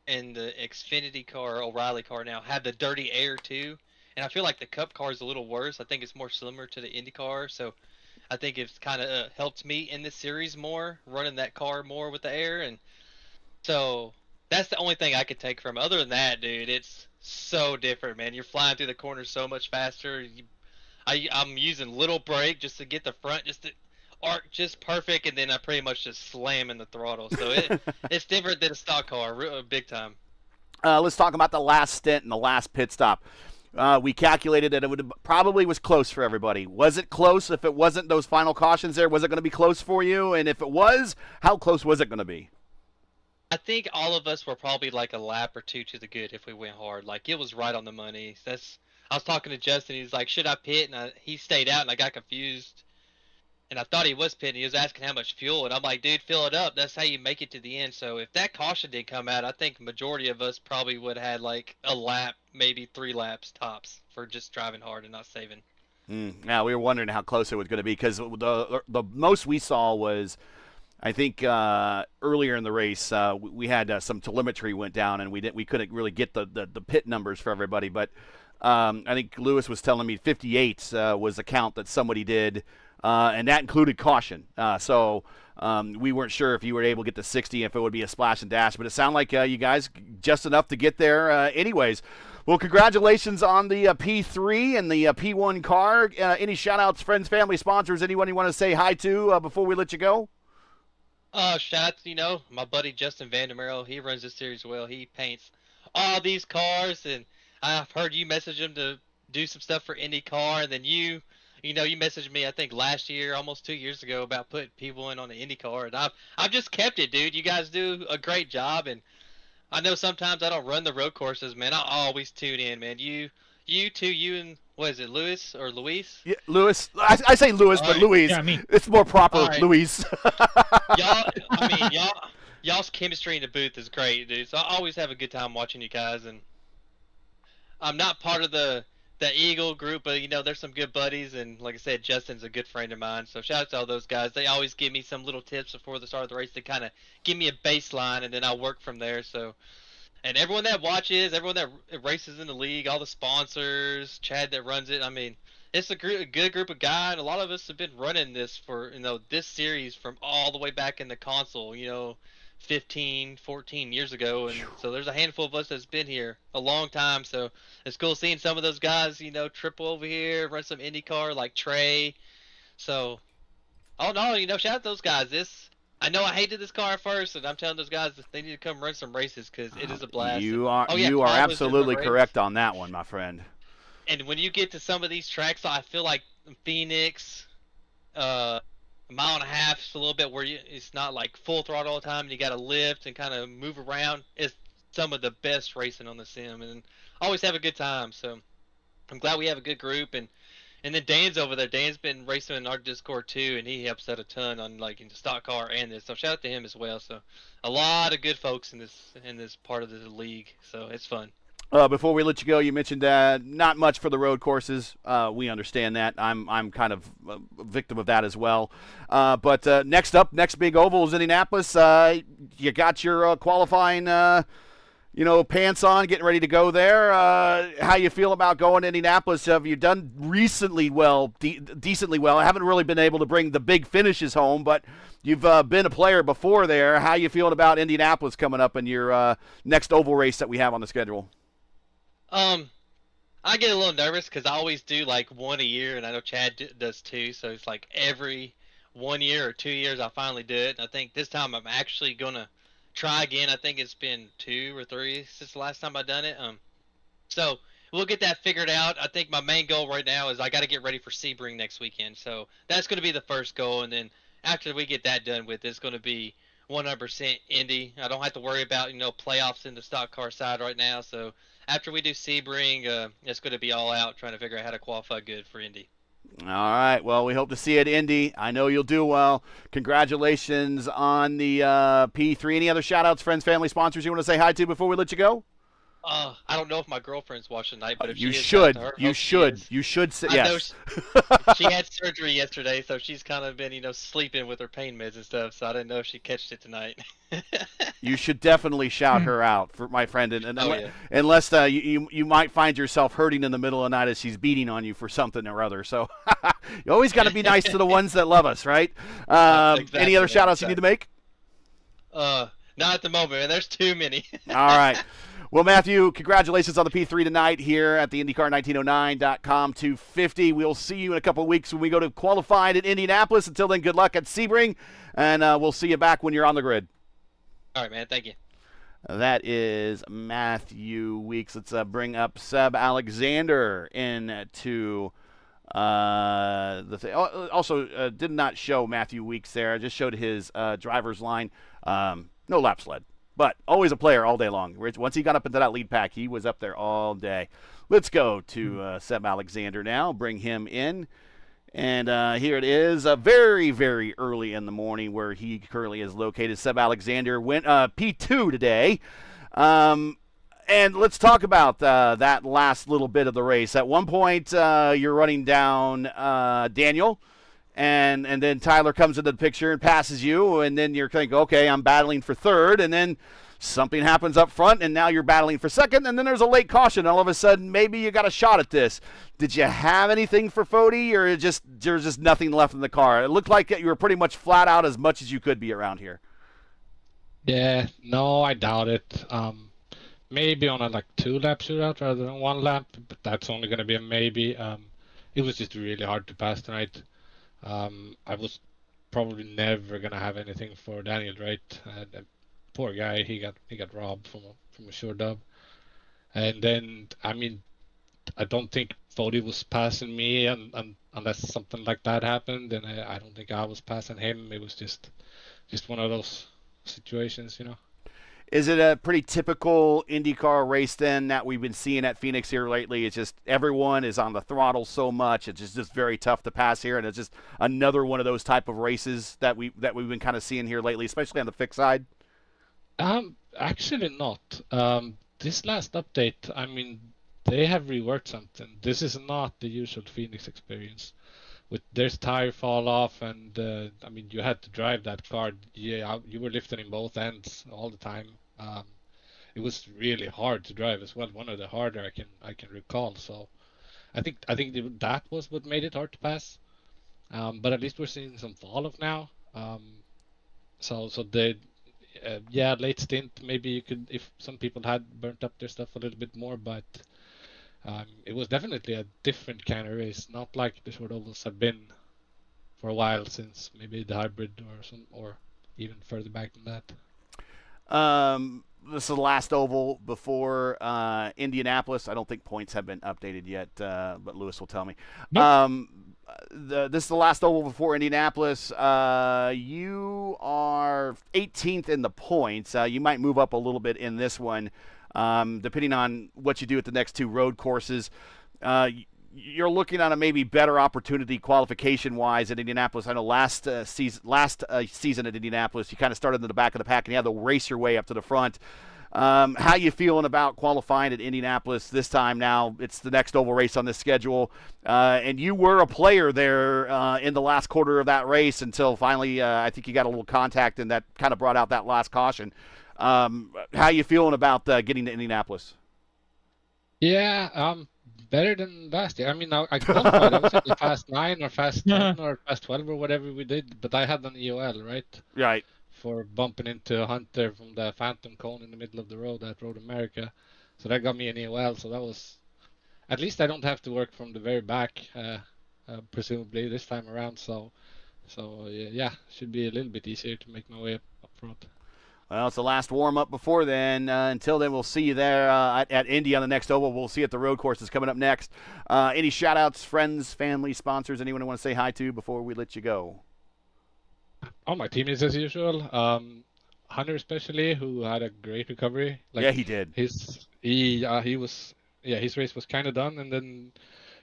and the Xfinity car, O'Reilly car now, have the dirty air too, and I feel like the Cup car is a little worse. I think it's more similar to the Indy car, so I think it's kind of helped me in this series more, running that car more with the air, and so that's the only thing I could take from it. Other than that, dude, it's so different, man. You're flying through the corners so much faster. I'm using little brake just to get the front just to arc just perfect, and then I pretty much just slam in the throttle. So it's different than a stock car, big time. Let's talk about the last stint and the last pit stop. We calculated that it probably was close for everybody. Was it close? If it wasn't those final cautions there, was it going to be close for you? And if it was, how close was it going to be? I think all of us were probably like a lap or two to the good if we went hard. Like it was right on the money. I was talking to Justin. He's like, "Should I pit?" And he stayed out, and I got confused. And I thought he was pitting. He was asking how much fuel, and I'm like, "Dude, fill it up. That's how you make it to the end." So if that caution did come out, I think majority of us probably would have had like a lap, maybe 3 laps tops for just driving hard and not saving. Yeah, we were wondering how close it was going to be because the most we saw was, I think earlier in the race we had some telemetry went down and we couldn't really get the pit numbers for everybody. But I think Lewis was telling me 58 was the count that somebody did, and that included caution. So we weren't sure if you were able to get to 60 if it would be a splash and dash. But it sounded like you guys just enough to get there anyways. Well, congratulations on the P3 and the P1 car. Any shout-outs, friends, family, sponsors, anyone you want to say hi to before we let you go? Shout out to, my buddy Justin Vandermeer. He runs this series well. He paints all these cars, and I've heard you message him to do some stuff for IndyCar, and then you messaged me, I think, last year, almost 2 years ago, about putting people in on the IndyCar, and I've just kept it, dude. You guys do a great job, and I know sometimes I don't run the road courses, man. I always tune in, man. You and, what is it, Luis or Luis? Yeah, Luis. I say Luis, but right. Luis. Yeah, me. It's more proper, Right. Luis. Y'all's chemistry in the booth is great, dude. So I always have a good time watching you guys, and I'm not part of the Eagle group, but there's some good buddies, and like I said, Justin's a good friend of mine. So shout out to all those guys. They always give me some little tips before the start of the race to kind of give me a baseline, and then I'll work from there. So, and everyone that watches, everyone that races in the league, all the sponsors, Chad that runs it. I mean, it's a good group of guys. And a lot of us have been running this for this series from all the way back in the console. 15, 14 years ago, and so there's a handful of us that's been here a long time, so it's cool seeing some of those guys, triple over here, run some IndyCar like Trey. So, shout out those guys. I know I hated this car at first, and I'm telling those guys that they need to come run some races because it is a blast. You are Paul was in the absolutely race. correct on that one, my friend. And when you get to some of these tracks, I feel like Phoenix, a mile and a half, is a little bit where it's not like full throttle all the time, and you got to lift and kind of move around. It's some of the best racing on the sim, and always have a good time. So I'm glad we have a good group, and then Dan's over there. Dan's been racing in our Discord too, and he helps out a ton on like in the stock car and this. So shout out to him as well. So a lot of good folks in this part of the league. So it's fun. Before we let you go, you mentioned not much for the road courses. We understand that. I'm kind of a victim of that as well. But next big oval is Indianapolis. You got your qualifying, pants on, getting ready to go there. How you feel about going to Indianapolis? Have you done decently well? I haven't really been able to bring the big finishes home, but you've been a player before there. How you feeling about Indianapolis coming up in your next oval race that we have on the schedule? I get a little nervous because I always do like one a year, and I know Chad does too. So it's like every 1 year or 2 years I finally do it. And I think this time I'm actually gonna try again. I think it's been 2 or 3 since the last time I've done it. So we'll get that figured out. I think my main goal right now is I got to get ready for Sebring next weekend. So that's gonna be the first goal, and then after we get that done with, it's gonna be 100% Indy. I don't have to worry about playoffs in the stock car side right now. So after we do Sebring, it's going to be all out trying to figure out how to qualify good for Indy. All right. Well, we hope to see you at Indy. I know you'll do well. Congratulations on the P3. Any other shout-outs, friends, family, sponsors you want to say hi to before we let you go? I don't know if my girlfriend's watching tonight, but if you she is, should. shout out to her. You Hope should. she is. You should say I know yes. she had surgery yesterday, so she's kind of been, sleeping with her pain meds and stuff. So I didn't know if she'd catch it tonight. You should definitely shout her out, for my friend, and yeah. unless you might find yourself hurting in the middle of the night as she's beating on you for something or other. So you always got to be nice to the ones that love us, right? Exactly, any other man, shout outs you need to make? Not at the moment, man. There's too many. All right. Well, Matthew, congratulations on the P3 tonight here at the IndyCar1909.com 250. We'll see you in a couple of weeks when we go to qualified at Indianapolis. Until then, good luck at Sebring, and we'll see you back when you're on the grid. All right, man. Thank you. That is Matthew Weeks. Let's bring up Seb Alexander into the thing. Also, did not show Matthew Weeks there. I just showed his driver's line. No laps led. But But always a player all day long. Once he got up into that lead pack, he was up there all day. Let's go to Seb Alexander now, bring him in. And here it is, very, very early in the morning where he currently is located. Seb Alexander went P2 today. And let's talk about that last little bit of the race. At one point, you're running down Daniel, and then Tyler comes into the picture and passes you, and then you're thinking, okay, I'm battling for third, and then something happens up front, and now you're battling for second, and then there's a late caution. All of a sudden, maybe you got a shot at this. Did you have anything for Fody, or there's just nothing left in the car? It looked like you were pretty much flat out as much as you could be around here. Yeah, no, I doubt it. Maybe on a 2-lap shootout rather than 1 lap, but that's only going to be a maybe. It was just really hard to pass tonight. I was probably never going to have anything for Daniel, right? Poor guy, he got robbed from a sure dub. And then, I mean, I don't think Fody was passing me, and unless something like that happened, and I don't think I was passing him. It was just one of those situations, you know. Is it a pretty typical IndyCar race then that we've been seeing at Phoenix here lately? It's just everyone is on the throttle so much. It's just very tough to pass here, and it's just another one of those type of races that we've been kind of seeing here lately, especially on the fixed side. Actually not. This last update, I mean, they have reworked something. This is not the usual Phoenix experience. There's tire fall off, and I mean, you had to drive that car. Yeah, you were lifting in both ends all the time. It was really hard to drive as well. One of the harder I can recall. So, I think that was what made it hard to pass. But at least we're seeing some fall off now. So the late stint, maybe you could, if some people had burnt up their stuff a little bit more, but it was definitely a different kind of race, not like the short ovals have been for a while, since maybe the hybrid or even further back than that. This is the last oval before Indianapolis. I don't think points have been updated yet, but Lewis will tell me. Nope. This is the last oval before Indianapolis. You are 18th in the points. You might move up a little bit in this one, depending on what you do at the next two road courses. You're looking on a maybe better opportunity qualification-wise at Indianapolis. I know last season at Indianapolis, you kind of started in the back of the pack and you had to race your way up to the front. How you feeling about qualifying at Indianapolis this time? Now it's the next oval race on this schedule, and you were a player there in the last quarter of that race until finally I think you got a little contact, and that kind of brought out that last caution. How you feeling about getting to Indianapolis? Yeah, better than last year. I mean, I qualified. I was at the fast 9 or fast 10 or fast 12 or whatever we did, but I had an EOL, right? Right. For bumping into Hunter from the Phantom Cone in the middle of the road at Road America. So that got me an EOL. So that was, at least I don't have to work from the very back, presumably this time around. So yeah, should be a little bit easier to make my way up front. Well, it's the last warm-up before then. Until then, we'll see you there at Indy on the next oval. We'll see you at the road courses coming up next. Any shout-outs, friends, family, sponsors, anyone you want to say hi to before we let you go? Oh, my teammates as usual. Hunter especially, who had a great recovery. Yeah, he did. His race was kind of done, and then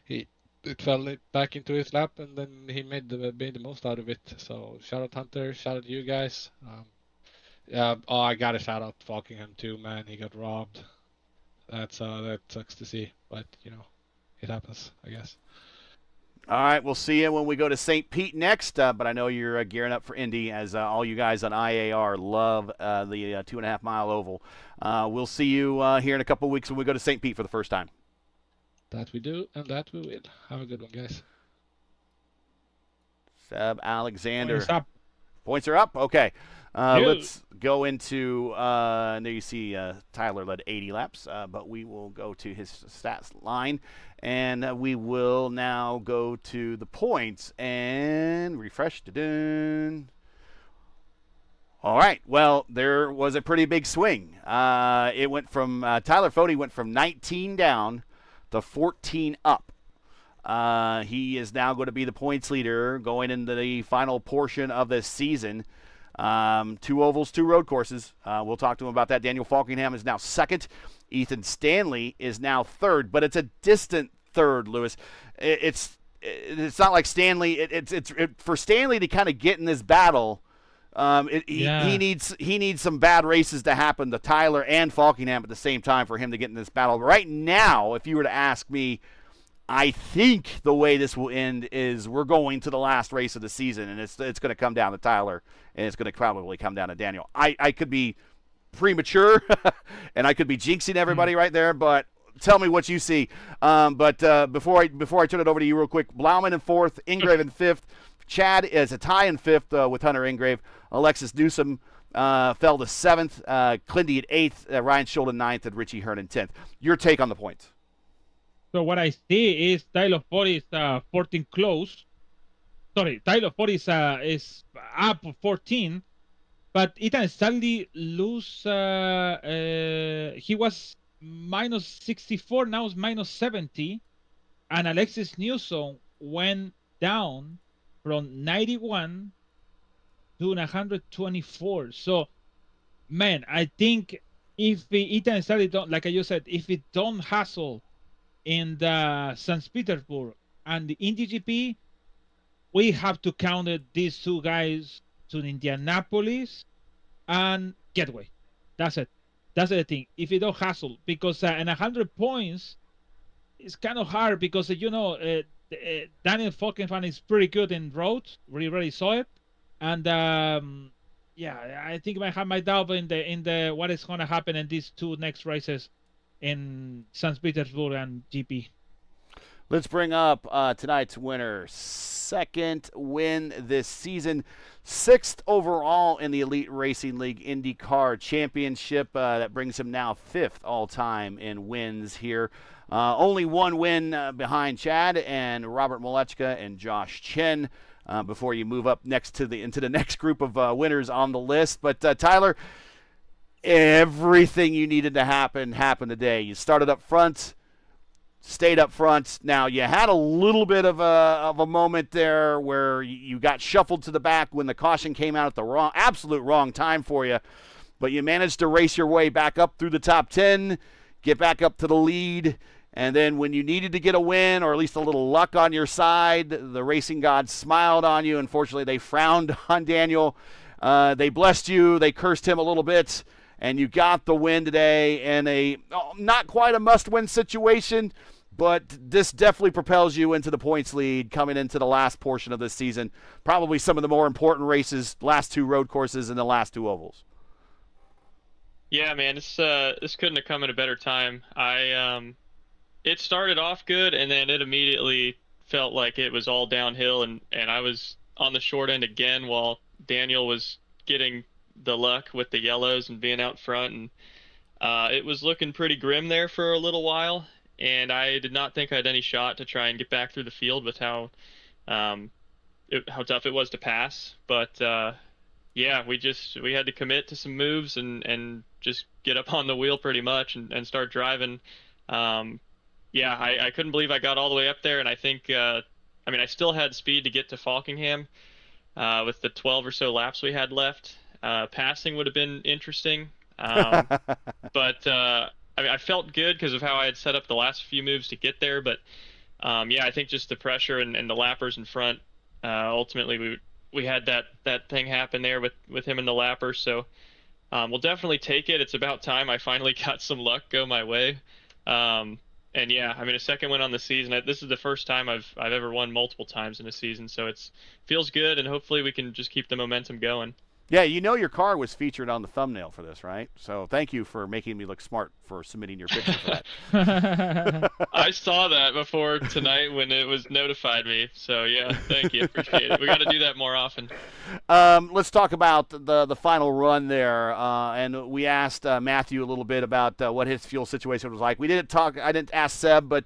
it fell back into his lap, and then he made the most out of it. So shout out Hunter, shout out you guys. I got a shout out to Faulkingham too, man. He got robbed. That sucks to see, but it happens, I guess. All right, we'll see you when we go to St. Pete next. But I know you're gearing up for Indy, as all you guys on IAR love the 2.5 mile oval. We'll see you here in a couple of weeks when we go to St. Pete for the first time. That we do, and that we will. Have a good one, guys. Seb Alexander. Points up. Points are up? Okay. Let's go into, there you see Tyler led 80 laps, but we will go to his stats line, and we will now go to the points and refresh. All right, well, there was a pretty big swing. It went from, Tyler Fody went from 19 down to 14 up. He is now going to be the points leader going into the final portion of this season. 2 ovals, 2 road courses. We'll talk to him about that. Daniel Faulkingham is now second. Ethan Stanley is now third, but it's a distant third, Lewis. It's not like Stanley. It's for Stanley to kind of get in this battle. He needs some bad races to happen to Tyler and Faulkingham at the same time for him to get in this battle. Right now, if you were to ask me, I think the way this will end is we're going to the last race of the season, and it's going to come down to Tyler, and it's going to probably come down to Daniel. I could be premature, and I could be jinxing everybody right there, but tell me what you see. But before I turn it over to you real quick, Blauman in 4th, Ingrave in 5th. Chad is a tie in 5th with Hunter Ingrave. Alexis Newsom fell to 7th. Clindy at 8th. Ryan Schulden 9th, and Richie Hearn in 10th. Your take on the points? So what I see is Tyler Ford is 14 close. Sorry, Tyler Ford is up 14, but Ethan Stanley lose. He was minus 64, now is minus 70, and Alexis Newsom went down from 91 to 124. So, man, I think if Ethan Stanley don't, like you said, if it don't hustle in the St. Petersburg and the IndyGP, we have to count these 2 guys to Indianapolis and Gateway. That's it. That's the thing. If you don't hustle, because in 100 points, it's kind of hard because Daniel Faulkingham is pretty good in roads. We already saw it, and I think I have my doubt in the what is going to happen in these 2 next races in St. Petersburg and GP. Let's bring up tonight's winner. 2nd win this season. 6th overall in the Elite Racing League IndyCar Championship. That brings him now 5th all-time in wins here. Only 1 win behind Chad and Robert Molechka and Josh Chen before you move up into the next group of winners on the list. But Tyler, everything you needed to happen happened today. You started up front, stayed up front. Now, you had a little bit of a moment there where you got shuffled to the back when the caution came out at the absolute wrong time for you, but you managed to race your way back up through the top 10, get back up to the lead, and then when you needed to get a win or at least a little luck on your side, the racing gods smiled on you. Unfortunately, they frowned on Daniel. They blessed you. They cursed him a little bit. And you got the win today in a not quite a must-win situation, but this definitely propels you into the points lead coming into the last portion of this season. Probably some of the more important races, last 2 road courses and the last 2 ovals. Yeah, man, this couldn't have come at a better time. It started off good, and then it immediately felt like it was all downhill, and I was on the short end again while Daniel was getting the luck with the yellows and being out front, and it was looking pretty grim there for a little while, and I did not think I had any shot to try and get back through the field with how tough it was to pass. But we had to commit to some moves and just get up on the wheel pretty much and start driving. I couldn't believe I got all the way up there, and I think I still had speed to get to Faulkingham with the 12 or so laps we had left. Passing would have been interesting, but I felt good because of how I had set up the last few moves to get there. But I think just the pressure and the lappers in front, ultimately we had that thing happen there with him in the lappers. So we'll definitely take it. It's about time I finally got some luck go my way. A 2nd win on the season. This is the first time I've ever won multiple times in a season, so it feels good, and hopefully we can just keep the momentum going. Yeah, your car was featured on the thumbnail for this, right? So thank you for making me look smart for submitting your picture for that. I saw that before tonight when it was notified me. So, yeah, thank you. Appreciate it. We got to do that more often. Let's talk about the final run there. And we asked Matthew a little bit about what his fuel situation was like. I didn't ask Seb, but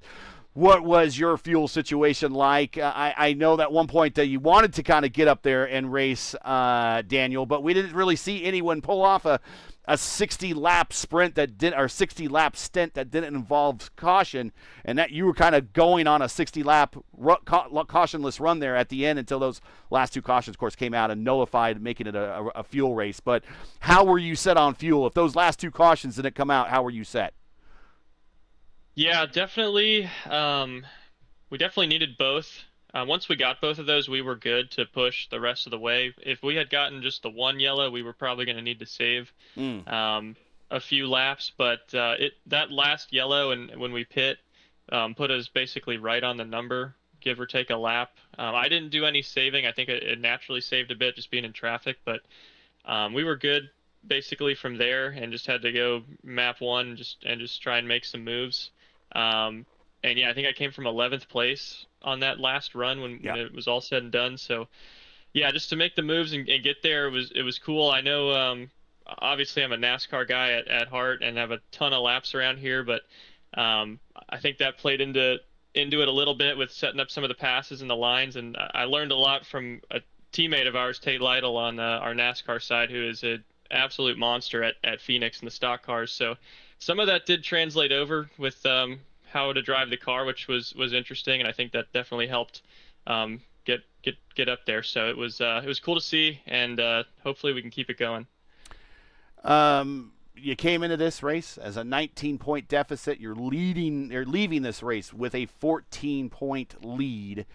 what was your fuel situation like? I know that at one point that you wanted to kind of get up there and race Daniel, but we didn't really see anyone pull off a a 60-lap sprint that didn't, or 60-lap stint that didn't involve caution, and that you were kind of going on a 60-lap cautionless run there at the end until those last two cautions, of course, came out and nullified, making it a fuel race. But how were you set on fuel? If those last two cautions didn't come out, how were you set? Yeah, definitely. We definitely needed both. Once we got both of those, we were good to push the rest of the way. If we had gotten just the one yellow, we were probably going to need to save a few laps. But that last yellow, and when we pit, put us basically right on the number, give or take a lap. I didn't do any saving. I think it naturally saved a bit just being in traffic. But we were good basically from there, and just had to go map one and just try and make some moves. And yeah, I think I came from 11th place on that last run when it was all said and done. So yeah, just to make the moves and get there, it was cool. I know, obviously I'm a NASCAR guy at heart and have a ton of laps around here, but I think that played into it a little bit with setting up some of the passes and the lines. And I learned a lot from a teammate of ours, Tate Lytle, on our NASCAR side, who is an absolute monster at Phoenix in the stock cars. So some of that did translate over with how to drive the car, which was interesting, and I think that definitely helped get up there. So it was cool to see, and hopefully we can keep it going. You came into this race as a 19-point deficit. You're leaving this race with a 14-point lead.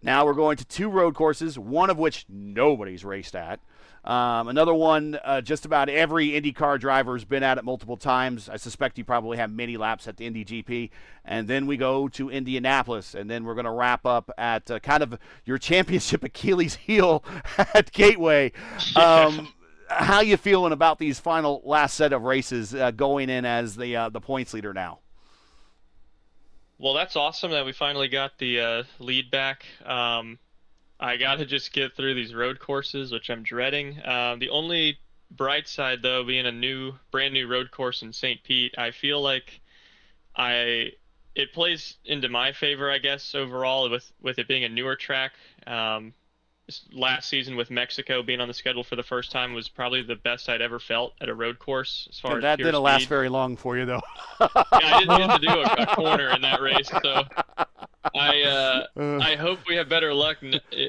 Now we're going to two road courses, one of which nobody's raced at. Another one, just about every IndyCar driver has been at it multiple times. I suspect you probably have many laps at the Indy GP. And then we go to Indianapolis, and then we're going to wrap up at kind of your championship Achilles heel at Gateway. How you feeling about these final last set of races going in as the points leader now? Well, that's awesome that we finally got the lead back. I got to just get through these road courses, which I'm dreading. The only bright side, though, being a brand new road course in St. Pete, I feel like it plays into my favor, I guess, overall, with it being a newer track. Last season with Mexico being on the schedule for the first time was probably the best I'd ever felt at a road course as far as that pure didn't speed. last very long for you, though. Yeah, I didn't get to do a corner in that race, so I hope we have better luck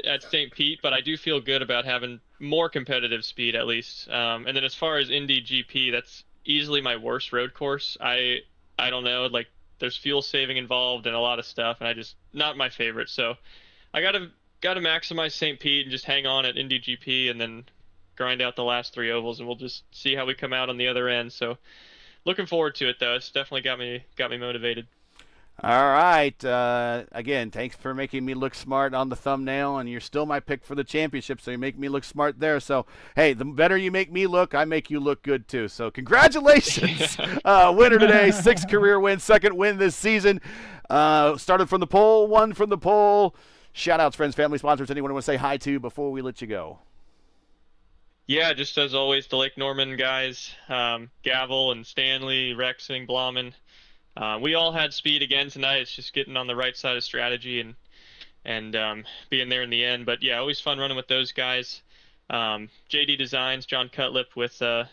at St. Pete, but I do feel good about having more competitive speed at least. And then as far as Indy GP, that's easily my worst road course. I don't know, like there's fuel saving involved and a lot of stuff, and I just not my favorite. So I got to maximize St. Pete and just hang on at Indy GP and then grind out the last three ovals, and we'll just see how we come out on the other end. So looking forward to it, though. It's definitely got me motivated. All right. Again, thanks for making me look smart on the thumbnail, and you're still my pick for the championship, so you make me look smart there. So, hey, the better you make me look, I make you look good too. So congratulations. Winner today, 6th career win, 2nd win this season. Started from the pole, won from the pole. Shout-outs, friends, family, sponsors, anyone want to say hi to before we let you go? Yeah, just as always, the Lake Norman guys, Gavel and Stanley, Rexing, Blauman. We all had speed again tonight. It's just getting on the right side of strategy and being there in the end. But yeah, always fun running with those guys. JD Designs, John Cutlip with the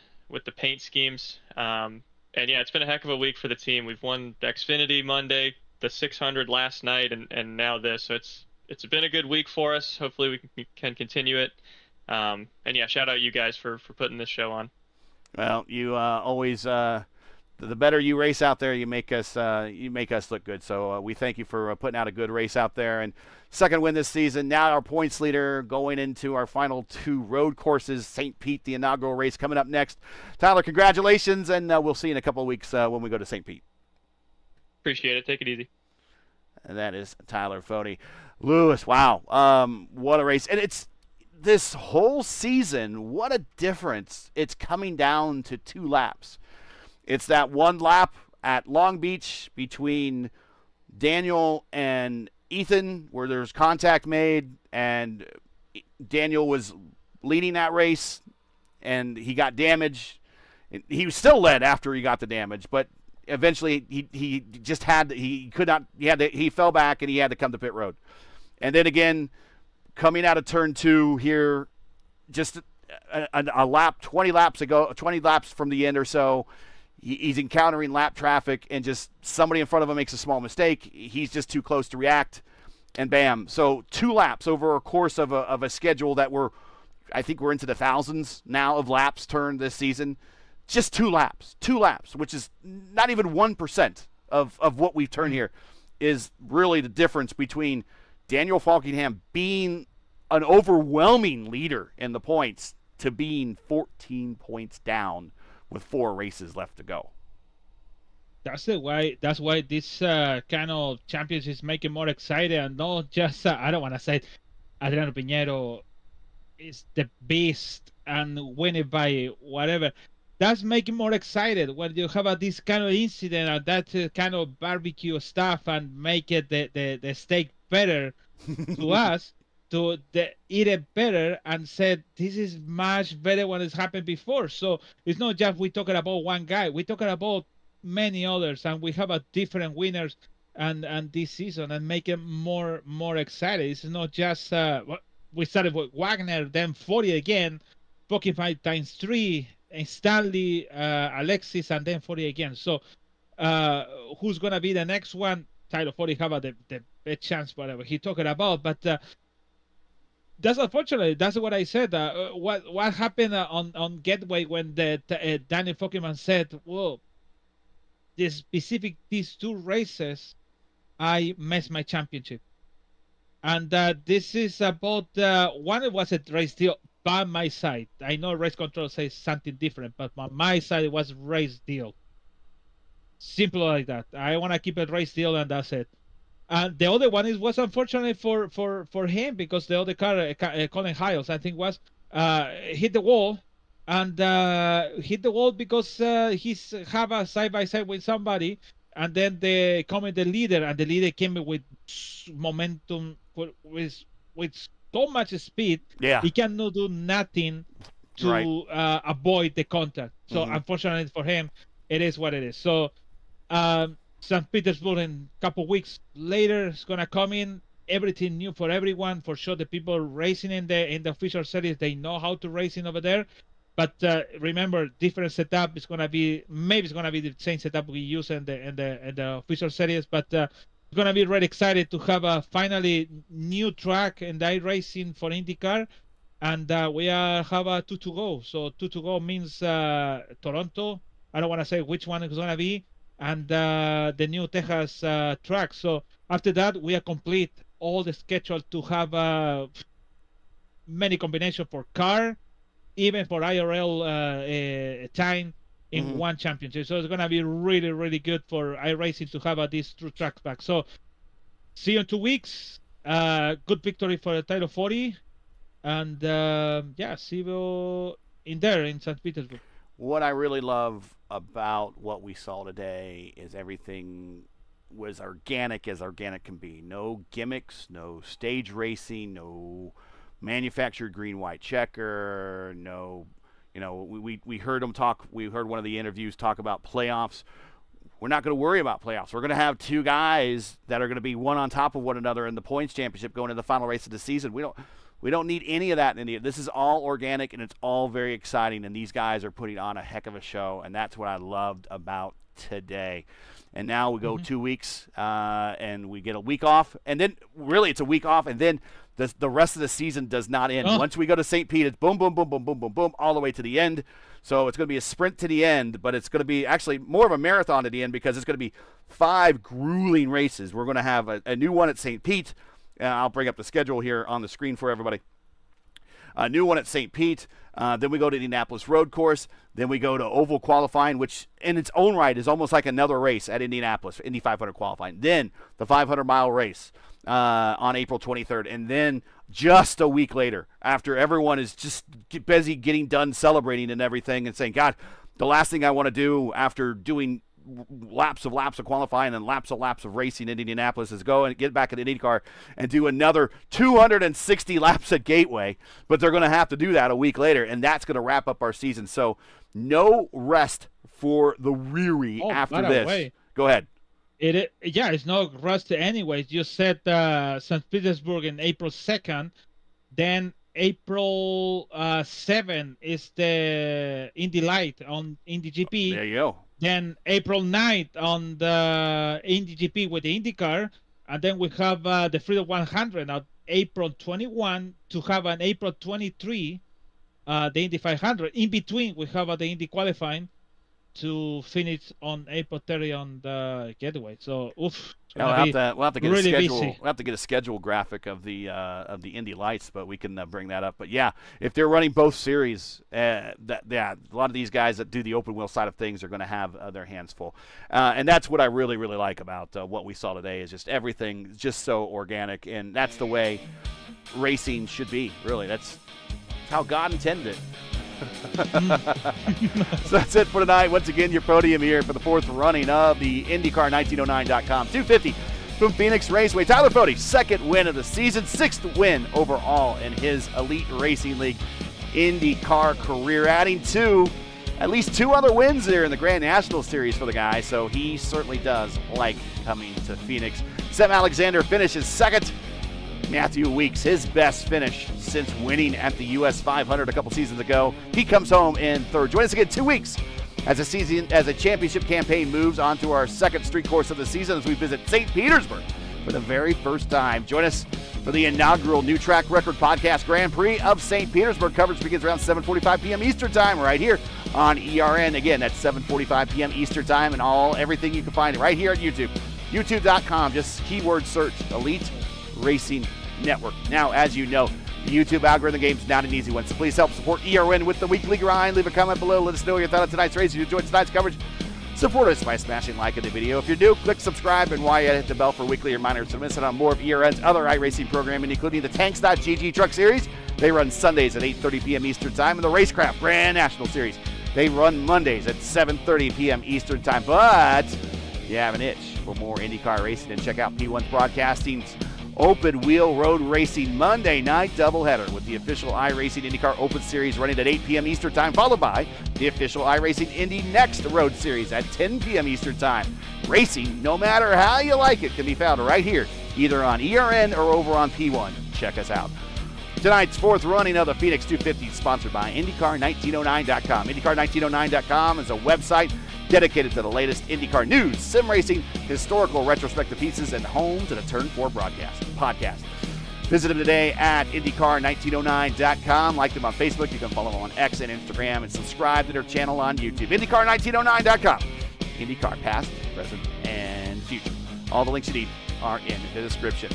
paint schemes. And yeah, it's been a heck of a week for the team. We've won Xfinity Monday, the 600 last night, and now this. So it's been a good week for us. Hopefully we can continue it. And yeah, shout out you guys for putting this show on. Well, you always the better you race out there, you make us look good. So we thank you for putting out a good race out there. And 2nd win this season. Now our points leader going into our final 2 road courses. St. Pete, the inaugural race coming up next. Tyler, congratulations, and we'll see you in a couple of weeks when we go to St. Pete. Appreciate it. Take it easy. And that is Tyler Fody. Lewis, wow, what a race. And it's this whole season, what a difference. It's coming down to 2 laps. It's that one lap at Long Beach between Daniel and Ethan where there's contact made, and Daniel was leading that race, and he got damaged. He was still led after he got the damage, but eventually he just had he fell back and he had to come to pit road. And then again, coming out of turn 2 here, just a lap, 20 laps from the end or so. He's encountering lap traffic, and just somebody in front of him makes a small mistake. He's just too close to react, and bam. So 2 laps over a course of a schedule that I think we're into the thousands now of laps turned this season. Just 2 laps, which is not even 1% of what we've turned here, is really the difference between Daniel Faulkingham being an overwhelming leader in the points to being 14 points down with 4 races left to go. That's why this kind of championship is making more exciting, and not just I don't want to say it, Adriano Piñero is the beast and winning by whatever. That's making more excited when you have this kind of incident and that kind of barbecue stuff, and make it the steak better to us, to eat it better, and said this is much better when it's happened before. So it's not just we talking about one guy, we talking about many others, and we have a different winners and this season, and make it more exciting. It's not just we started with Wagner, then 40 again, 45 times 3, and Stanley, Alexis, and then 40 again. So who's gonna be the next one? Tyler 40 have the best chance, whatever he talking about, but that's unfortunately, that's what I said. What happened on Gateway when Daniel Faulkingham said, well, these 2 races, I missed my championship. And this is about, one, it was a race deal by my side. I know race control says something different, but on my side, it was race deal. Simple like that. I want to keep a race deal, and that's it. And the other one was unfortunate for him, because the other car, Colin Hiles, I think was, hit the wall, and hit the wall because he's have a side-by-side with somebody, and then they come in the leader, and the leader came with momentum, with so much speed, he cannot do nothing to avoid the contact. So unfortunately for him, it is what it is. So St. Petersburg, in a couple weeks later, is gonna come in. Everything new for everyone. For sure, the people racing in the official series, they know how to racing over there. But remember, different setup is gonna be, maybe it's gonna be the same setup we use in the official series. But it's gonna be really excited to have a finally new track in the iRacing for IndyCar, and we have 2 to go. So 2 to go means Toronto. I don't want to say which one is gonna be, and the new Texas track. So after that, we are complete all the schedule to have many combinations for car, even for IRL time in one championship. So it's going to be really, really good for iRacing to have these 2 tracks back. So see you in 2 weeks. Good victory for Tyler 40. And see you in St. Petersburg. What I really love about what we saw today is everything was organic as organic can be. No gimmicks, no stage racing, no manufactured green-white checker, no, we heard them talk, we heard one of the interviews talk about playoffs. We're not going to worry about playoffs. We're going to have 2 guys that are going to be one on top of one another in the points championship going to the final race of the season. We don't need any of that in India. This is all organic, and it's all very exciting, and these guys are putting on a heck of a show, and that's what I loved about today. And now we go 2 weeks, and we get a week off, and then really it's a week off, and then the rest of the season does not end. Once we go to St. Pete, it's boom, boom, boom, boom, boom, boom, boom, all the way to the end. So it's going to be a sprint to the end, but it's going to be actually more of a marathon to the end, because it's going to be 5 grueling races. We're going to have a new one at St. Pete. I'll bring up the schedule here on the screen for everybody. A new one at St. Pete. Then we go to Indianapolis Road Course. Then we go to Oval Qualifying, which in its own right is almost like another race at Indianapolis, Indy 500 Qualifying. Then the 500-mile race on April 23rd. And then just a week later, after everyone is just busy getting done celebrating and everything and saying, God, the last thing I want to do after doing laps of qualifying and laps of racing in Indianapolis is go and get back in the IndyCar and do another 260 laps at Gateway, but they're going to have to do that a week later, and that's going to wrap up our season. So no rest for the weary after this. Go ahead. It's no rest anyways. You said St. Petersburg in April 2nd, then April 7 is the Indy Light on Indy GP. There you go. Then April 9th on the Indy GP with the IndyCar. And then we have the Freedom 100 on April 21 to have an April 23, the Indy 500. In between, we have the Indy qualifying to finish on April 30 on the Getaway. So, oof. We'll have to get really a schedule. busy. We'll have to get a schedule graphic of the Indy Lights, but we can bring that up. But yeah, if they're running both series, a lot of these guys that do the open wheel side of things are going to have their hands full, and that's what I really like about what we saw today. Is just everything just so organic, and that's the way racing should be. Really, that's how God intended it. So that's it for tonight. Once again, your podium here for the fourth running of the IndyCar1909.com 250 from Phoenix Raceway. Tyler Fode, second win of the season, sixth win overall in his Elite Racing League IndyCar career, adding at least two other wins there in the Grand National Series for the guy. So he certainly does like coming to Phoenix. Sam Alexander finishes second. Matthew Weeks, his best finish since winning at the US 500 a couple seasons ago. He comes home in third. Join us again 2 weeks as a championship campaign moves on to our second street course of the season as we visit St. Petersburg for the very first time. Join us for the inaugural New Track Record Podcast Grand Prix of St. Petersburg. Coverage begins around 7:45 p.m. Eastern Time right here on ERN. Again, that's 7:45 p.m. Eastern Time, and everything you can find it right here at YouTube. YouTube.com, just keyword search Elite Racing Network. Now, as you know, the YouTube algorithm game is not an easy one, so please help support ERN with the weekly grind. Leave a comment below. Let us know your thought on tonight's race. If you enjoyed tonight's coverage, support us by smashing like in the video. If you're new, click subscribe, and while you hit the bell for weekly reminders to miss out on more of ERN's other iRacing programming, including the Tanks.GG Truck Series. They run Sundays at 8:30 p.m. Eastern Time, and the Racecraft Grand National Series. They run Mondays at 7:30 p.m. Eastern Time. But if you have an itch for more IndyCar racing, then check out P1's Broadcasting's Open Wheel Road Racing Monday night doubleheader with the official iRacing IndyCar Open Series running at 8 p.m. Eastern Time, followed by the official iRacing Indy Next Road Series at 10 p.m. Eastern Time. Racing, no matter how you like it, can be found right here, either on ERN or over on P1. Check us out. Tonight's fourth running of the Phoenix 250 is sponsored by IndyCar1909.com. IndyCar1909.com is a website dedicated to the latest IndyCar news, sim racing, historical retrospective pieces, and home to the Turn 4 podcast. Visit them today at IndyCar1909.com. Like them on Facebook. You can follow them on X and Instagram, and subscribe to their channel on YouTube. IndyCar1909.com. IndyCar past, present, and future. All the links you need are in the description.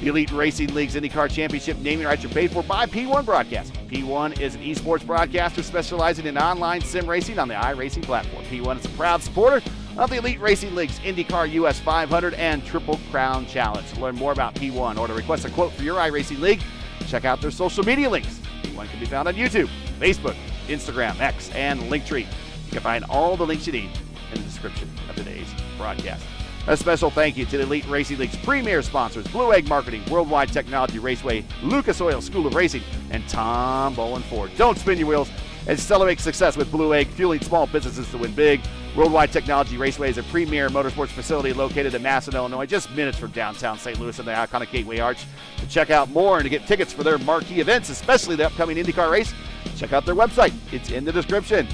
The Elite Racing League's IndyCar Championship naming rights are paid for by P1 Broadcasting. P1 is an esports broadcaster specializing in online sim racing on the iRacing platform. P1 is a proud supporter of the Elite Racing League's IndyCar US 500 and Triple Crown Challenge. To learn more about P1 or to request a quote for your iRacing League, check out their social media links. P1 can be found on YouTube, Facebook, Instagram, X, and Linktree. You can find all the links you need in the description of today's broadcast. A special thank you to the Elite Racing League's premier sponsors, Blue Egg Marketing, Worldwide Technology Raceway, Lucas Oil School of Racing, and Tom Boland Ford. Don't spin your wheels and celebrate success with Blue Egg, fueling small businesses to win big. Worldwide Technology Raceway is a premier motorsports facility located in Masson, Illinois, just minutes from downtown St. Louis and the iconic Gateway Arch. To check out more and to get tickets for their marquee events, especially the upcoming IndyCar race, check out their website. It's in the description.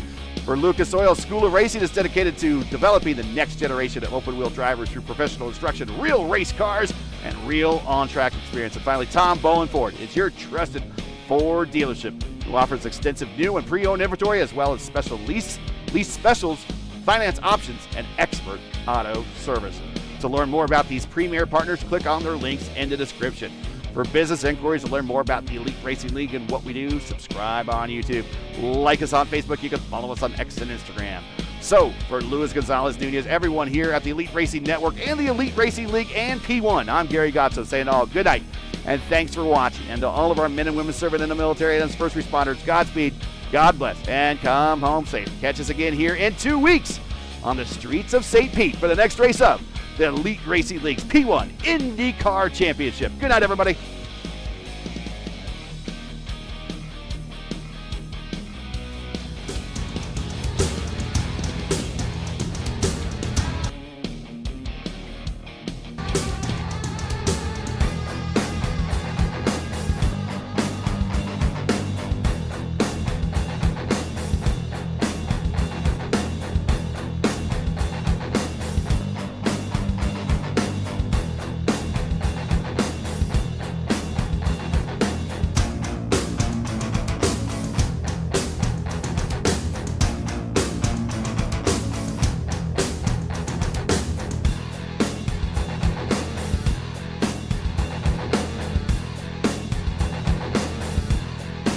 For Lucas Oil School of Racing is dedicated to developing the next generation of open-wheel drivers through professional instruction, real race cars, and real on-track experience. And finally, Tom Boland Ford is your trusted Ford dealership who offers extensive new and pre-owned inventory as well as special lease specials, finance options, and expert auto service. To learn more about these premier partners, click on their links in the description. For business inquiries to learn more about the Elite Racing League and what we do, subscribe on YouTube. Like us on Facebook. You can follow us on X and Instagram. So, for Luis Gonzalez Nunez, everyone here at the Elite Racing Network and the Elite Racing League and P1, I'm Gary Gotzo saying all good night and thanks for watching. And to all of our men and women serving in the military and first responders, Godspeed, God bless, and come home safe. Catch us again here in 2 weeks on the streets of St. Pete for the next race of the Elite Racing League's P1 IndyCar Championship. Good night, everybody.